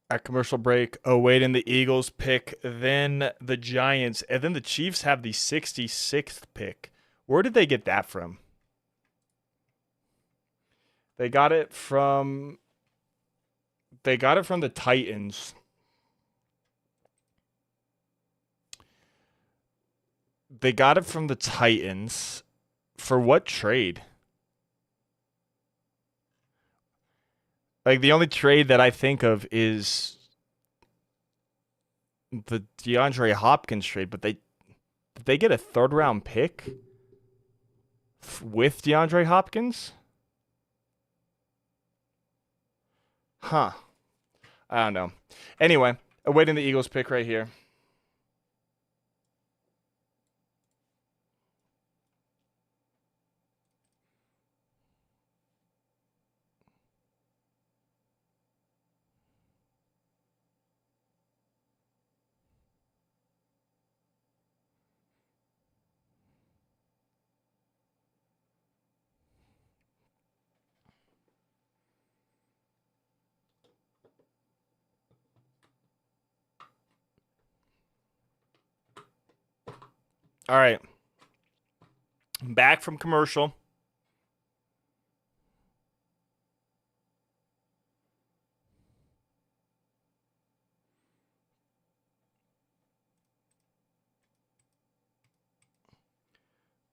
At commercial break, awaiting the Eagles pick, then the Giants, and then the Chiefs have the 66th pick. Where did they get that from? They got it from the Titans. They got it from the Titans. For what trade? Like the only trade that I think of is the DeAndre Hopkins trade, but did they get a third round pick with DeAndre Hopkins? Huh. I don't know. Anyway, awaiting the Eagles pick right here. All right. Back from commercial.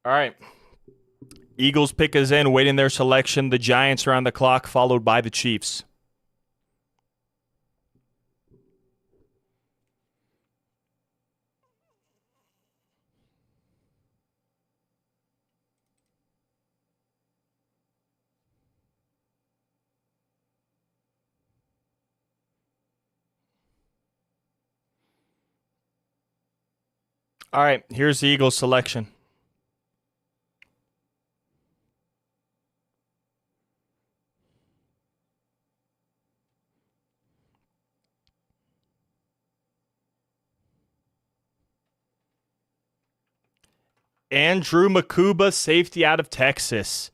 All right. Eagles pick is in, waiting their selection. The Giants are on the clock, followed by the Chiefs. All right, here's the Eagles selection. Andrew Makuba, safety out of Texas.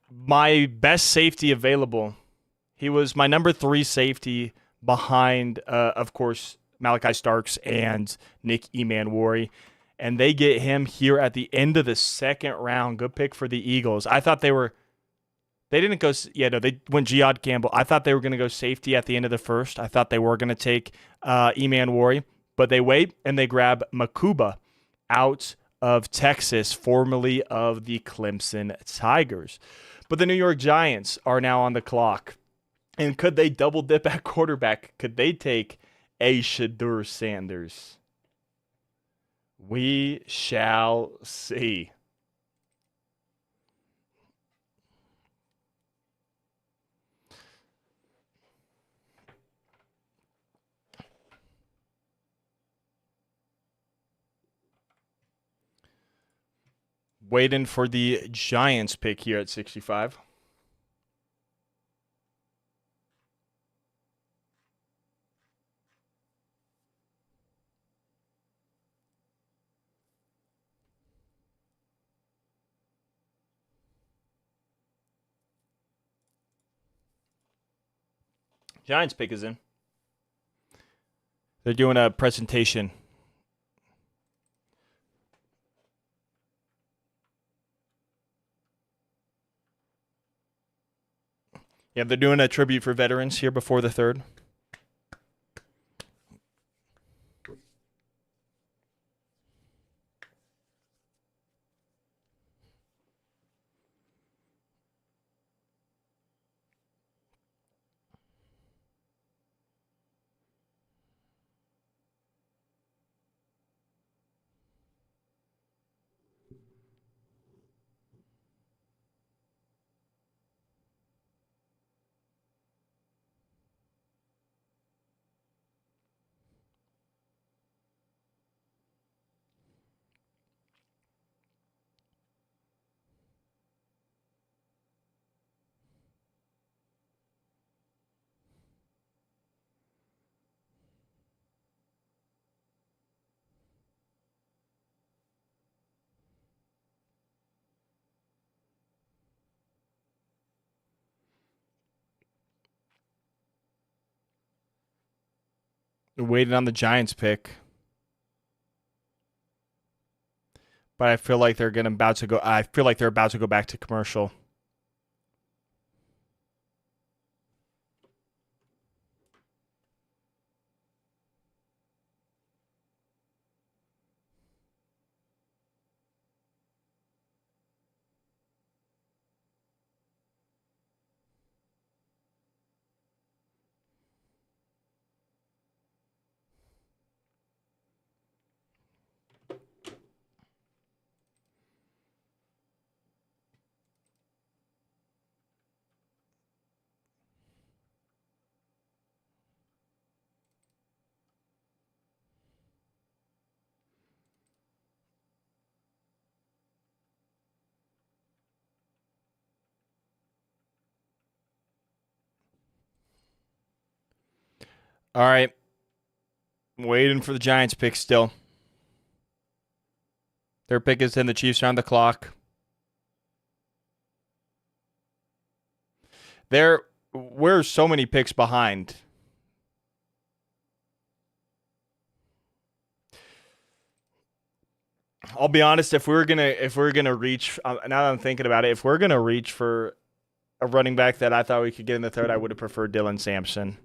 My best safety available. He was my number 3 safety behind, of course, Malachi Starks and Nick Emmanwori. And they get him here at the end of the second round. Good pick for the Eagles. I thought they didn't go, they went Jihad Campbell. I thought they were going to go safety at the end of the first. I thought they were going to take Emmanwori, but they wait and they grab Makuba out of Texas, formerly of the Clemson Tigers. But the New York Giants are now on the clock. And could they double dip at quarterback? Could they take a Shedeur Sanders? We shall see. Waiting for the Giants pick here at 65. Giants pick is in. They're doing a presentation. Yeah, they're doing a tribute for veterans here before the third. They're waiting on the Giants pick. But I feel like they're about to go. I feel like they're about to go back to commercial. All right. Waiting for the Giants pick still. Their pick is in. The Chiefs are on the clock. We're so many picks behind. I'll be honest. If we're gonna reach, now that I'm thinking about it, if we're gonna reach for a running back that I thought we could get in the third, I would have preferred Dylan Sampson.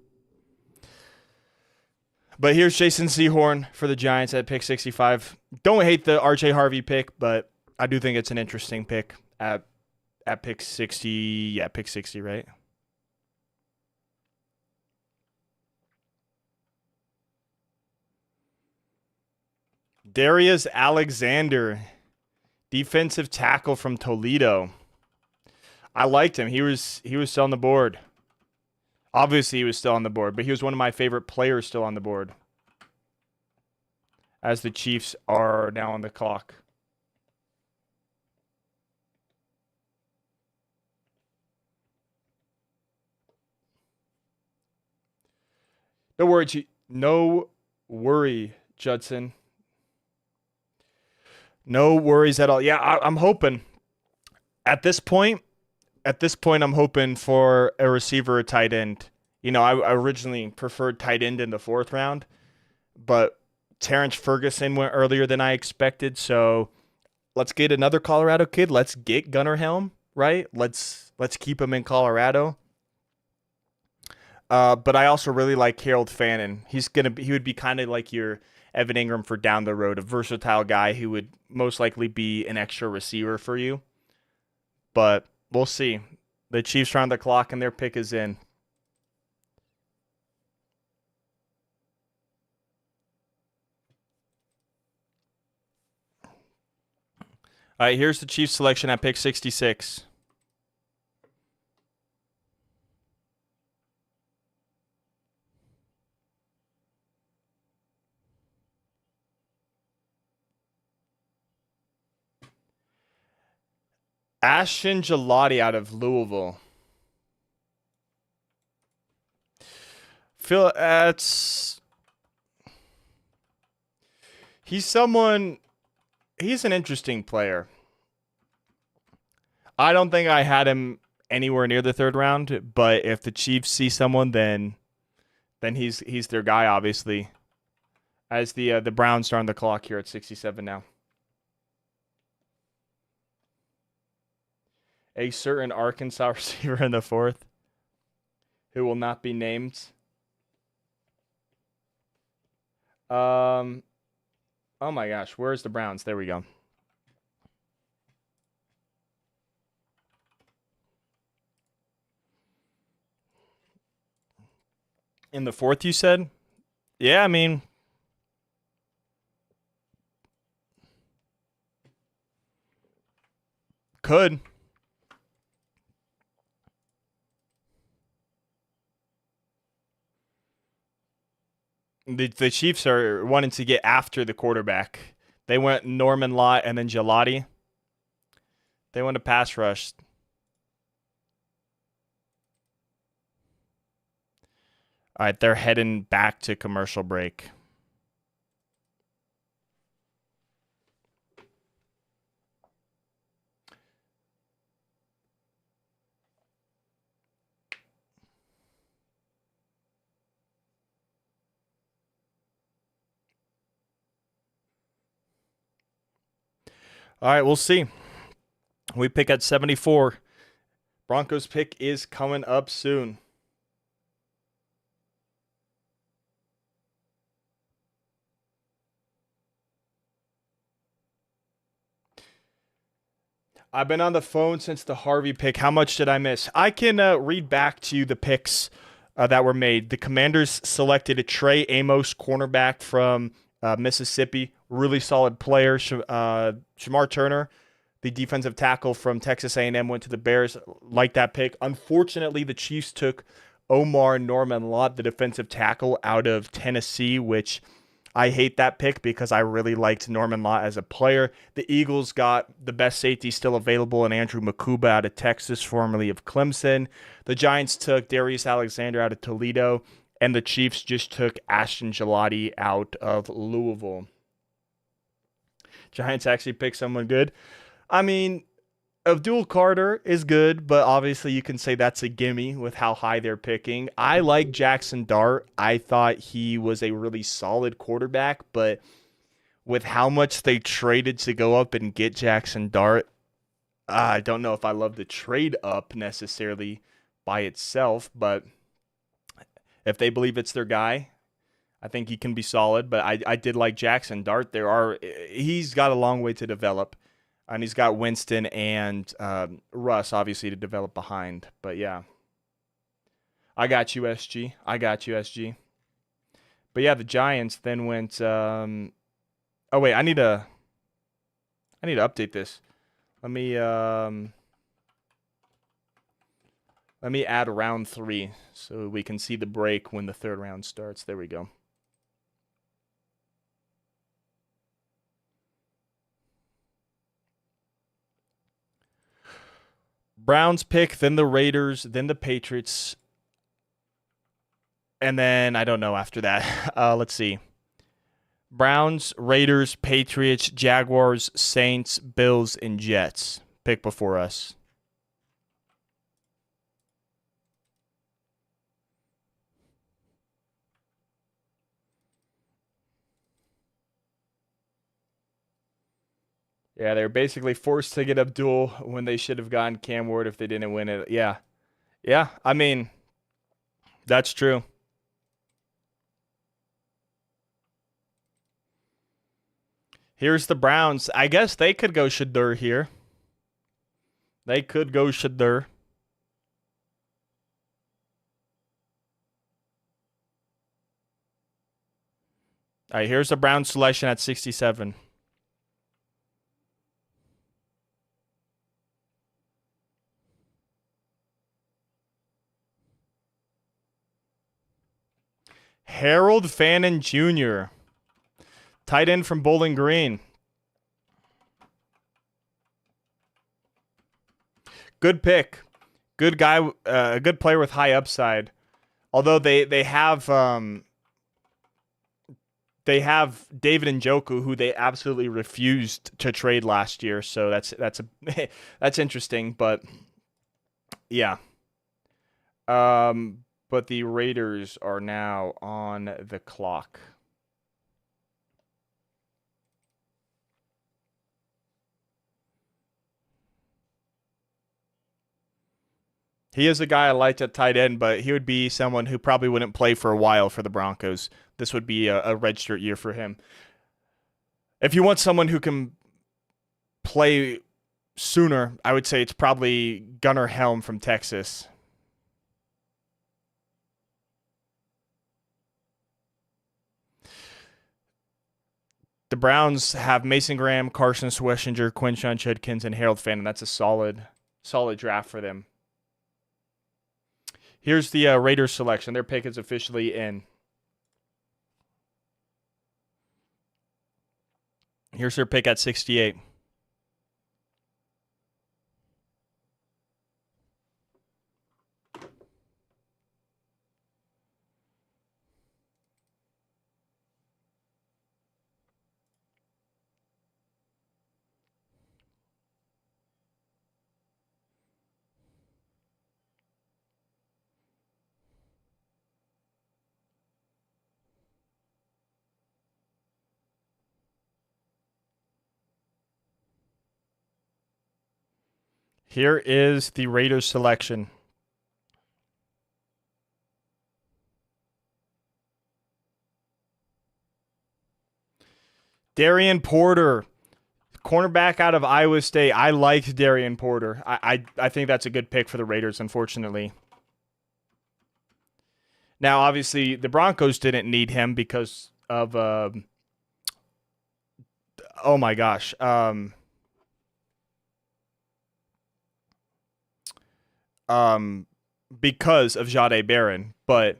But here's Jason Sehorn for the Giants at pick 65. Don't hate the RJ Harvey pick, but I do think it's an interesting pick at pick 60. Yeah, pick 60, right? Darius Alexander, defensive tackle from Toledo. I liked him. He was still on the board. Obviously, he was still on the board, but he was one of my favorite players still on the board. As the Chiefs are now on the clock. No worry, Judson. No worries at all. Yeah, I'm hoping. At this point, I'm hoping for a receiver or tight end. You know, I originally preferred tight end in the 4th round, but Terrence Ferguson went earlier than I expected. So let's get another Colorado kid. Let's get Gunnar Helm, right? Let's keep him in Colorado. But I also really like Harold Fannin. He would be kind of like your Evan Ingram for down the road, a versatile guy who would most likely be an extra receiver for you. But we'll see. The Chiefs are on the clock and their pick is in. All right, here's the Chiefs selection at pick 66. Ashton Gelati out of Louisville. He's an interesting player. I don't think I had him anywhere near the 3rd round, but if the Chiefs see someone, then then he's their guy, obviously. As the Browns are on the clock here at 67 now. A certain Arkansas receiver in the fourth, who will not be named. Oh my gosh, where's the Browns? There we go. In the fourth, you said? Yeah, I mean, could. The Chiefs are wanting to get after the quarterback. They went Norman Lott and then Gelati. They want to pass rush. All right, they're heading back to commercial break. All right, we'll see. We pick at 74. Broncos pick is coming up soon. I've been on the phone since the Harvey pick. How much did I miss? I can read back to you the picks that were made. The Commanders selected a Trey Amos, cornerback from Mississippi. Really solid player. Shamar Turner, the defensive tackle from Texas A&M, went to the Bears. Like that pick. Unfortunately, the Chiefs took Omar Norman Lott, the defensive tackle out of Tennessee, which I hate that pick because I really liked Norman Lott as a player. The Eagles got the best safety still available in Andrew Makuba out of Texas, formerly of Clemson. The Giants took Darius Alexander out of Toledo, and the Chiefs just took Ashton Gelati out of Louisville. Giants actually picked someone good. I mean, Abdul Carter is good, but obviously you can say that's a gimme with how high they're picking. I like Jackson Dart. I thought he was a really solid quarterback, but with how much they traded to go up and get Jackson Dart, I don't know if I love the trade up necessarily by itself, but if they believe it's their guy, I think he can be solid. But I did like Jackson Dart. He's got a long way to develop. And he's got Winston and Russ, obviously, to develop behind. But, yeah. I got you, SG. But, yeah, the Giants then went... oh, wait. I need to update this. Let me add round 3 so we can see the break when the third round starts. There we go. Browns pick, then the Raiders, then the Patriots, and then I don't know after that. Let's see. Browns, Raiders, Patriots, Jaguars, Saints, Bills, and Jets pick before us. Yeah, they're basically forced to get Abdul when they should have gotten Cam Ward if they didn't win it. Yeah. Yeah, I mean, that's true. Here's the Browns. I guess they could go Shadur here. They could go Shadur. All right, here's the Browns selection at 67. Harold Fannin Jr., tight end from Bowling Green. Good pick. Good guy, a good player with high upside. Although they have David Njoku, who they absolutely refused to trade last year. So that's interesting. But yeah, but the Raiders are now on the clock. He is a guy I liked at tight end, but he would be someone who probably wouldn't play for a while for the Broncos. This would be a redshirt year for him. If you want someone who can play sooner, I would say it's probably Gunnar Helm from Texas. The Browns have Mason Graham, Carson Schwessinger, Quinshon Judkins, and Harold Fannin. That's a solid draft for them. Here's the Raiders selection. Their pick is officially in. Here's their pick at 68. Here is the Raiders selection. Darian Porter, cornerback out of Iowa State. I liked Darian Porter. I think that's a good pick for the Raiders, unfortunately. Now, obviously, the Broncos didn't need him because of, oh my gosh, because of Jahdae Barron, but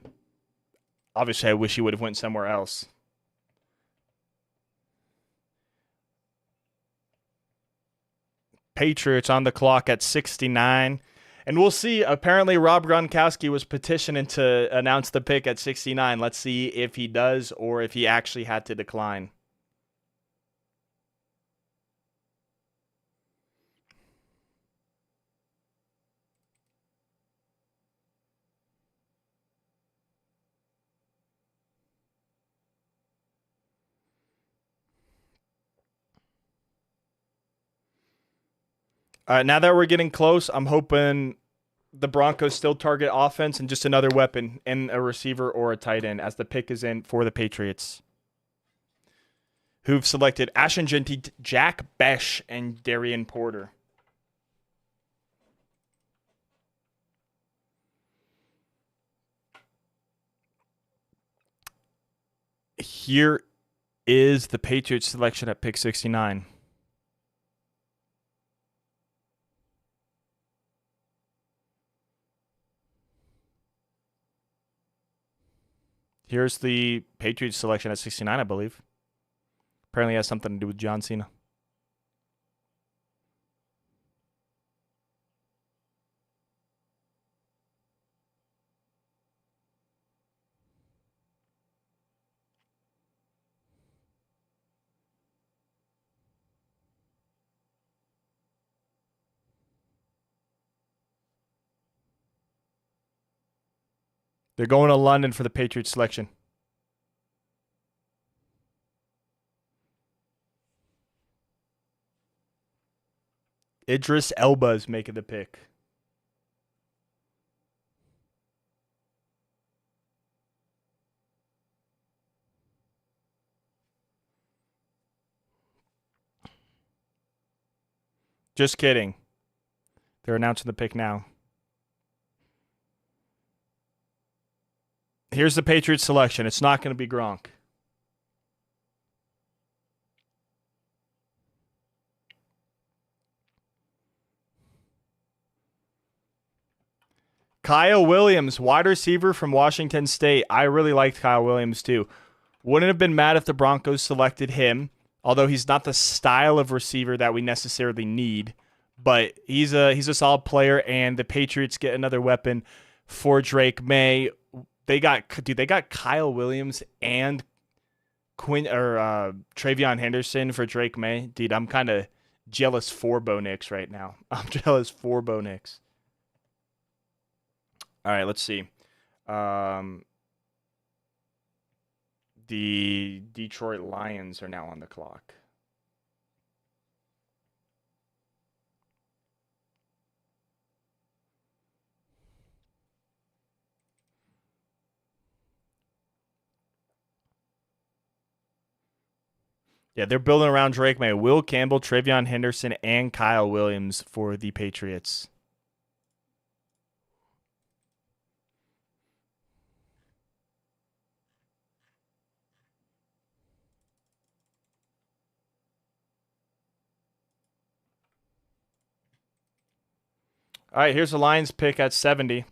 obviously I wish he would have went somewhere else. Patriots on the clock at 69. And we'll see. Apparently, Rob Gronkowski was petitioning to announce the pick at 69. Let's see if he does or if he actually had to decline. Now that we're getting close, I'm hoping the Broncos still target offense and just another weapon in a receiver or a tight end as the pick is in for the Patriots, who've selected Ashton Jeanty, Jack Bech, and Darian Porter. Here is the Patriots selection at pick 69. Here's the Patriots selection at 69, I believe. Apparently has something to do with John Cena. They're going to London for the Patriots selection. Idris Elba is making the pick. Just kidding. They're announcing the pick now. Here's the Patriots selection. It's not going to be Gronk. Kyle Williams, wide receiver from Washington State. I really liked Kyle Williams too. Wouldn't have been mad if the Broncos selected him, although he's not the style of receiver that we necessarily need. But he's a solid player, and the Patriots get another weapon for Drake May. They got Kyle Williams and Travion Henderson for Drake May. Dude, I'm kind of jealous for Bo Nix right now. I'm jealous for Bo Nix. All right, let's see. Um, the Detroit Lions are now on the clock. Yeah, they're building around Drake May, Will Campbell, Travion Henderson, and Kyle Williams for the Patriots. All right, here's the Lions pick at 70.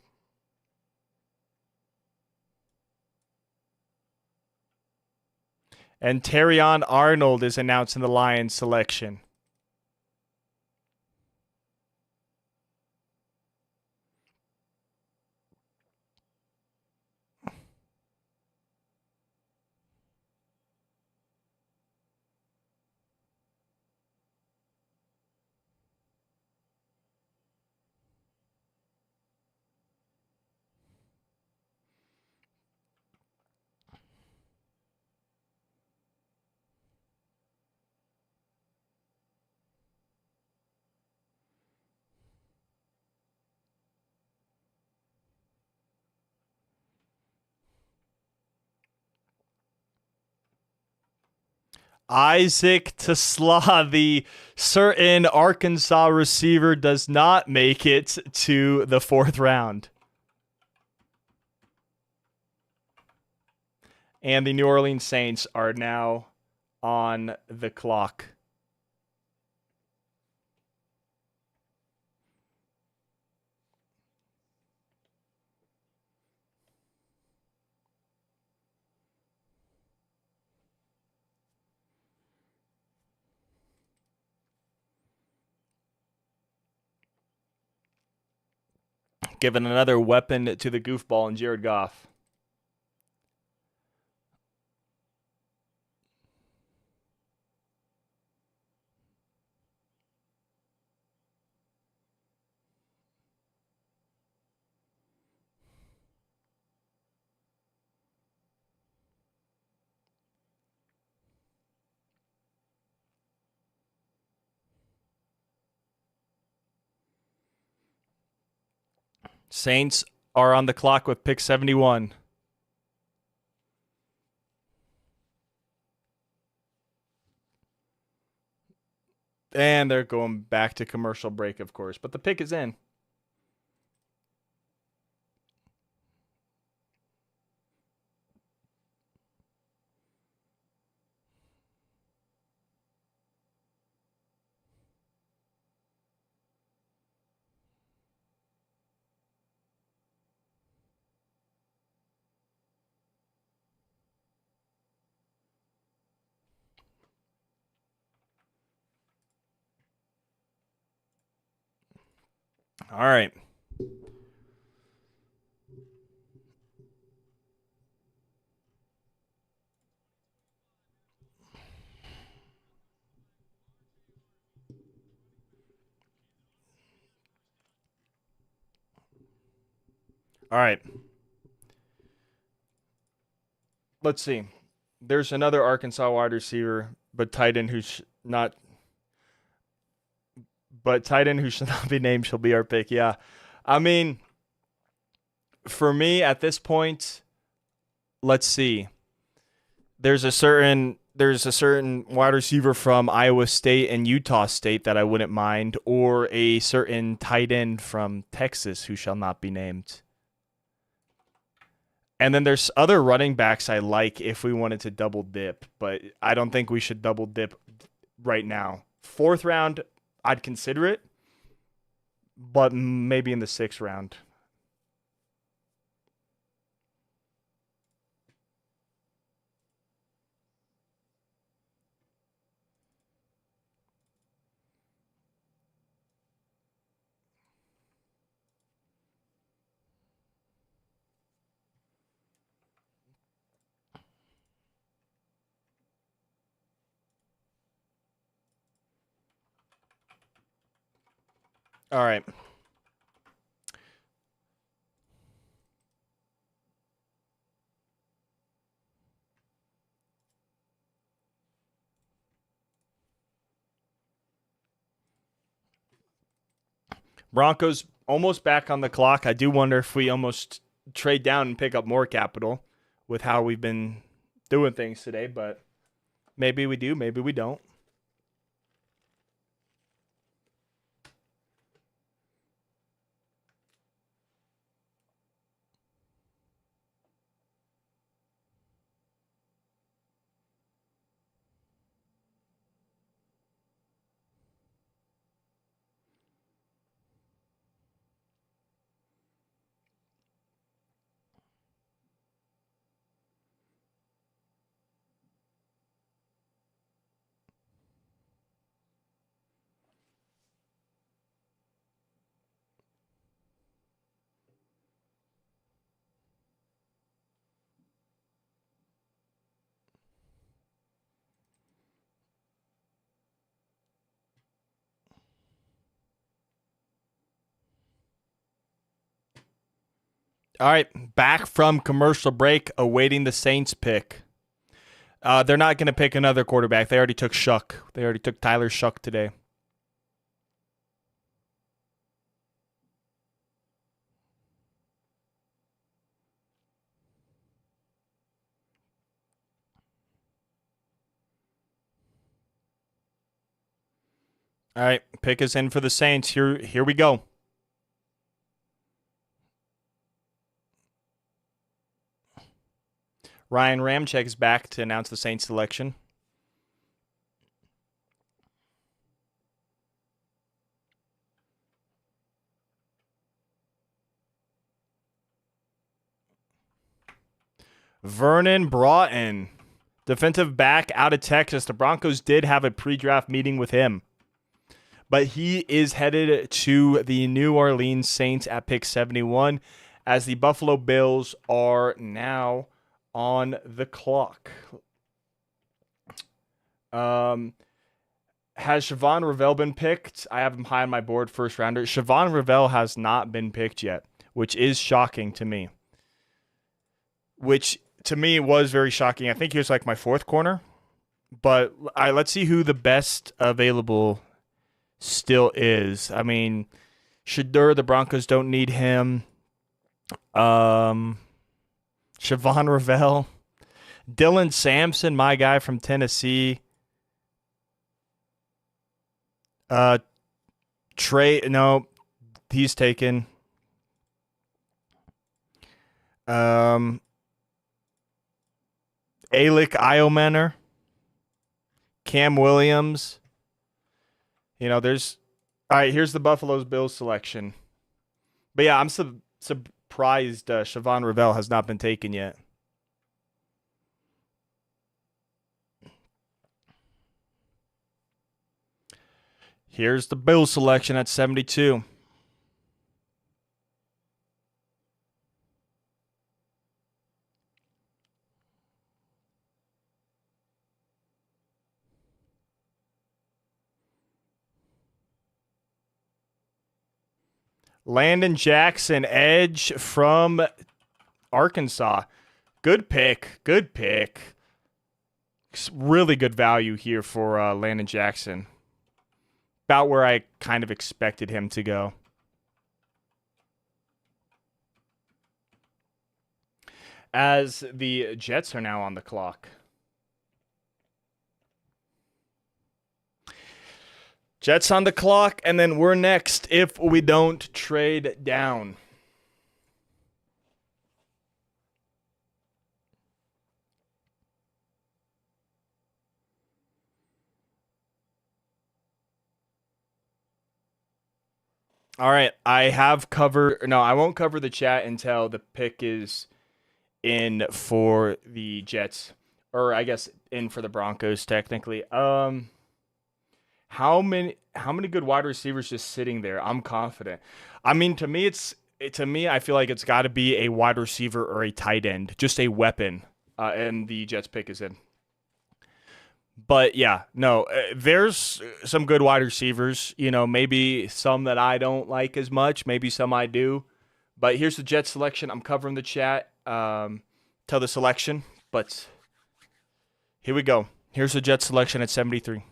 And Terrion Arnold is announced in the Lions selection. Isaac TeSlaa, the certain Arkansas receiver, does not make it to the 4th round. And the New Orleans Saints are now on the clock. Giving another weapon to the goofball in Jared Goff. Saints are on the clock with pick 71. And they're going back to commercial break, of course, but the pick is in. All right. All right. Let's see. There's another Arkansas wide receiver, but tight end who's not. But tight end who should not be named shall be our pick. Yeah, I mean, for me at this point, let's see. There's a certain wide receiver from Iowa State and Utah State that I wouldn't mind, or a certain tight end from Texas who shall not be named. And then there's other running backs I like if we wanted to double dip, but I don't think we should double dip right now. 4th round, I'd consider it, but maybe in the 6th round. All right. Broncos almost back on the clock. I do wonder if we almost trade down and pick up more capital with how we've been doing things today, but maybe we do, maybe we don't. All right, back from commercial break, awaiting the Saints pick. They're not going to pick another quarterback. They already took Shuck. They already took Tyler Shuck today. All right, pick is in for the Saints. Here we go. Ryan Ramczyk is back to announce the Saints selection. Vernon Broughton, defensive back out of Texas. The Broncos did have a pre-draft meeting with him, but he is headed to the New Orleans Saints at pick 71 as the Buffalo Bills are now on the clock. Has Siobhan Revell been picked? I have him high on my board, first rounder. Siobhan Revell has not been picked yet, which is shocking to me. Which to me was very shocking. I think he was like my fourth corner. But let's see who the best available still is. I mean, Shedeur, the Broncos don't need him. Siobhan Revell, Dylan Sampson, my guy from Tennessee. Trey, no, he's taken. Alec Iomanner, Cam Williams. You know, there's. All right, here's the Buffalo Bills selection. But yeah, I'm surprised Siobhan Revell has not been taken yet. Here's the Bills selection at 72. Landon Jackson, edge from Arkansas. Good pick. Good pick. Really good value here for Landon Jackson. About where I kind of expected him to go. As the Jets are now on the clock. Jets on the clock, and then we're next if we don't trade down. All right, I won't cover the chat until the pick is in for the Jets, or I guess in for the Broncos technically. How many good wide receivers just sitting there? I'm confident. I mean, to me, I feel like it's got to be a wide receiver or a tight end, just a weapon. And the Jets pick is in. But yeah, no, there's some good wide receivers. You know, maybe some that I don't like as much, maybe some I do. But here's the Jets selection. I'm covering the chat till the selection, but here we go. Here's the Jets selection at 73.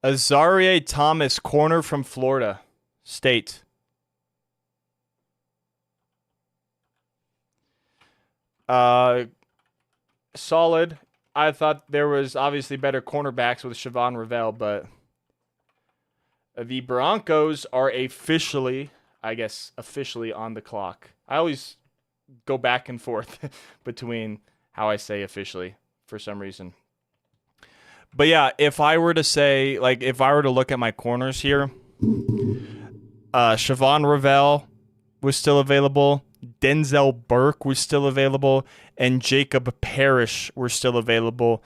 Azareye'h Thomas, corner from Florida State. Solid. I thought there was obviously better cornerbacks with Siobhan Revell, but the Broncos are officially on the clock. I always go back and forth between how I say officially for some reason. But yeah, if I were to look at my corners here, Siobhan Revell was still available. Denzel Burke was still available, and Jacob Parrish were still available.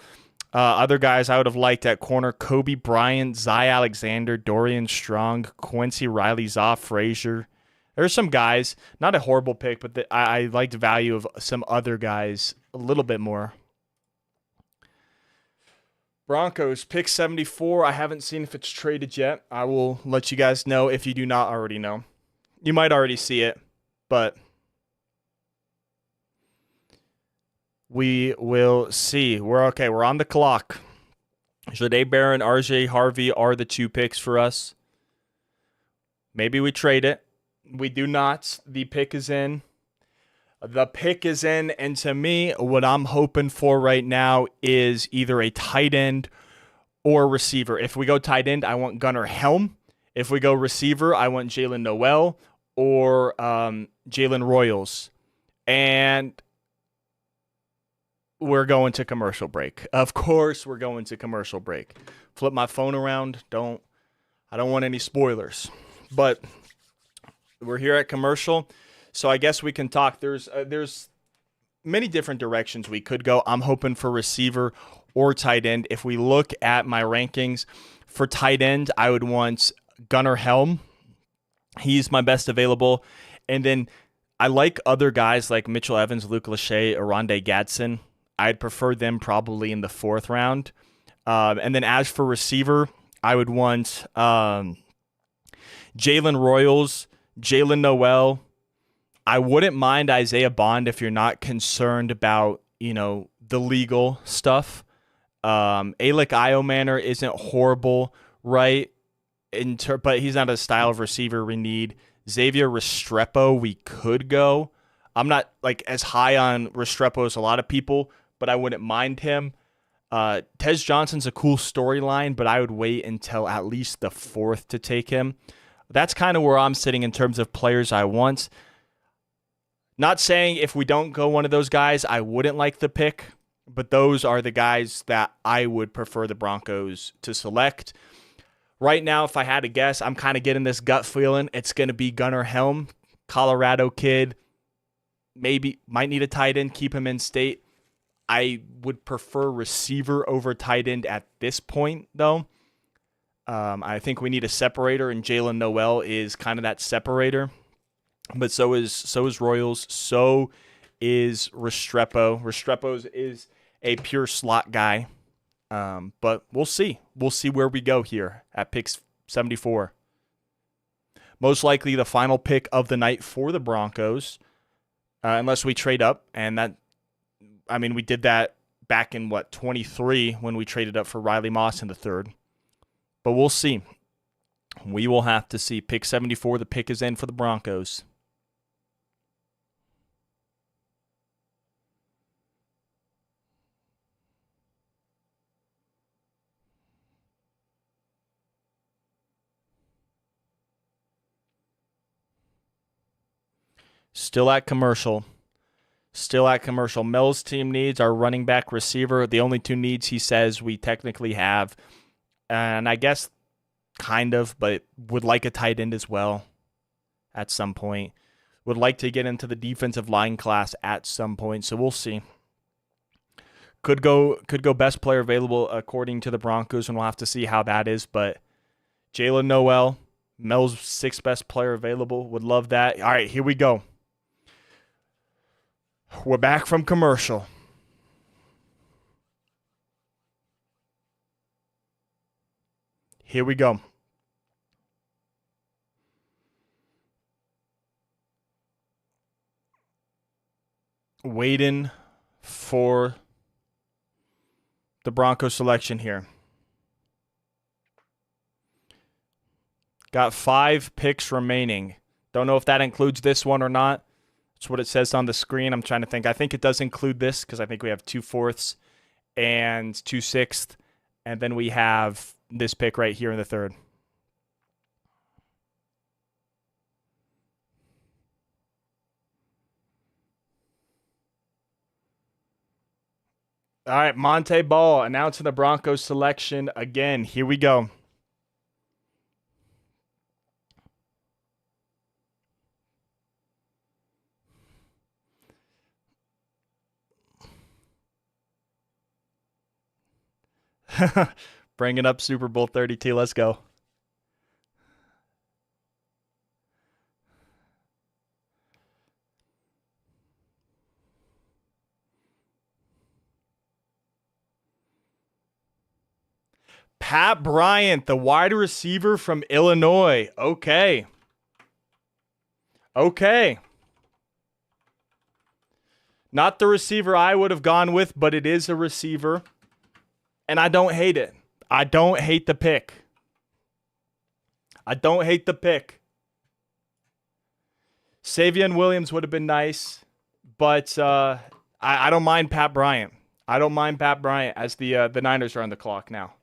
Other guys I would have liked at corner: Kobe Bryant, Zy Alexander, Dorian Strong, Quincy Riley, Zaw Frazier. There's some guys, not a horrible pick, but I liked the value of some other guys a little bit more. Broncos, pick 74. I haven't seen if it's traded yet. I will let you guys know if you do not already know. You might already see it, but we will see. We're on the clock. Jahdae Barron, RJ Harvey are the 2 picks for us. Maybe we trade it. We do not. The pick is in. And to me, what I'm hoping for right now is either a tight end or receiver. If we go tight end, I want Gunnar Helm. If we go receiver, I want Jaylen Noel or Jalen Royals. And we're going to commercial break. Of course, we're going to commercial break. Flip my phone around. I don't want any spoilers. But we're here at commercial, so I guess we can talk. There's many different directions we could go. I'm hoping for receiver or tight end. If we look at my rankings for tight end, I would want Gunnar Helm. He's my best available. And then I like other guys like Mitchell Evans, Luke Lachey, Oronde Gadsden. I'd prefer them probably in the 4th round. And then as for receiver, I would want Jalen Royals, Jalen Noel. I wouldn't mind Isaiah Bond if you're not concerned about, the legal stuff. Alec Iomanor isn't horrible, right? But he's not a style of receiver we need. Xavier Restrepo, we could go. I'm not as high on Restrepo as a lot of people, but I wouldn't mind him. Tez Johnson's a cool storyline, but I would wait until at least the 4th to take him. That's kind of where I'm sitting in terms of players I want. Not saying if we don't go one of those guys, I wouldn't like the pick, but those are the guys that I would prefer the Broncos to select. Right now, if I had to guess, I'm kind of getting this gut feeling it's going to be Gunnar Helm, Colorado kid. Maybe might need a tight end, keep him in state. I would prefer receiver over tight end at this point, though. I think we need a separator, and Jalen Noel is kind of that separator. But so is Royals. So is Restrepo. Restrepo is a pure slot guy. But we'll see. We'll see where we go here at pick 74. Most likely the final pick of the night for the Broncos, unless we trade up. And we did that back in 23 when we traded up for Riley Moss in the 3rd. But we'll see. We will have to see. Pick 74, the pick is in for the Broncos. Still at commercial. Mel's team needs our running back, receiver. The only 2 needs he says we technically have. And I guess kind of, but would like a tight end as well at some point. Would like to get into the defensive line class at some point, so we'll see. Could go best player available according to the Broncos, and we'll have to see how that is. But Jalen Noel, Mel's 6th best player available. Would love that. All right, here we go. We're back from commercial. Here we go. Waiting for the Broncos selection here. Got 5 picks remaining. Don't know if that includes this one or not. That's what it says on the screen. I'm trying to think. I think it does include this because I think we have 2 fourths and 2 sixths. And then we have this pick right here in the third. All right, Monte Ball announcing the Broncos selection again. Here we go. Bringing up Super Bowl 32. Let's go. Pat Bryant, the wide receiver from Illinois. Okay. Not the receiver I would have gone with, but it is a receiver. And I don't hate it. I don't hate the pick. Savion Williams would have been nice, but I don't mind Pat Bryant. As the Niners are on the clock now.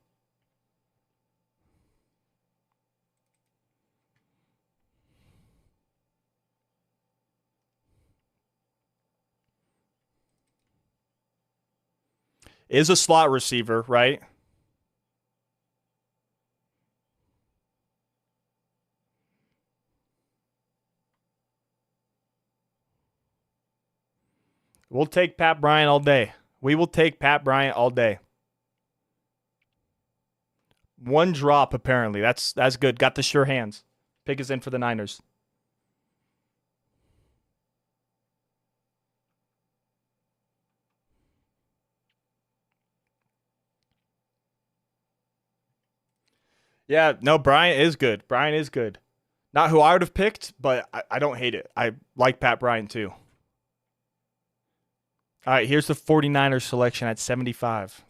Is a slot receiver, right? We'll take Pat Bryant all day. We will take Pat Bryant all day. 1 drop, apparently. That's good. Got the sure hands. Pick is in for the Niners. Yeah, no, Bryant is good. Not who I would have picked, but I don't hate it. I like Pat Bryant too. All right, here's the 49ers selection at 75.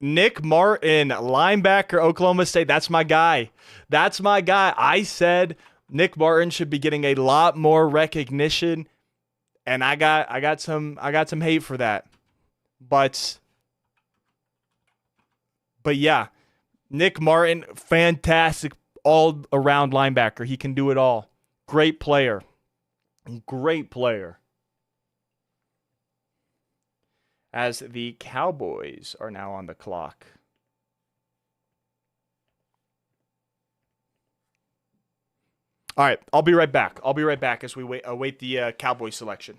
Nick Martin, linebacker, Oklahoma State. That's my guy. I said Nick Martin should be getting a lot more recognition, and I got some hate for that. But yeah, Nick Martin, fantastic all-around linebacker. He can do it all. Great player. As the Cowboys are now on the clock. All right, I'll be right back. As we await the Cowboys selection.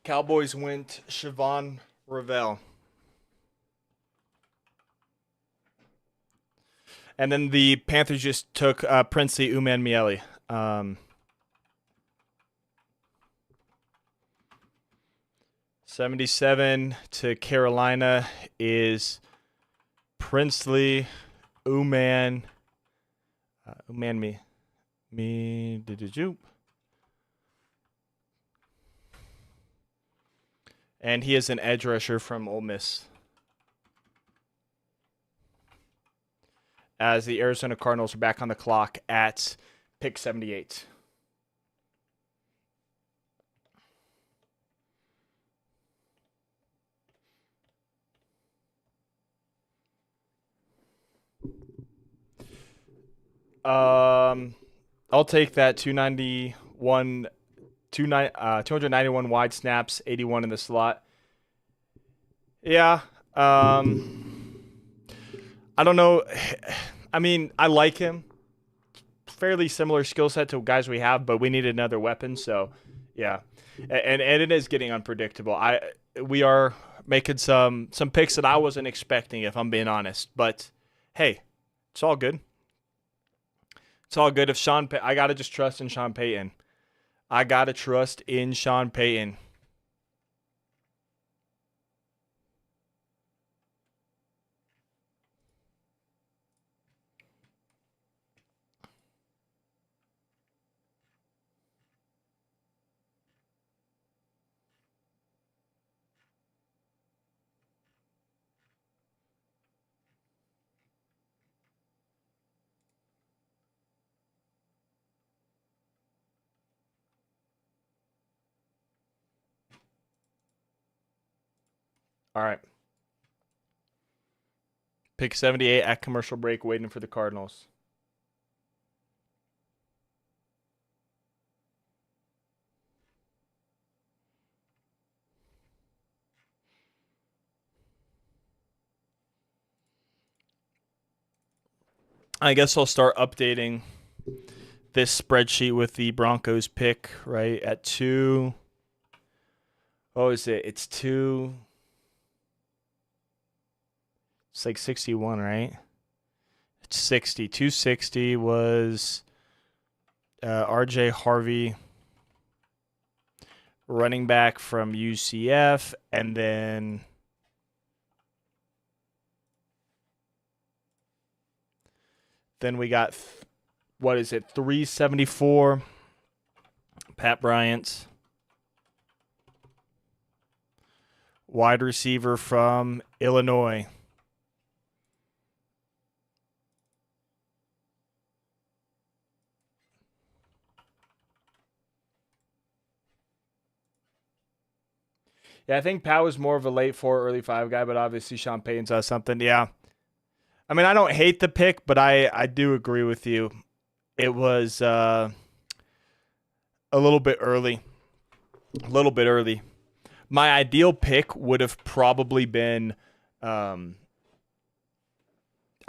Cowboys went Siobhan Ravel. And then the Panthers just took Princey Umanmiele. 77 to Carolina is Princely Uman. Did you? And he is an edge rusher from Ole Miss. As the Arizona Cardinals are back on the clock at pick 78. I'll take that 291 wide snaps, 81 in the slot. Yeah. I don't know. I mean, I like him. Fairly similar skill set to guys we have, but we need another weapon. So, yeah, and it is getting unpredictable. We are making some picks that I wasn't expecting, if I'm being honest. But hey, it's all good. It's all good. If I gotta just trust in Sean Payton. I gotta trust in Sean Payton. All right. Pick 78 at commercial break, waiting for the Cardinals. I guess I'll start updating this spreadsheet with the Broncos pick, right? At 2. What is it? It's 2. It's like 61, right? It's 60. 260 was RJ Harvey, running back from UCF, and then we got, what is it, 374, Pat Bryant, wide receiver from Illinois. Yeah, I think Pat was more of a late 4, early 5 guy, but obviously Sean Payton's does something. Yeah. I mean, I don't hate the pick, but I do agree with you. It was a little bit early. A little bit early. My ideal pick would have probably been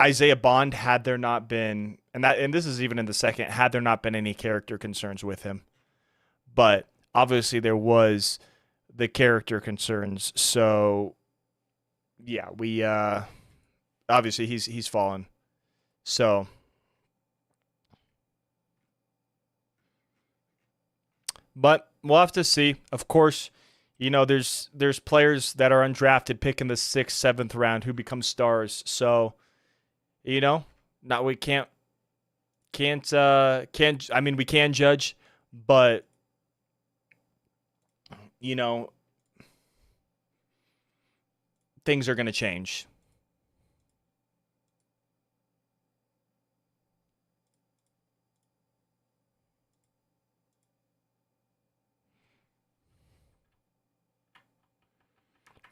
Isaiah Bond had there not been, and this is even in the second, had there not been any character concerns with him. But obviously there was the character concerns. So yeah, we obviously he's fallen. So but we'll have to see. Of course, you know, there's players that are undrafted pick in the 6th, 7th round who become stars. So, you know, not we can't I mean we can judge, but you know, things are going to change.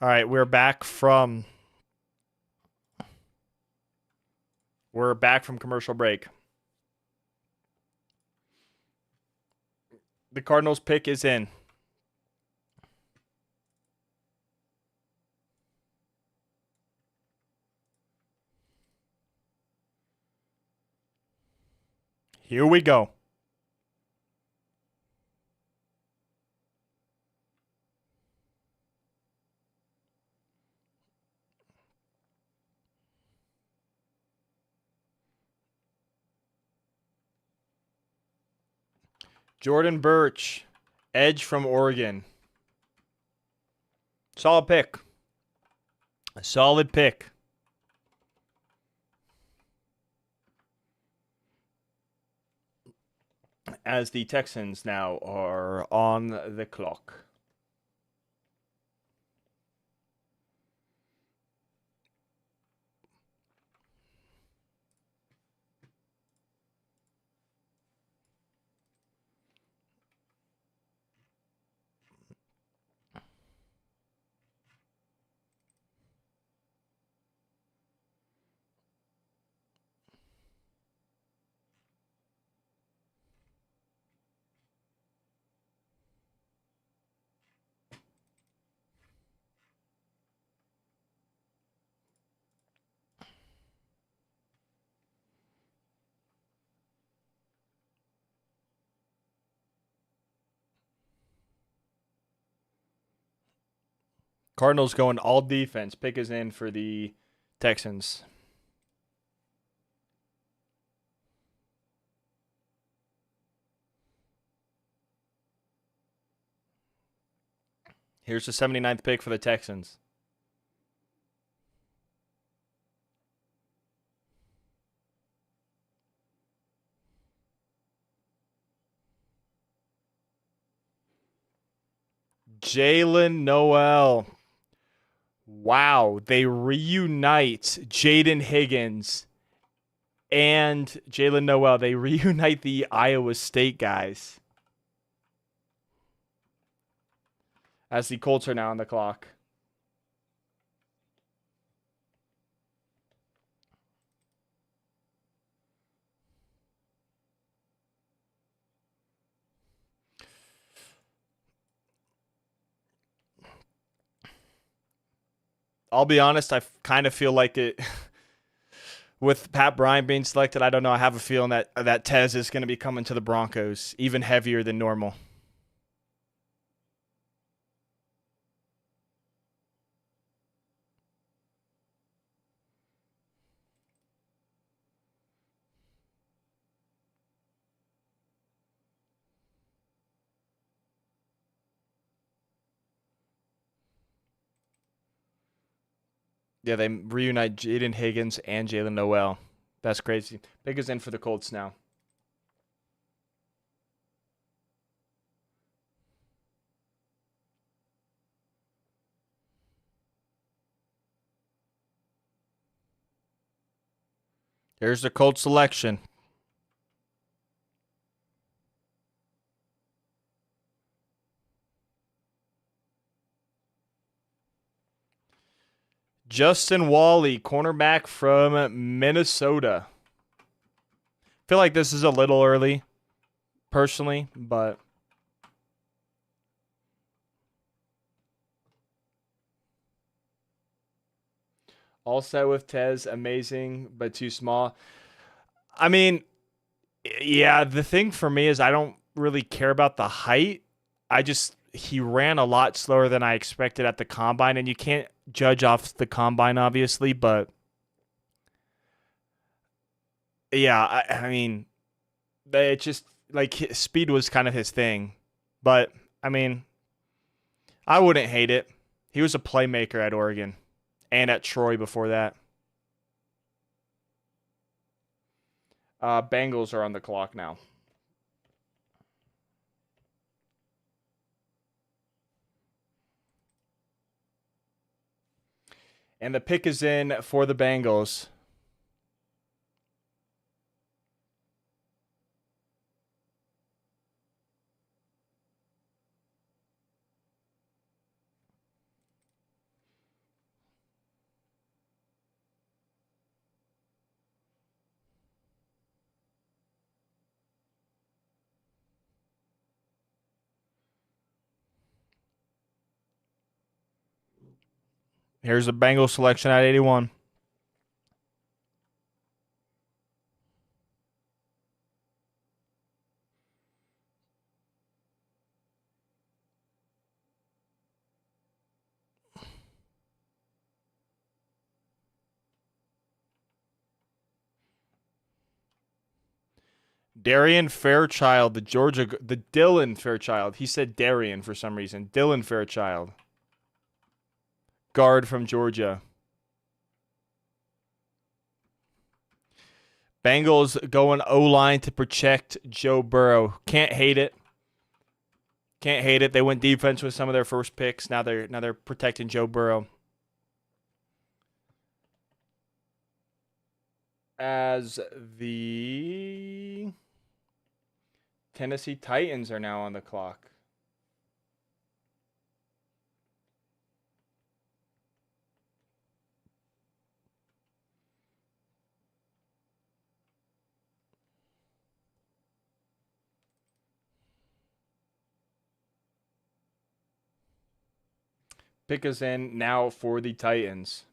All right, we're back from commercial break. The Cardinals pick is in. Here we go. Jordan Birch, edge from Oregon. Solid pick. A solid pick. As the Texans now are on the clock. Cardinals going all defense. Pick is in for the Texans. Here's the 79th pick for the Texans. Jaylen Noel. Wow, they reunite Jaden Higgins and Jaylen Noel. They reunite the Iowa State guys. As the Colts are now on the clock. I'll be honest, I kind of feel like it with Pat Bryant being selected. I don't know. I have a feeling that Tez is going to be coming to the Broncos even heavier than normal. Yeah, they reunite Jaden Higgins and Jaylen Noel. That's crazy. Big is in for the Colts now. Here's the Colts selection. Justin Wally, cornerback from Minnesota. Feel like this is a little early, personally, but all set with Tez. Amazing, but too small. I mean, yeah, the thing for me is I don't really care about the height. He ran a lot slower than I expected at the combine, and you can't judge off the combine, obviously, but yeah, I mean, it just like speed was kind of his thing, but I mean, I wouldn't hate it. He was a playmaker at Oregon and at Troy before that. Bengals are on the clock now. And the pick is in for the Bengals. Here's the Bengals selection at 81. Darian Fairchild, the Dylan Fairchild. He said Darian for some reason. Dylan Fairchild. Guard from Georgia. Bengals going O-line to protect Joe Burrow. Can't hate it. Can't hate it. They went defense with some of their first picks. Now they're protecting Joe Burrow. As the Tennessee Titans are now on the clock. Pick is in now for the Titans.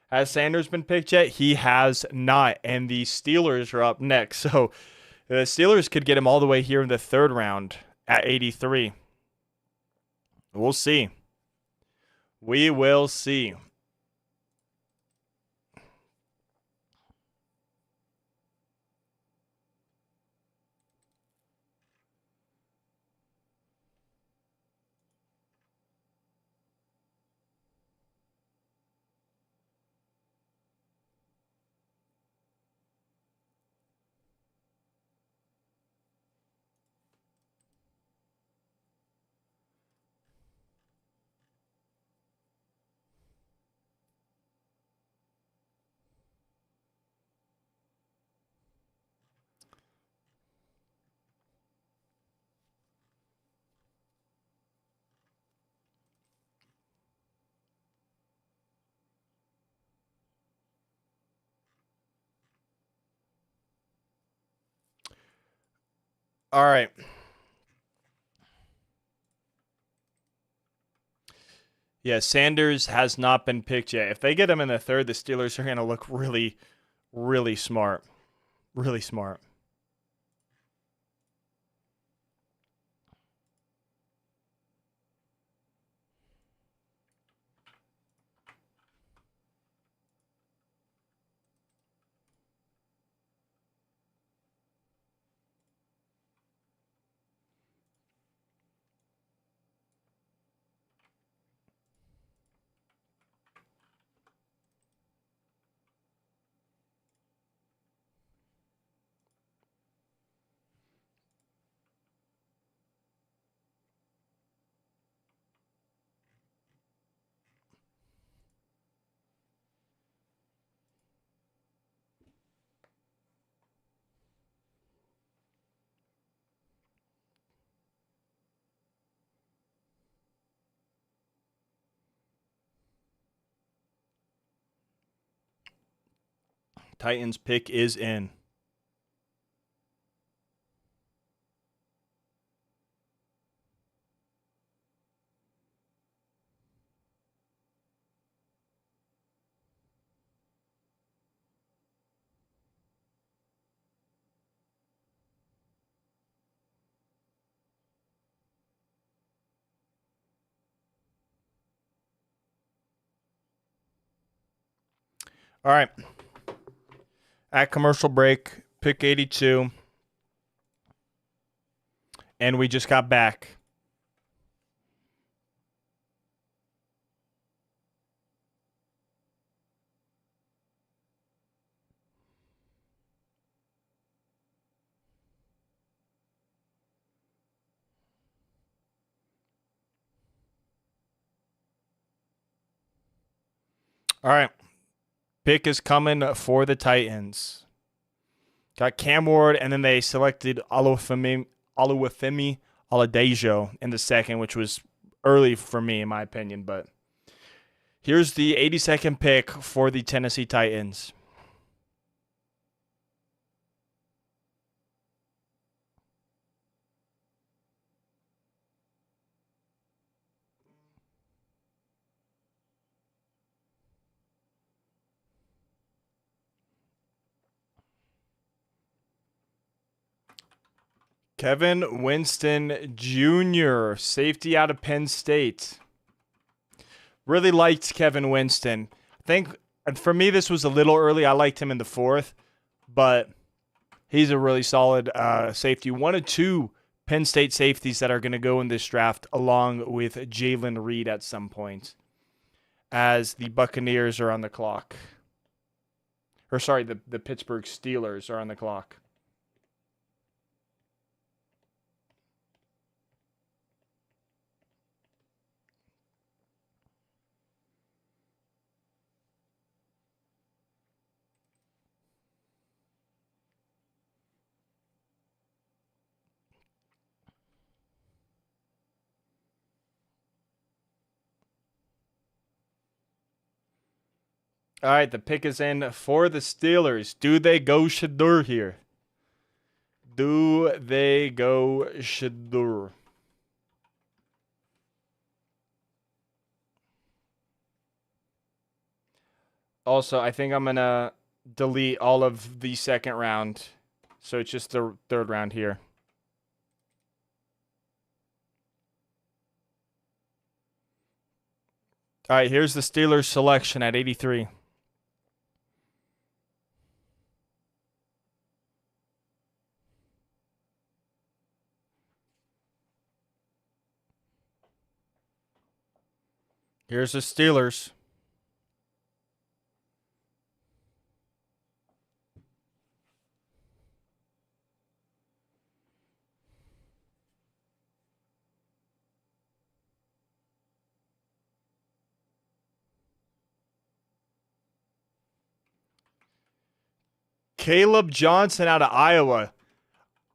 Has Sanders been picked yet? He has not. And the Steelers are up next. So the Steelers could get him all the way here in the third round at 83. We'll see. We will see. All right. Yeah, Sanders has not been picked yet. If they get him in the third, the Steelers are going to look really, really smart. Really smart. Titans pick is in. All right. At commercial break, pick 82. And we just got back. All right. Pick is coming for the Titans. Got Cam Ward, and then they selected Oluwafemi Oladejo in the second, which was early for me, in my opinion. But here's the 82nd pick for the Tennessee Titans. Kevin Winston Jr., safety out of Penn State. Really liked Kevin Winston. I think for me this was a little early. I liked him in the fourth, but He's a really solid safety. One of two Penn State safeties that are going to go in this draft, along with Jalen Reed at some point, as the Buccaneers are on the clock. Or sorry, the Pittsburgh Steelers are on the clock. All right, the pick is in for the Steelers. Do they go Shedeur here? Do they go Shedeur? Also, I think I'm going to delete all of the second round. So it's just the third round here. All right, here's the Steelers selection at 83. Here's the Steelers. Caleb Johnson out of Iowa.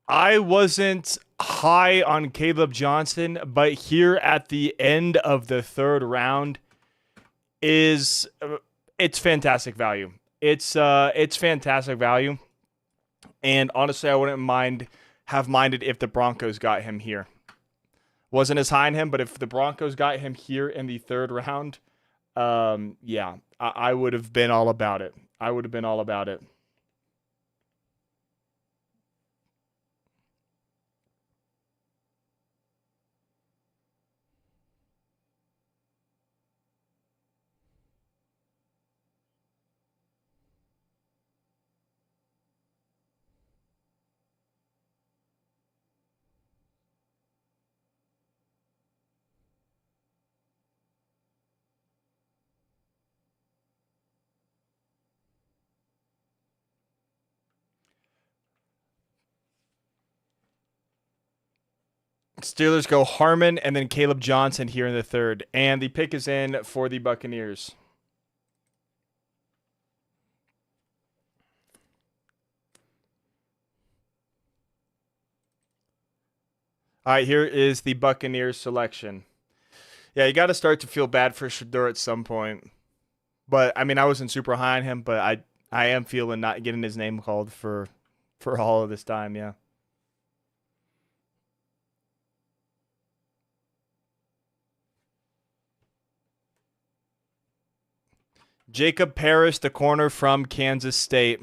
I wasn't high on Caleb Johnson, but here at the end of the third round is it's fantastic value. It's fantastic value. And honestly, I wouldn't minded if the Broncos got him here. Wasn't as high on him, but if the Broncos got him here in the third round, yeah, I would have been all about it. I would have been all about it. Steelers go Harmon and then Caleb Johnson here in the third. And the pick is in for the Buccaneers. All right, here is the Buccaneers selection. Yeah, you got to start to feel bad for Shedeur at some point. But, I mean, I wasn't super high on him, but I am feeling not getting his name called for all of this time, yeah. Jacob Parrish, the corner from Kansas State.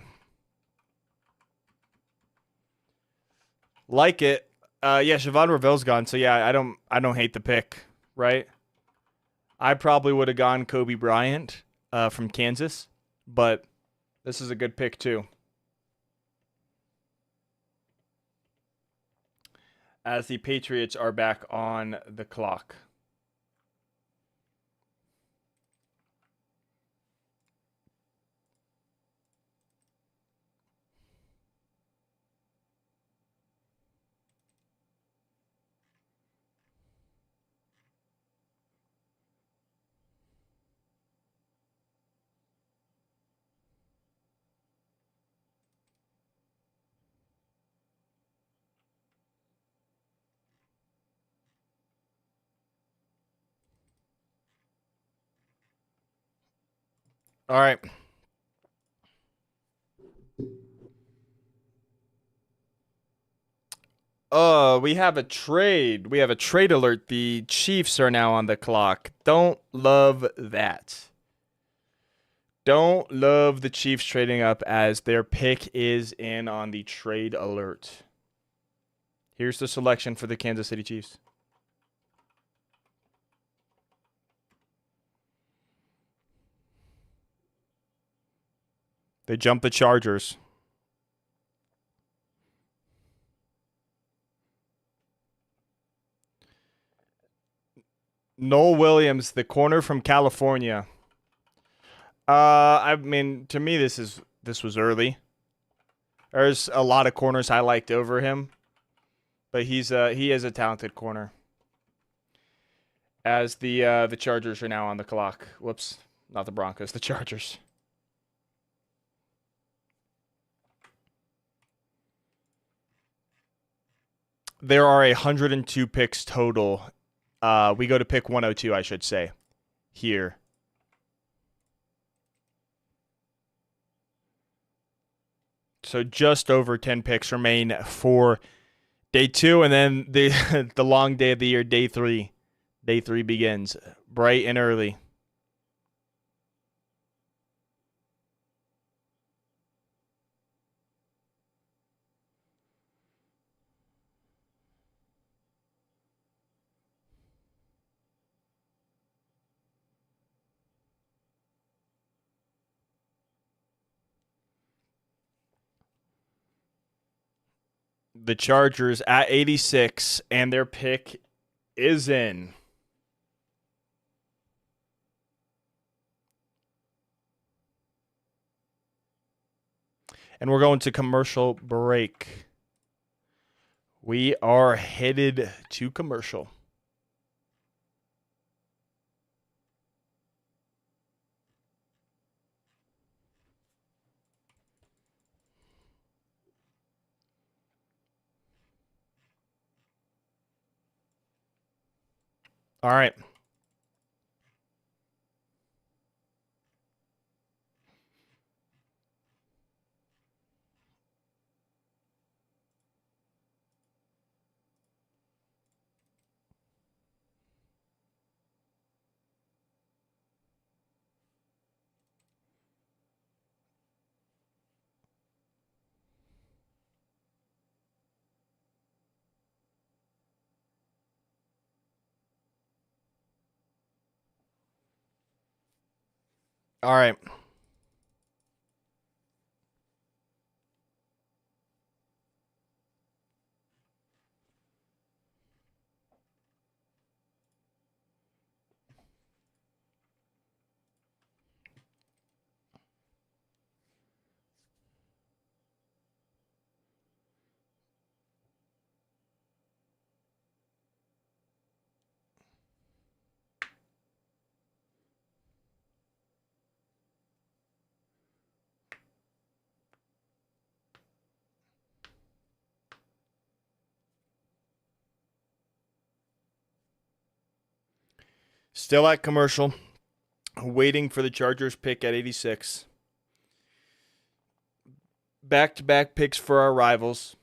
Like it. Yeah, Siobhan Reville's gone, so yeah, I don't hate the pick, right? I probably would have gone Kobe Bryant from Kansas, but this is a good pick too. As the Patriots are back on the clock. All right. We have a trade. We have a trade alert. The Chiefs are now on the clock. Don't love that. Don't love the Chiefs trading up as their pick is in on the trade alert. Here's the selection for the Kansas City Chiefs. They jump the Chargers. Noel Williams, the corner from California. I mean, to me, this was early. There's a lot of corners I liked over him, but he is a talented corner. As the Chargers are now on the clock. Whoops, not the Broncos, the Chargers. There are 102 picks total. We go to pick 102, I should say, here. So just over 10 picks remain for day 2, and then the the long day of the year, day 3. Day 3 begins bright and early. The Chargers at 86, and their pick is in. And we're going to commercial break. We are headed to commercial. All right. All right. Still at commercial. Waiting for the Chargers pick at 86. Back-to-back picks for our rivals.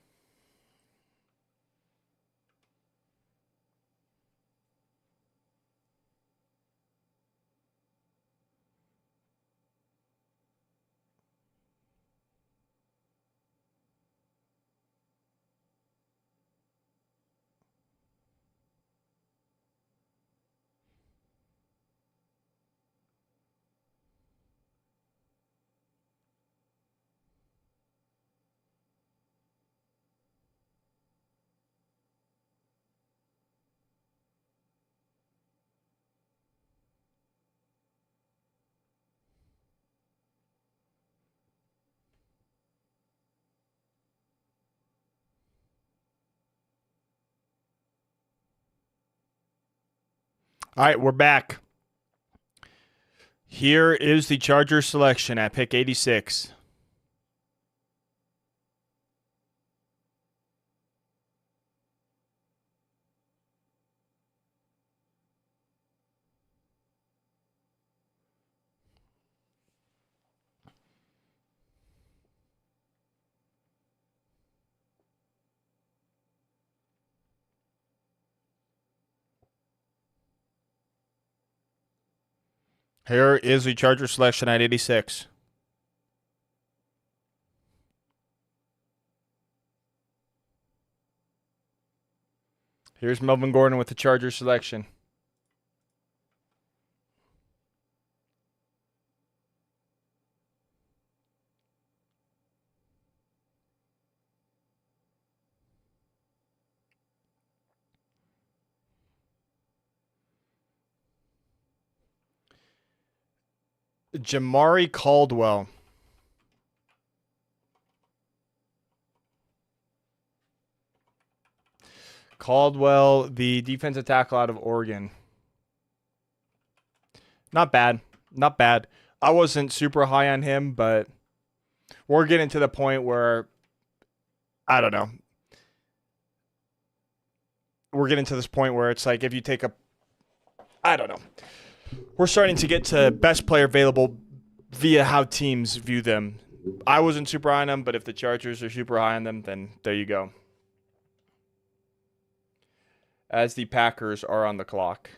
All right, we're back. Here is the Chargers selection at pick 86. Here is the Chargers selection at 86. Here's Melvin Gordon with the Chargers selection. Jamari Caldwell. Caldwell, the defensive tackle out of Oregon. Not bad. Not bad. I wasn't super high on him, but we're getting to the point where I don't know. We're getting to this point where it's like if you take a I don't know. We're starting to get to best player available via how teams view them. I wasn't super high on them, but if the Chargers are super high on them, then there you go. As the Packers are on the clock.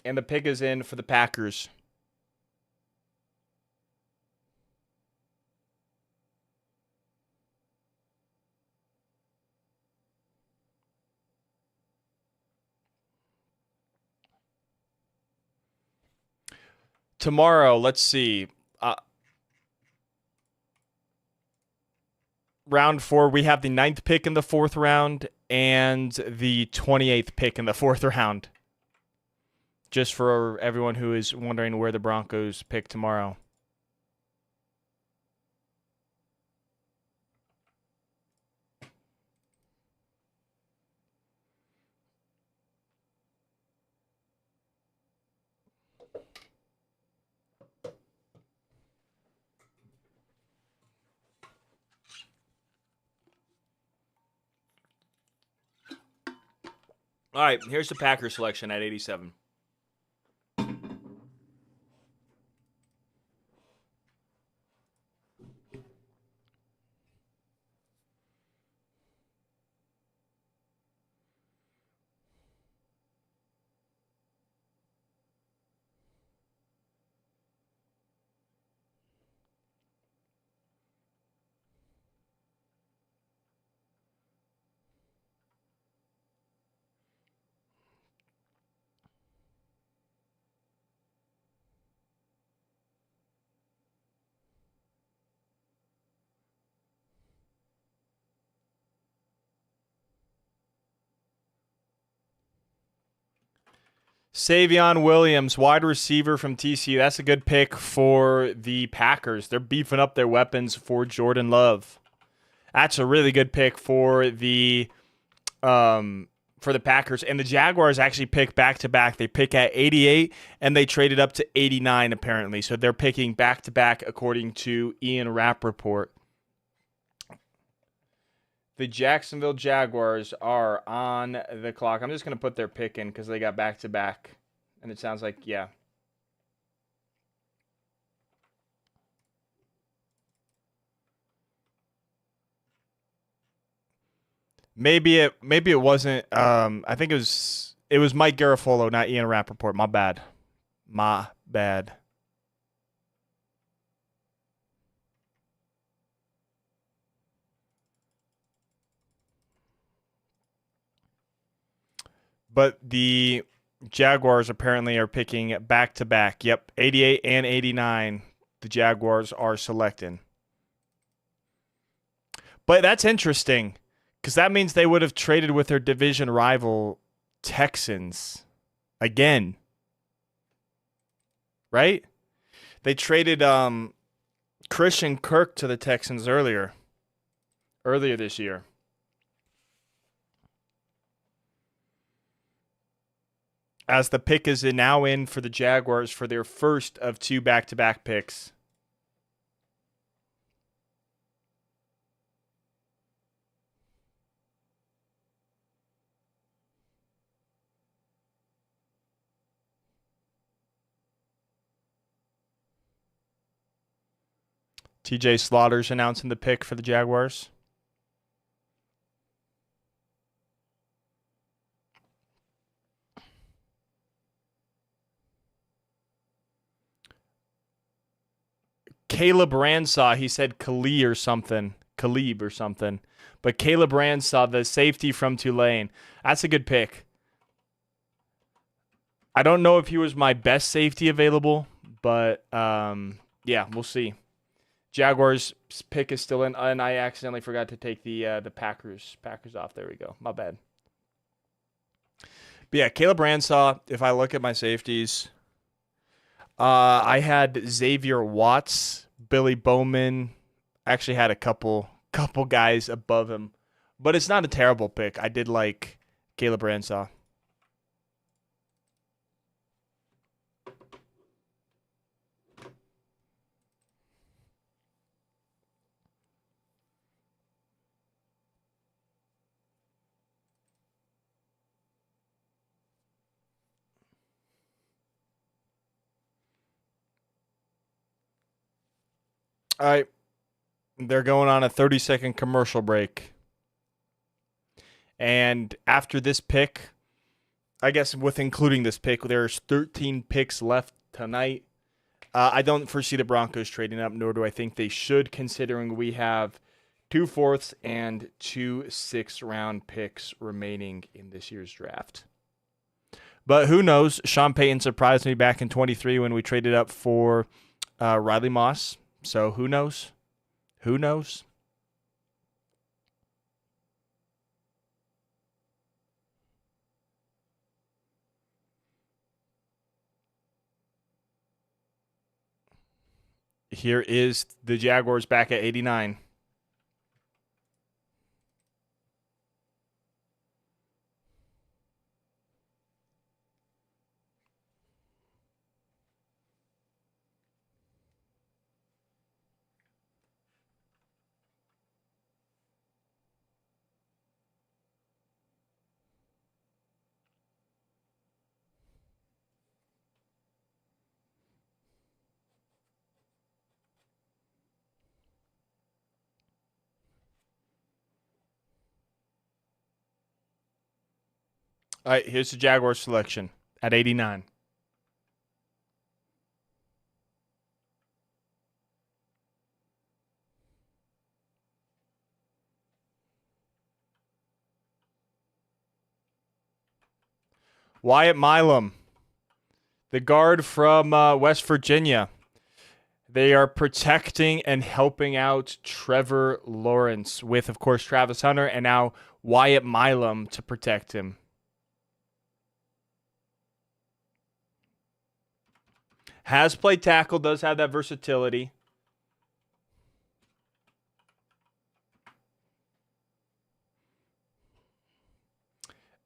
And the pick is in for the Packers. Tomorrow, let's see. Round 4, we have the 9th pick in the 4th round and the 28th pick in the 4th round. Just for everyone who is wondering where the Broncos pick tomorrow. All right, here's the Packers selection at 87. Savion Williams, wide receiver from TCU. That's a good pick for the Packers. They're beefing up their weapons for Jordan Love. That's a really good pick for the Packers. And the Jaguars actually pick back to back. They pick at 88 and they traded up to 89 apparently. So they're picking back to back according to Ian Rappaport. The Jacksonville Jaguars are on the clock. I'm just going to put their pick in because they got back to back. And it sounds like, yeah. Maybe it wasn't. I think it was Mike Garafolo, not Ian Rappaport. My bad. My bad. But the Jaguars apparently are picking back to back. Yep, 88 and 89. The Jaguars are selecting. But that's interesting because that means they would have traded with their division rival Texans again. Right? They traded Christian Kirk to the Texans earlier this year. As the pick is now in for the Jaguars for their first of 2 back-to-back picks. TJ Slaughter's announcing the pick for the Jaguars. Caleb Ransaw. He said Khalib or something. Khalib or something. But Caleb Ransaw, the safety from Tulane. That's a good pick. I don't know if he was my best safety available, but yeah, we'll see. Jaguars pick is still in, and I accidentally forgot to take the Packers off. There we go. My bad. But yeah, Caleb Ransaw, if I look at my safeties, I had Xavier Watts, Billy Bowman. I actually had a couple guys above him, but it's not a terrible pick. I did like Caleb Ransaw. All right. They're going on a 30-second commercial break. And after this pick, I guess with including this pick, there's 13 picks left tonight. I don't foresee the Broncos trading up, nor do I think they should, considering we have 2 fourths and 2 6th-round picks remaining in this year's draft. But who knows? Sean Payton surprised me back in 23 when we traded up for Riley Moss. So who knows? Who knows? Here is the Jaguars back at 89. All right, here's the Jaguars selection at 89. Wyatt Milam, the guard from West Virginia. They are protecting and helping out Trevor Lawrence with, of course, Travis Hunter and now Wyatt Milam to protect him. Has played tackle, does have that versatility.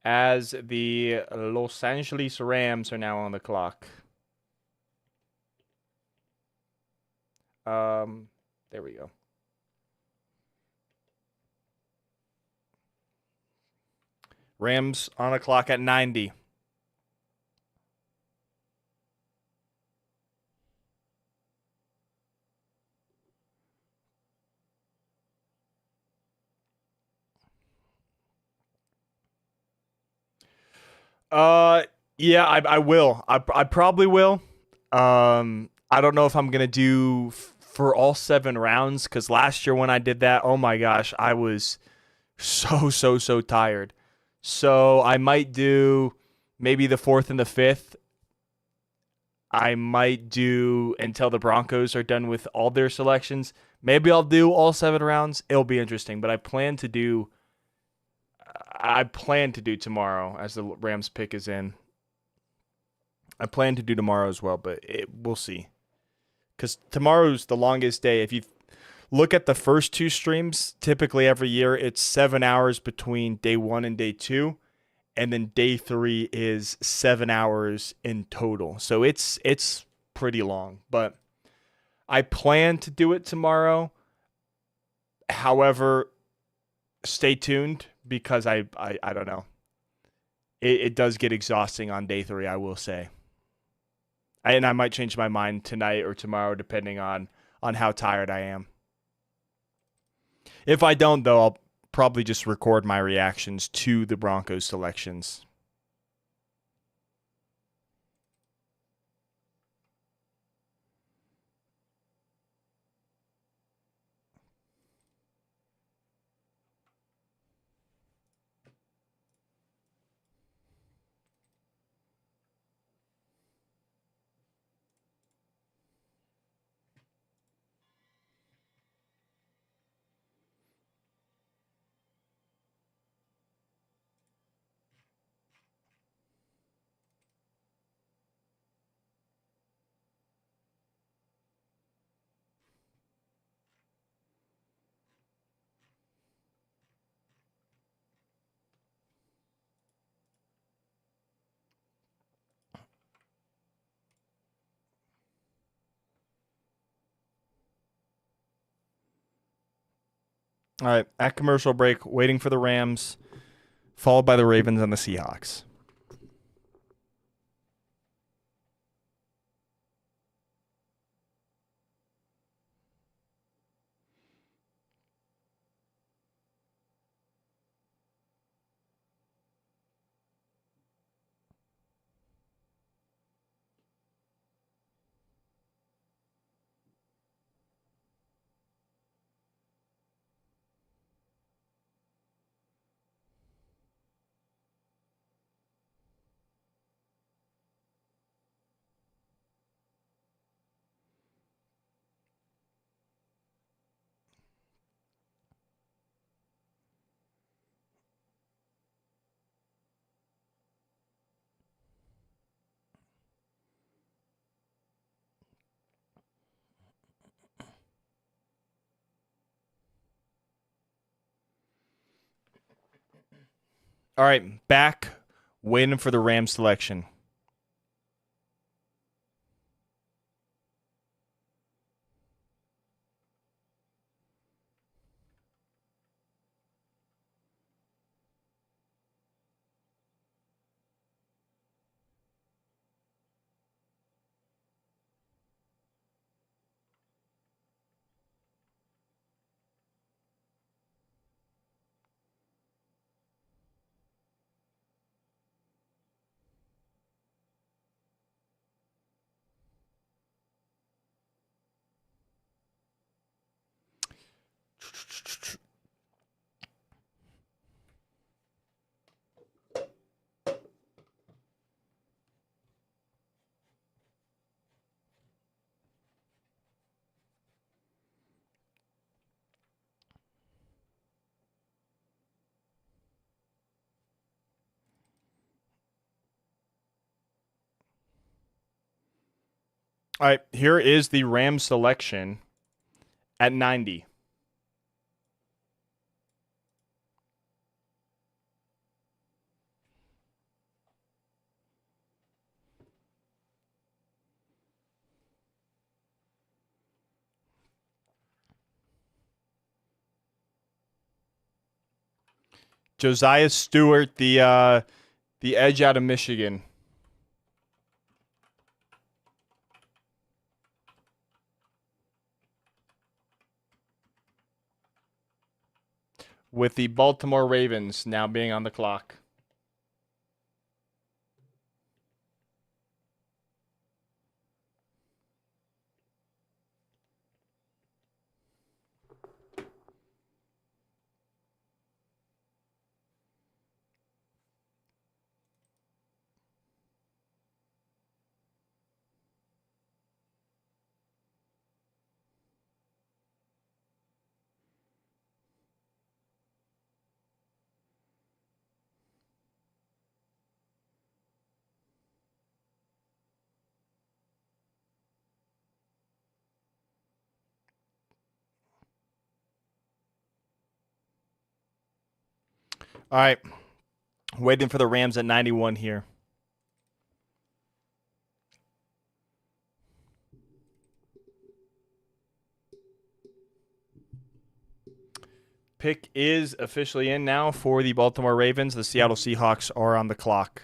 As the Los Angeles Rams are now on the clock. There we go. Rams on the clock at 90. Yeah, I will. I probably will. I don't know if I'm gonna do for all 7 rounds, because last year when I did that, oh my gosh, I was so tired. So I might do maybe the 4th and the 5th. I might do until the Broncos are done with all their selections. Maybe I'll do all 7 rounds. It'll be interesting, but I plan to do tomorrow as the Rams pick is in. I plan to do tomorrow as well, but we'll see. Because tomorrow's the longest day. If you look at the first 2 streams, typically every year it's 7 hours between day 1 and day 2. And then day 3 is 7 hours in total. So it's pretty long. But I plan to do it tomorrow. However, stay tuned because I don't know. It does get exhausting on day 3, I will say. And I might change my mind tonight or tomorrow depending on how tired I am. If I don't, though, I'll probably just record my reactions to the Broncos selections. All right, at commercial break, waiting for the Rams, followed by the Ravens and the Seahawks. All right, back, waiting for the Rams selection. All right, here is the Rams selection at 90. Josiah Stewart, the edge out of Michigan. With the Baltimore Ravens now being on the clock. All right, waiting for the Rams at 91 here. Pick is officially in now for the Baltimore Ravens. The Seattle Seahawks are on the clock.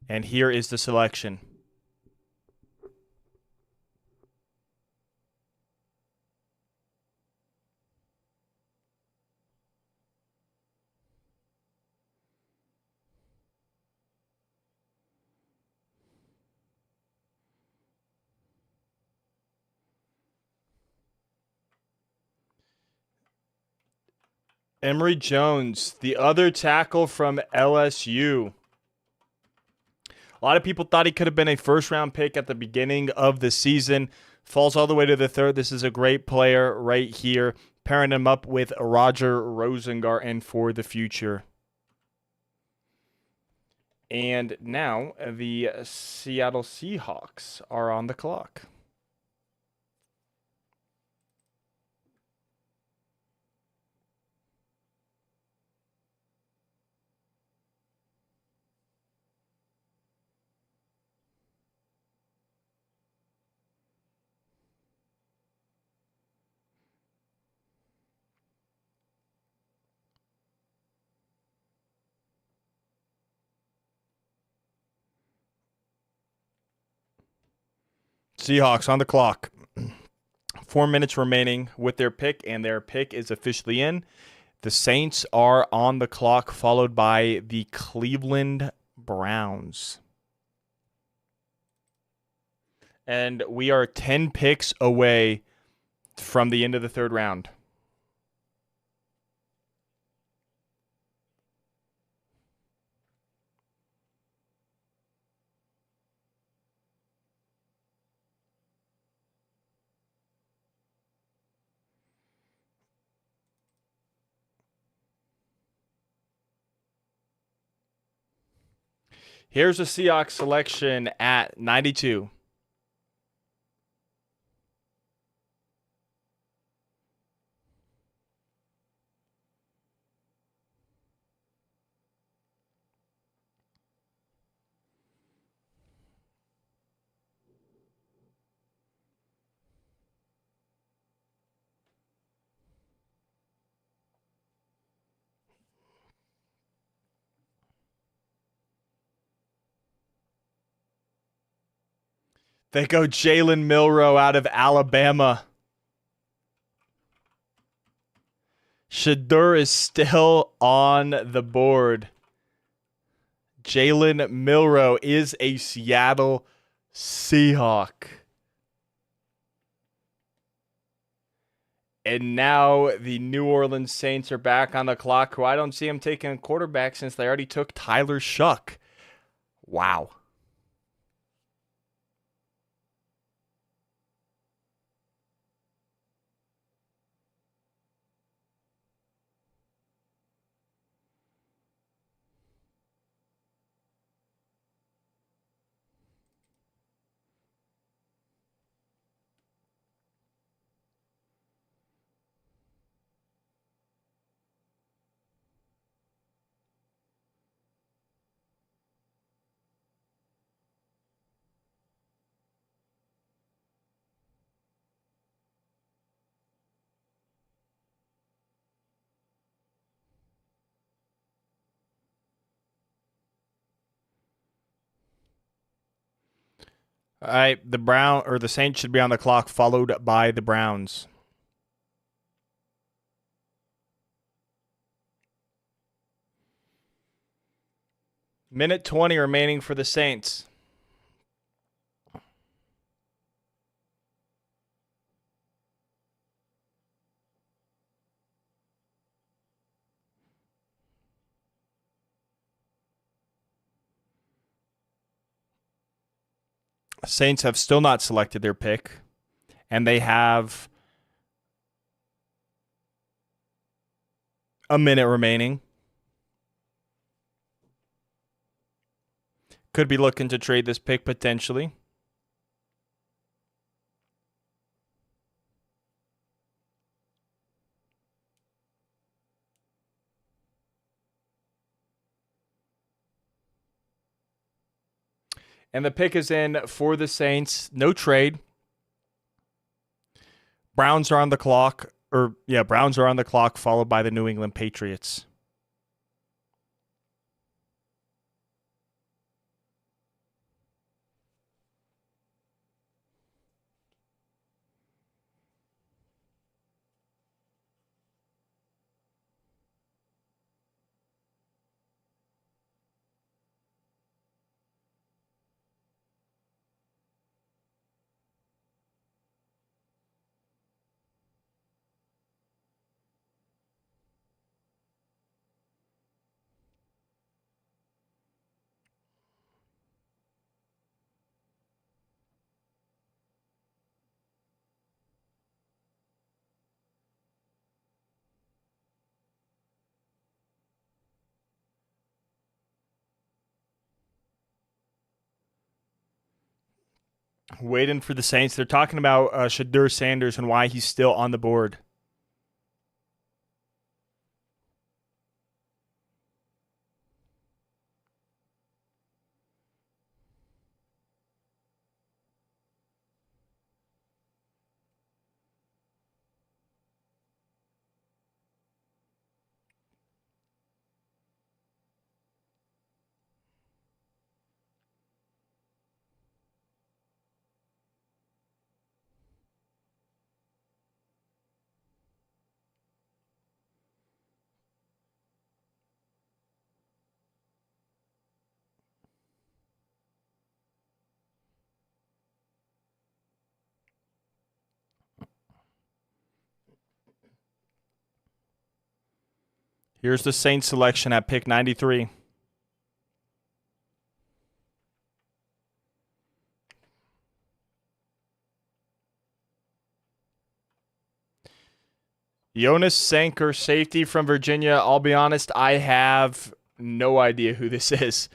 And here is the selection. Emory Jones, the other tackle from LSU. A lot of people thought he could have been a first-round pick at the beginning of the season. Falls all the way to the third. This is a great player right here. Pairing him up with Roger Rosengarten for the future. And now the Seattle Seahawks are on the clock. Seahawks on the clock. 4 minutes remaining with their pick, and their pick is officially in. The Saints are on the clock, followed by the Cleveland Browns. And we are 10 picks away from the end of the third round. Here's a Seahawks selection at 92. They go Jalen Milroe out of Alabama. Shedeur is still on the board. Jalen Milroe is a Seattle Seahawk. And now the New Orleans Saints are back on the clock, who I don't see them taking a quarterback since they already took Tyler Shuck. Wow. All right, the Saints should be on the clock, followed by the Browns. Minute 20 remaining for the Saints. Saints have still not selected their pick, and they have a minute remaining. Could be looking to trade this pick potentially. And the pick is in for the Saints. No trade. Browns are on the clock. Browns are on the clock, followed by the New England Patriots. Waiting for the Saints. They're talking about Shedeur Sanders and why he's still on the board. Here's the Saints selection at pick 93. Jonas Sanker, safety from Virginia. I'll be honest, I have no idea who this is.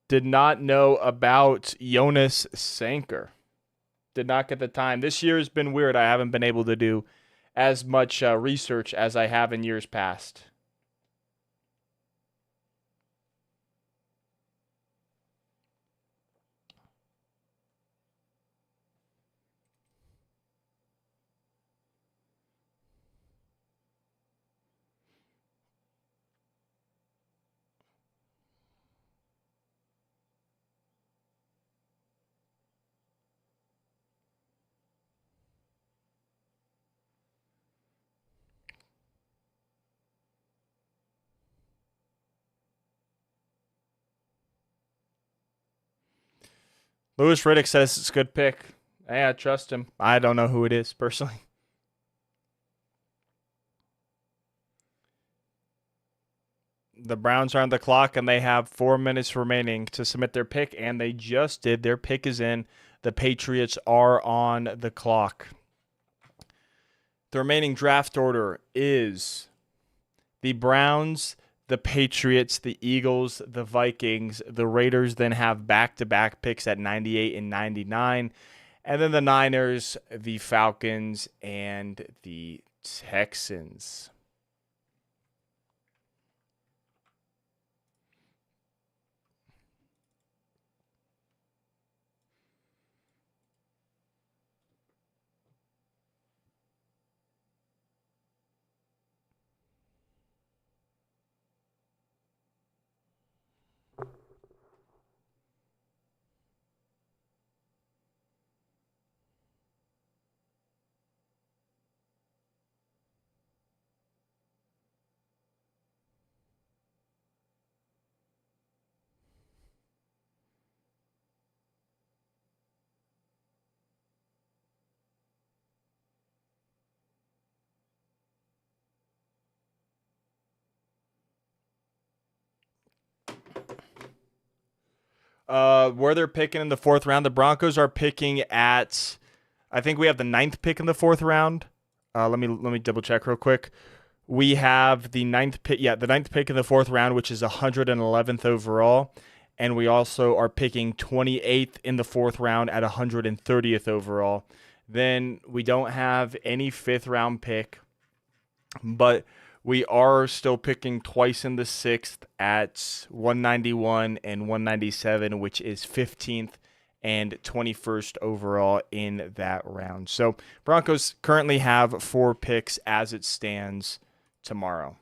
Did not know about Jonas Sanker. Did not get the time. This year has been weird. I haven't been able to do as much research as I have in years past. Louis Riddick says it's a good pick. Hey, I trust him. I don't know who it is personally. The Browns are on the clock, and they have 4 minutes remaining to submit their pick, and they just did. Their pick is in. The Patriots are on the clock. The remaining draft order is the Browns, the Patriots, the Eagles, the Vikings. The Raiders then have back-to-back picks at 98 and 99. And then the Niners, the Falcons, and the Texans. Where they're picking in the fourth round, the Broncos are picking at, I think we have the 9th pick in the fourth round. Let me double check real quick. We have the 9th pick, the 9th pick in the fourth round, which is 111th overall, and we also are picking 28th in the fourth round at 130th overall. Then we don't have any 5th round pick, but we are still picking twice in the 6th at 191 and 197, which is 15th and 21st overall in that round. So Broncos currently have 4 picks as it stands tomorrow.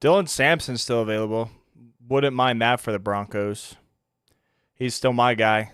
Dylan Sampson's still available. Wouldn't mind that for the Broncos. He's still my guy.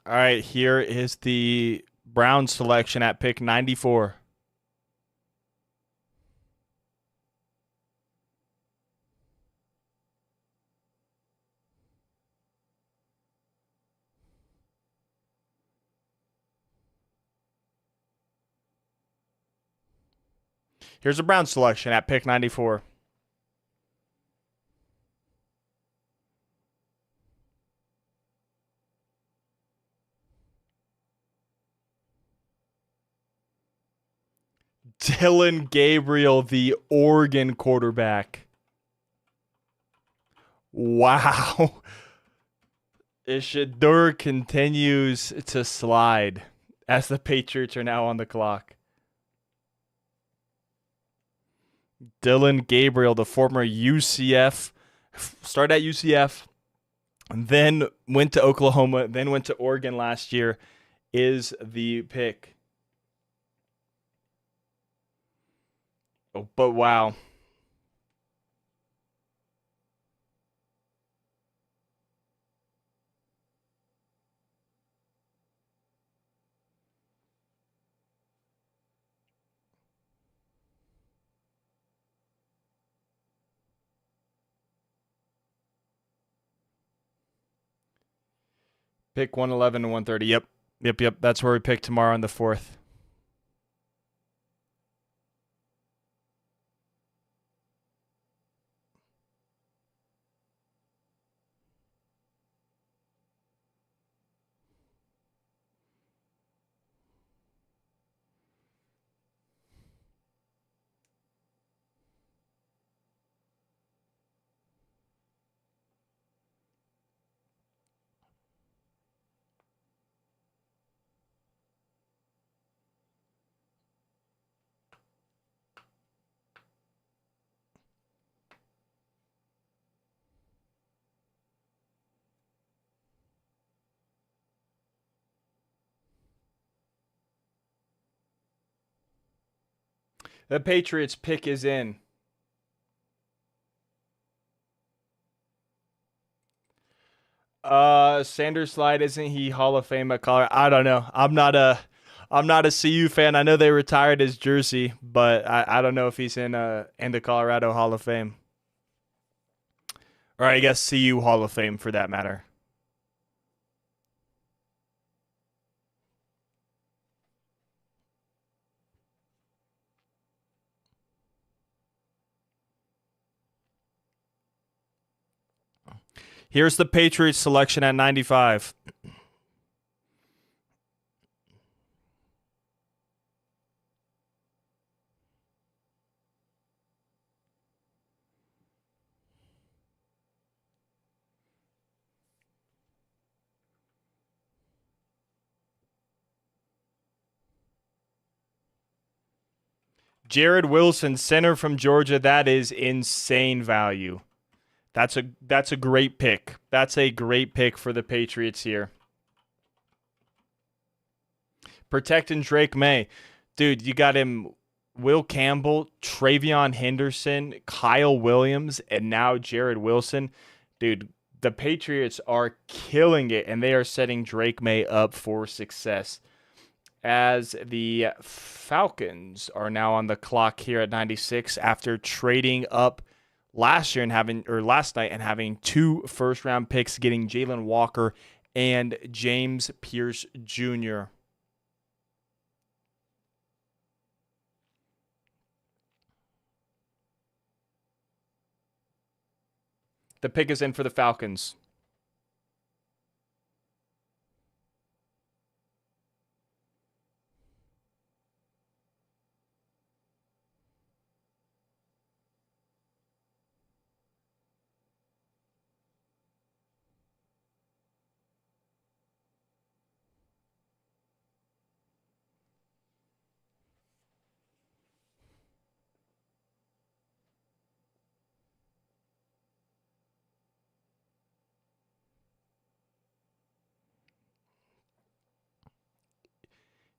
All right, here is the Browns selection at pick 94. Here's the Browns selection at pick 94. Dylan Gabriel, the Oregon quarterback. Wow. Ishidor continues to slide as the Patriots are now on the clock. Dylan Gabriel, the former UCF, started at UCF, and then went to Oklahoma, then went to Oregon last year, is the pick. Oh, but wow. Pick 111 and 130. Yep. That's where we pick tomorrow on the 4th. The Patriots pick is in. Sanders Slide, isn't he Hall of Fame at Colorado? I don't know. I'm not a CU fan. I know they retired his jersey, but I don't know if he's in the Colorado Hall of Fame. Or I guess CU Hall of Fame for that matter. Here's the Patriots selection at 95. Jared Wilson, center from Georgia. That is insane value. That's a great pick. That's a great pick for the Patriots here. Protecting Drake May. Dude, you got him Will Campbell, Travion Henderson, Kyle Williams, and now Jared Wilson. Dude, the Patriots are killing it, and they are setting Drake May up for success. As the Falcons are now on the clock here at 96 after trading up last night and having 2 first-round picks, getting Jalen Walker and James Pierce Jr. The pick is in for the Falcons.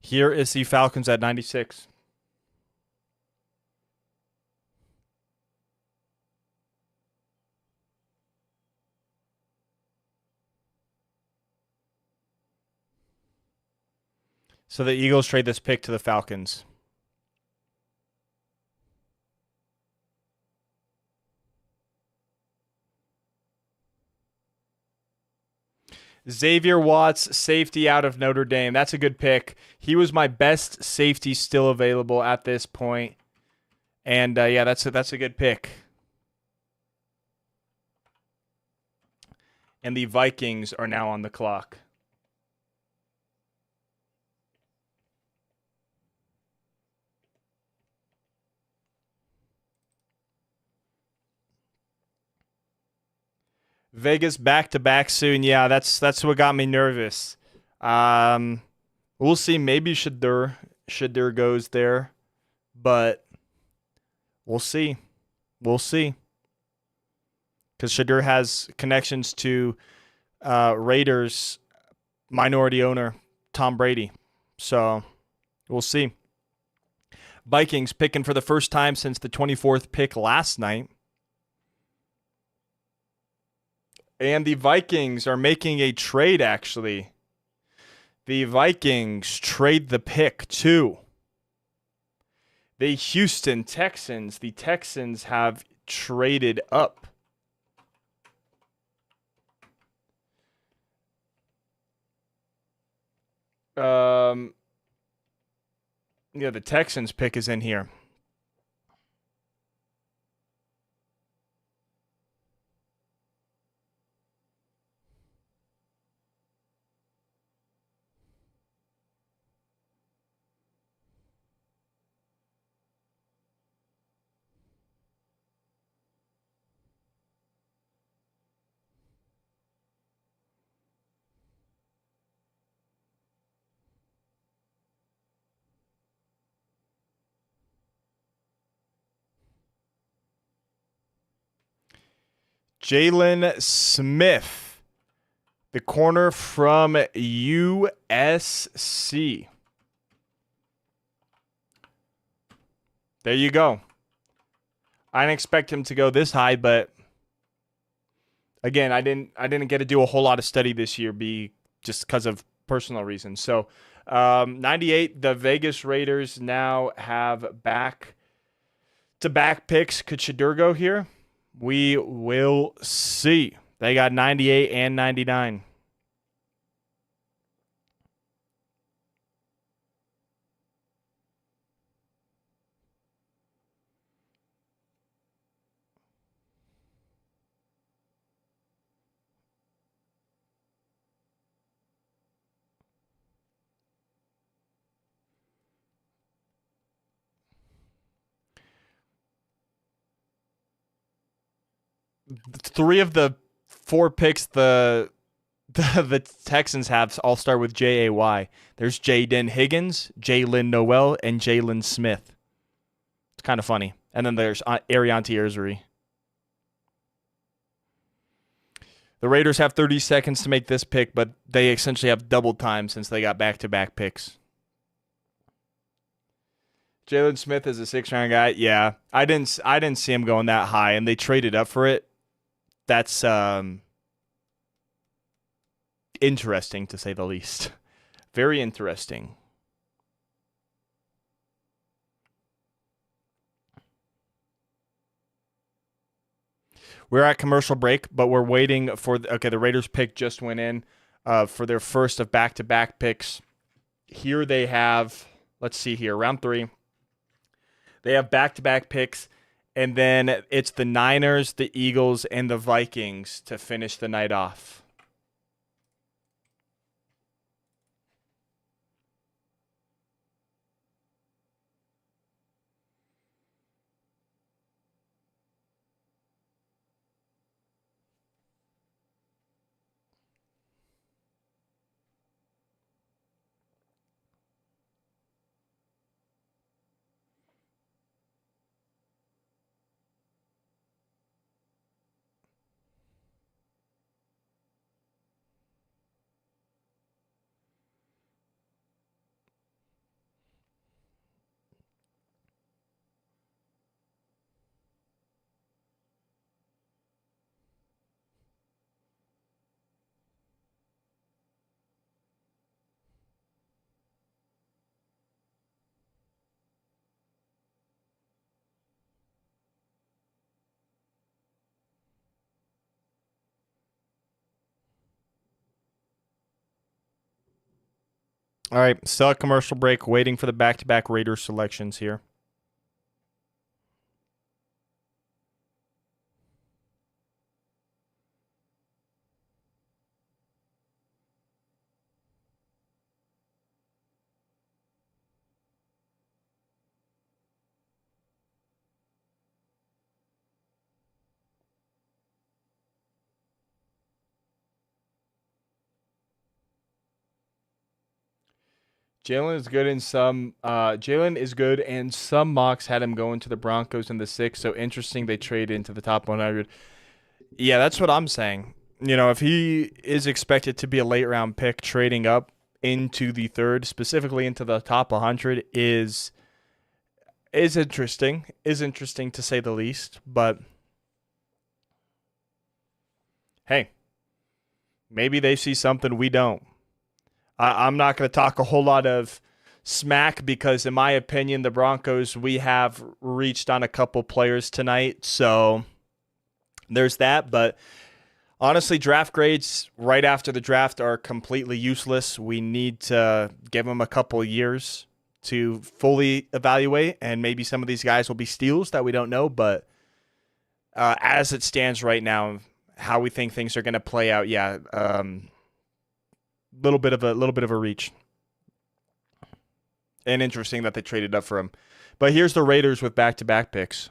Here is the Falcons at 96. So the Eagles trade this pick to the Falcons. Xavier Watts, safety out of Notre Dame. That's a good pick. He was my best safety still available at this point. And yeah, that's a good pick. And the Vikings are now on the clock. Vegas back to back soon. Yeah, that's what got me nervous. Um, we'll see. Maybe Shadur goes there, but we'll see. We'll see. Because Shadur has connections to Raiders minority owner Tom Brady. So we'll see. Vikings picking for the first time since the 24th pick last night. And the Vikings are making a trade, actually. The Vikings trade the pick to the Houston Texans. The Texans have traded up. Yeah, the Texans pick is in here. Jalen Smith, the corner from USC. There you go. I didn't expect him to go this high, but again, I didn't get to do a whole lot of study this year, just because of personal reasons. So, 98. The Vegas Raiders now have back-to-back picks. Could Shadur go here? We will see. They got 98 and 99. Three of the four picks the Texans have all start with Jay. There's Jaden Higgins, Jalen Noel, and Jalen Smith. It's kind of funny. And then there's Arianti Irzuri. The Raiders have 30 seconds to make this pick, but they essentially have double time since they got back-to-back picks. Jalen Smith is a 6th-round guy. Yeah, I didn't see him going that high, and they traded up for it. That's interesting, to say the least. Very interesting. We're at commercial break, but we're waiting for the Raiders pick just went in for their first of back-to-back picks. Here they have, let's see here, round 3. They have back-to-back picks, and then it's the Niners, the Eagles, and the Vikings to finish the night off. All right, still at commercial break, waiting for the back-to-back Raiders selections here. Jalen is good in some. Jalen is good, and some mocks had him going to the Broncos in the 6th. So interesting, they trade into the top 100. Yeah, that's what I'm saying. If he is expected to be a late round pick, trading up into the 3rd, specifically into the top 100, is interesting. Is interesting to say the least. But hey, maybe they see something we don't. I'm not going to talk a whole lot of smack because, in my opinion, the Broncos, we have reached on a couple players tonight. So there's that. But honestly, draft grades right after the draft are completely useless. We need to give them a couple years to fully evaluate, and maybe some of these guys will be steals that we don't know. But as it stands right now, how we think things are going to play out, yeah, little bit of a reach. And interesting that they traded up for him. But here's the Raiders with back-to-back picks.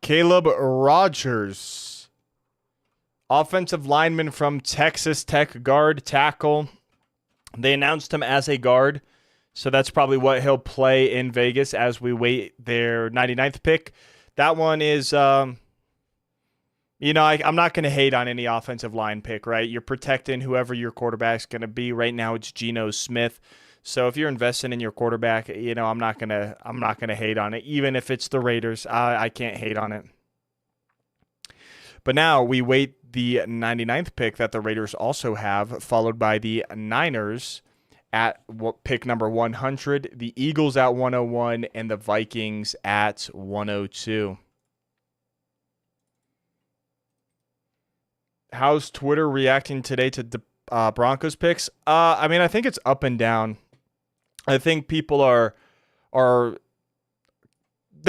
Caleb Rogers, offensive lineman from Texas Tech, guard, tackle. They announced him as a guard, so that's probably what he'll play in Vegas as we wait their 99th pick. That one is, I'm not going to hate on any offensive line pick, right? You're protecting whoever your quarterback's going to be. Right now, it's Geno Smith. So if you're investing in your quarterback, I'm not gonna hate on it, even if it's the Raiders. I can't hate on it. But now we wait the 99th pick that the Raiders also have, followed by the Niners at pick number 100, the Eagles at 101, and the Vikings at 102. How's Twitter reacting today to the Broncos picks? I think it's up and down. I think people they're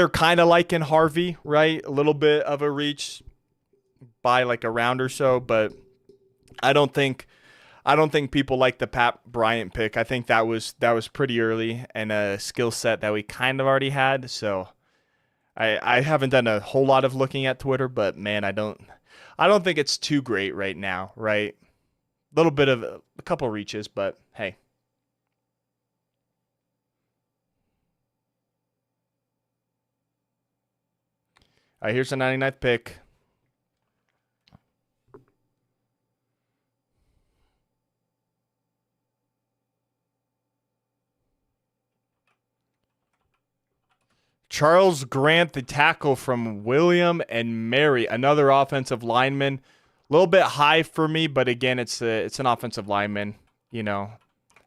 kind of liking Harvey, right? A little bit of a reach by like a round or so, but I don't think people like the Pat Bryant pick. I think that was pretty early and a skill set that we kind of already had. So I haven't done a whole lot of looking at Twitter, but man, I don't think it's too great right now, right? A little bit of a couple reaches, but hey. All right, here's the 99th pick. Charles Grant, the tackle from William and Mary, another offensive lineman. A little bit high for me, but again, it's an offensive lineman.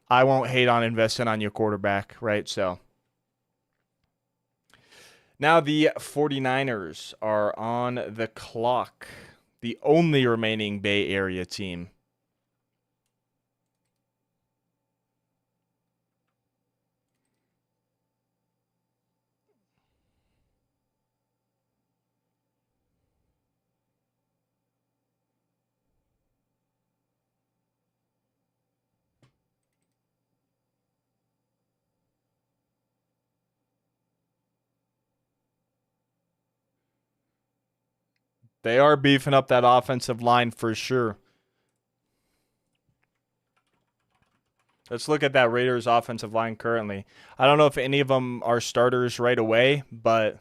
I won't hate on investing on your quarterback, right? So now the 49ers are on the clock, the only remaining Bay Area team. They are beefing up that offensive line for sure. Let's look at that Raiders offensive line currently. I don't know if any of them are starters right away, but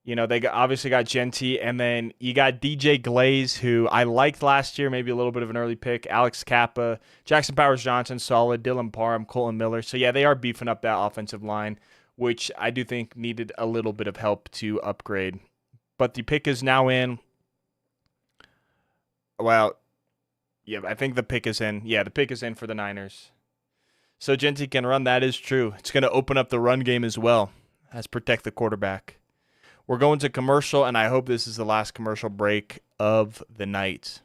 they obviously got Genty, and then you got DJ Glaze, who I liked last year, maybe a little bit of an early pick. Alex Kappa, Jackson Powers-Johnson, solid. Dylan Parham, Colton Miller. So yeah, they are beefing up that offensive line, which I do think needed a little bit of help to upgrade. But the pick is now in. Well, Yeah, I think the pick is in. Yeah, the pick is in for the Niners. So Genty can run. That is true. It's going to open up the run game as well as protect the quarterback. We're going to commercial, and I hope this is the last commercial break of the night.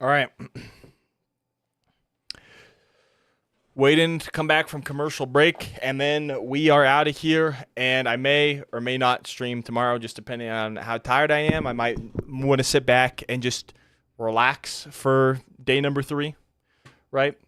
All right. Waiting to come back from commercial break, and then we are out of here. And I may or may not stream tomorrow, just depending on how tired I am. I might want to sit back and just relax for day number 3, right?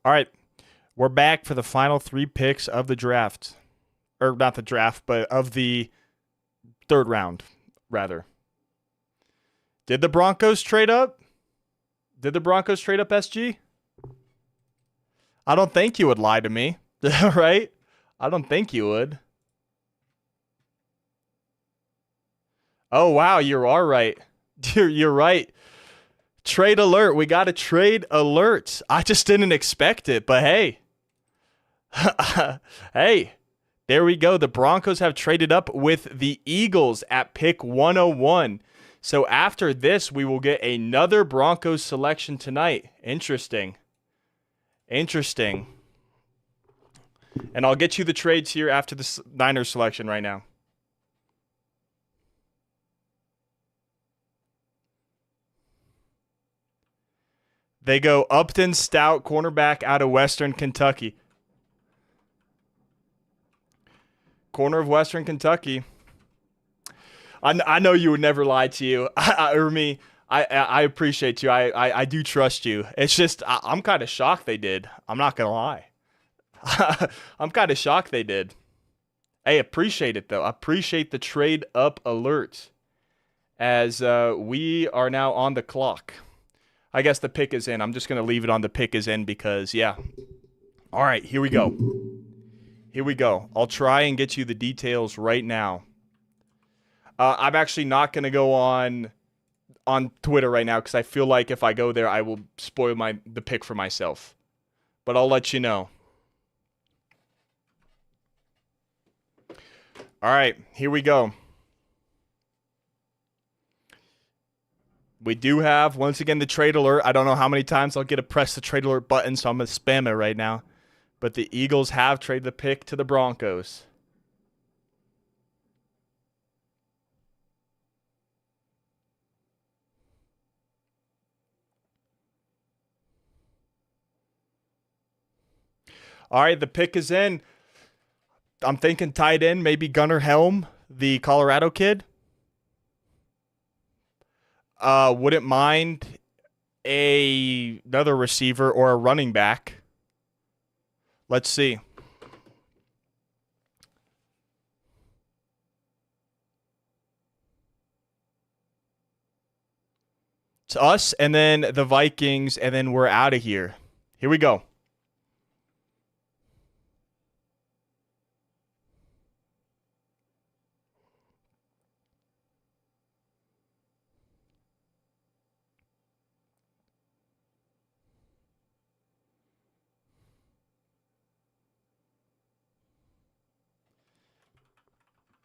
All right. We're back for the final 3 picks of the draft. Or not the draft, but of the 3rd round, rather. Did the Broncos trade up? Did the Broncos trade up, SG? I don't think you would lie to me, right? I don't think you would. Oh, wow, you are right. You're right. Trade alert. We got a trade alert. I just didn't expect it, but hey. Hey, there we go. The Broncos have traded up with the Eagles at pick 101. So after this, we will get another Broncos selection tonight. Interesting. Interesting. And I'll get you the trades here after the Niners selection right now. They go Upton Stout, cornerback out of Western Kentucky. Corner of Western Kentucky. I know you would never lie to you. Or me. I appreciate you. I do trust you. It's just I'm kind of shocked they did. I'm not going to lie. I'm kind of shocked they did. Hey, appreciate it, though. Appreciate the trade up alert as we are now on the clock. I guess the pick is in. I'm just going to leave it on the pick is in because, yeah. All right, here we go. Here we go. I'll try and get you the details right now. I'm actually not going to go on Twitter right now because I feel like if I go there, I will spoil the pick for myself. But I'll let you know. All right, here we go. We do have, once again, the trade alert. I don't know how many times I'll get to press the trade alert button, so I'm going to spam it right now. But the Eagles have traded the pick to the Broncos. All right, the pick is in. I'm thinking tight end, maybe Gunnar Helm, the Colorado kid. Wouldn't mind another receiver or a running back. Let's see. It's us and then the Vikings, and then we're out of here. Here we go.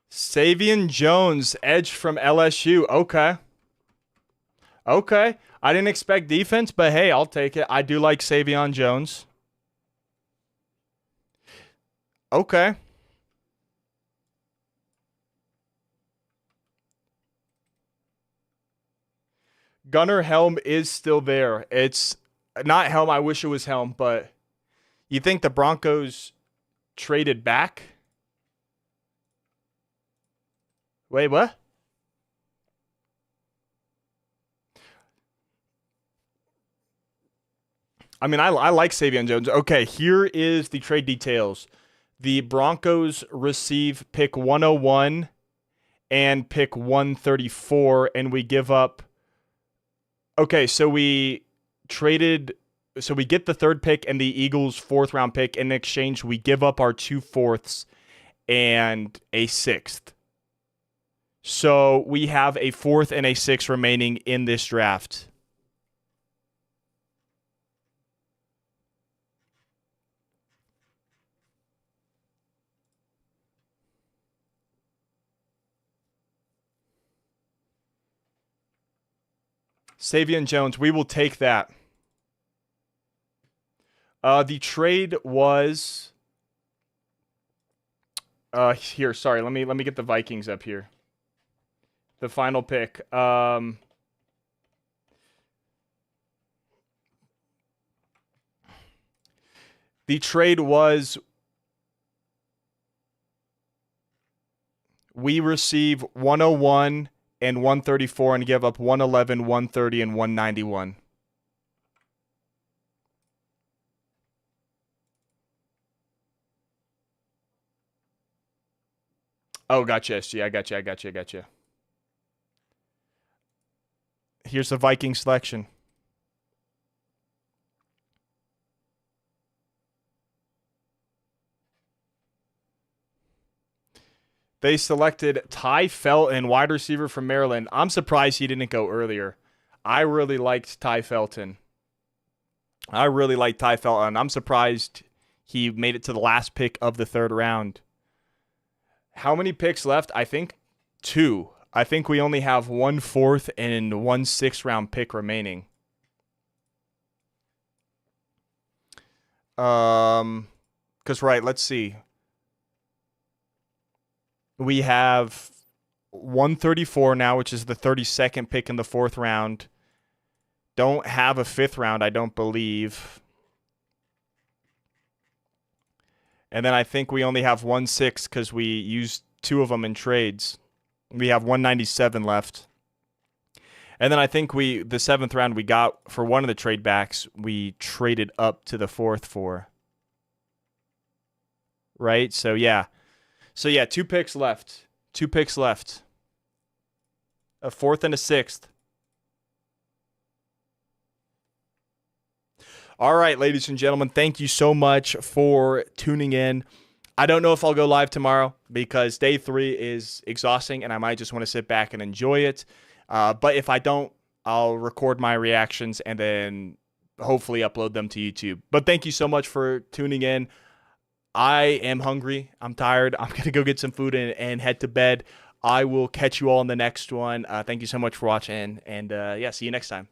Savion Jones, edge from LSU. Okay. Okay. I didn't expect defense, but hey, I'll take it. I do like Savion Jones. Okay. Gunnar Helm is still there. It's not Helm. I wish it was Helm, but you think the Broncos traded back? Wait, what? I mean, I like Savion Jones. Okay, here is the trade details. The Broncos receive pick 101 and pick 134, and we give up. Okay, so we traded. So we get the third pick and the Eagles' fourth round pick. In exchange, we give up our 2/4 and a sixth. So we have a fourth and a sixth remaining in this draft. Savion Jones, we will take that. The trade was here. Sorry, let me get the Vikings up here. The final pick. The trade was we receive 101 and 134 and give up 111, 130, and 191. Oh, gotcha. Yeah, I gotcha. Here's the Viking selection. They selected Ty Felton, wide receiver from Maryland. I'm surprised he didn't go earlier. I really liked Ty Felton. I'm surprised he made it to the last pick of the third round. How many picks left? I think 2. I think we only have 1/4 and 1 6th round pick remaining. Because right, let's see. We have 134 now, which is the 32nd pick in the 4th round. Don't have a 5th round, I don't believe. And then I think we only have 1 6 because we used 2 of them in trades. We have 197 left. And then I think the 7th round we got for one of the trade backs, we traded up to the 4th for. Right? So yeah, 2 picks left. 2 picks left. A 4th and a 6th. All right, ladies and gentlemen, thank you so much for tuning in. I don't know if I'll go live tomorrow because day 3 is exhausting and I might just want to sit back and enjoy it. But if I don't, I'll record my reactions and then hopefully upload them to YouTube. But thank you so much for tuning in. I am hungry. I'm tired. I'm going to go get some food and head to bed. I will catch you all in the next one. Thank you so much for watching. And yeah, see you next time.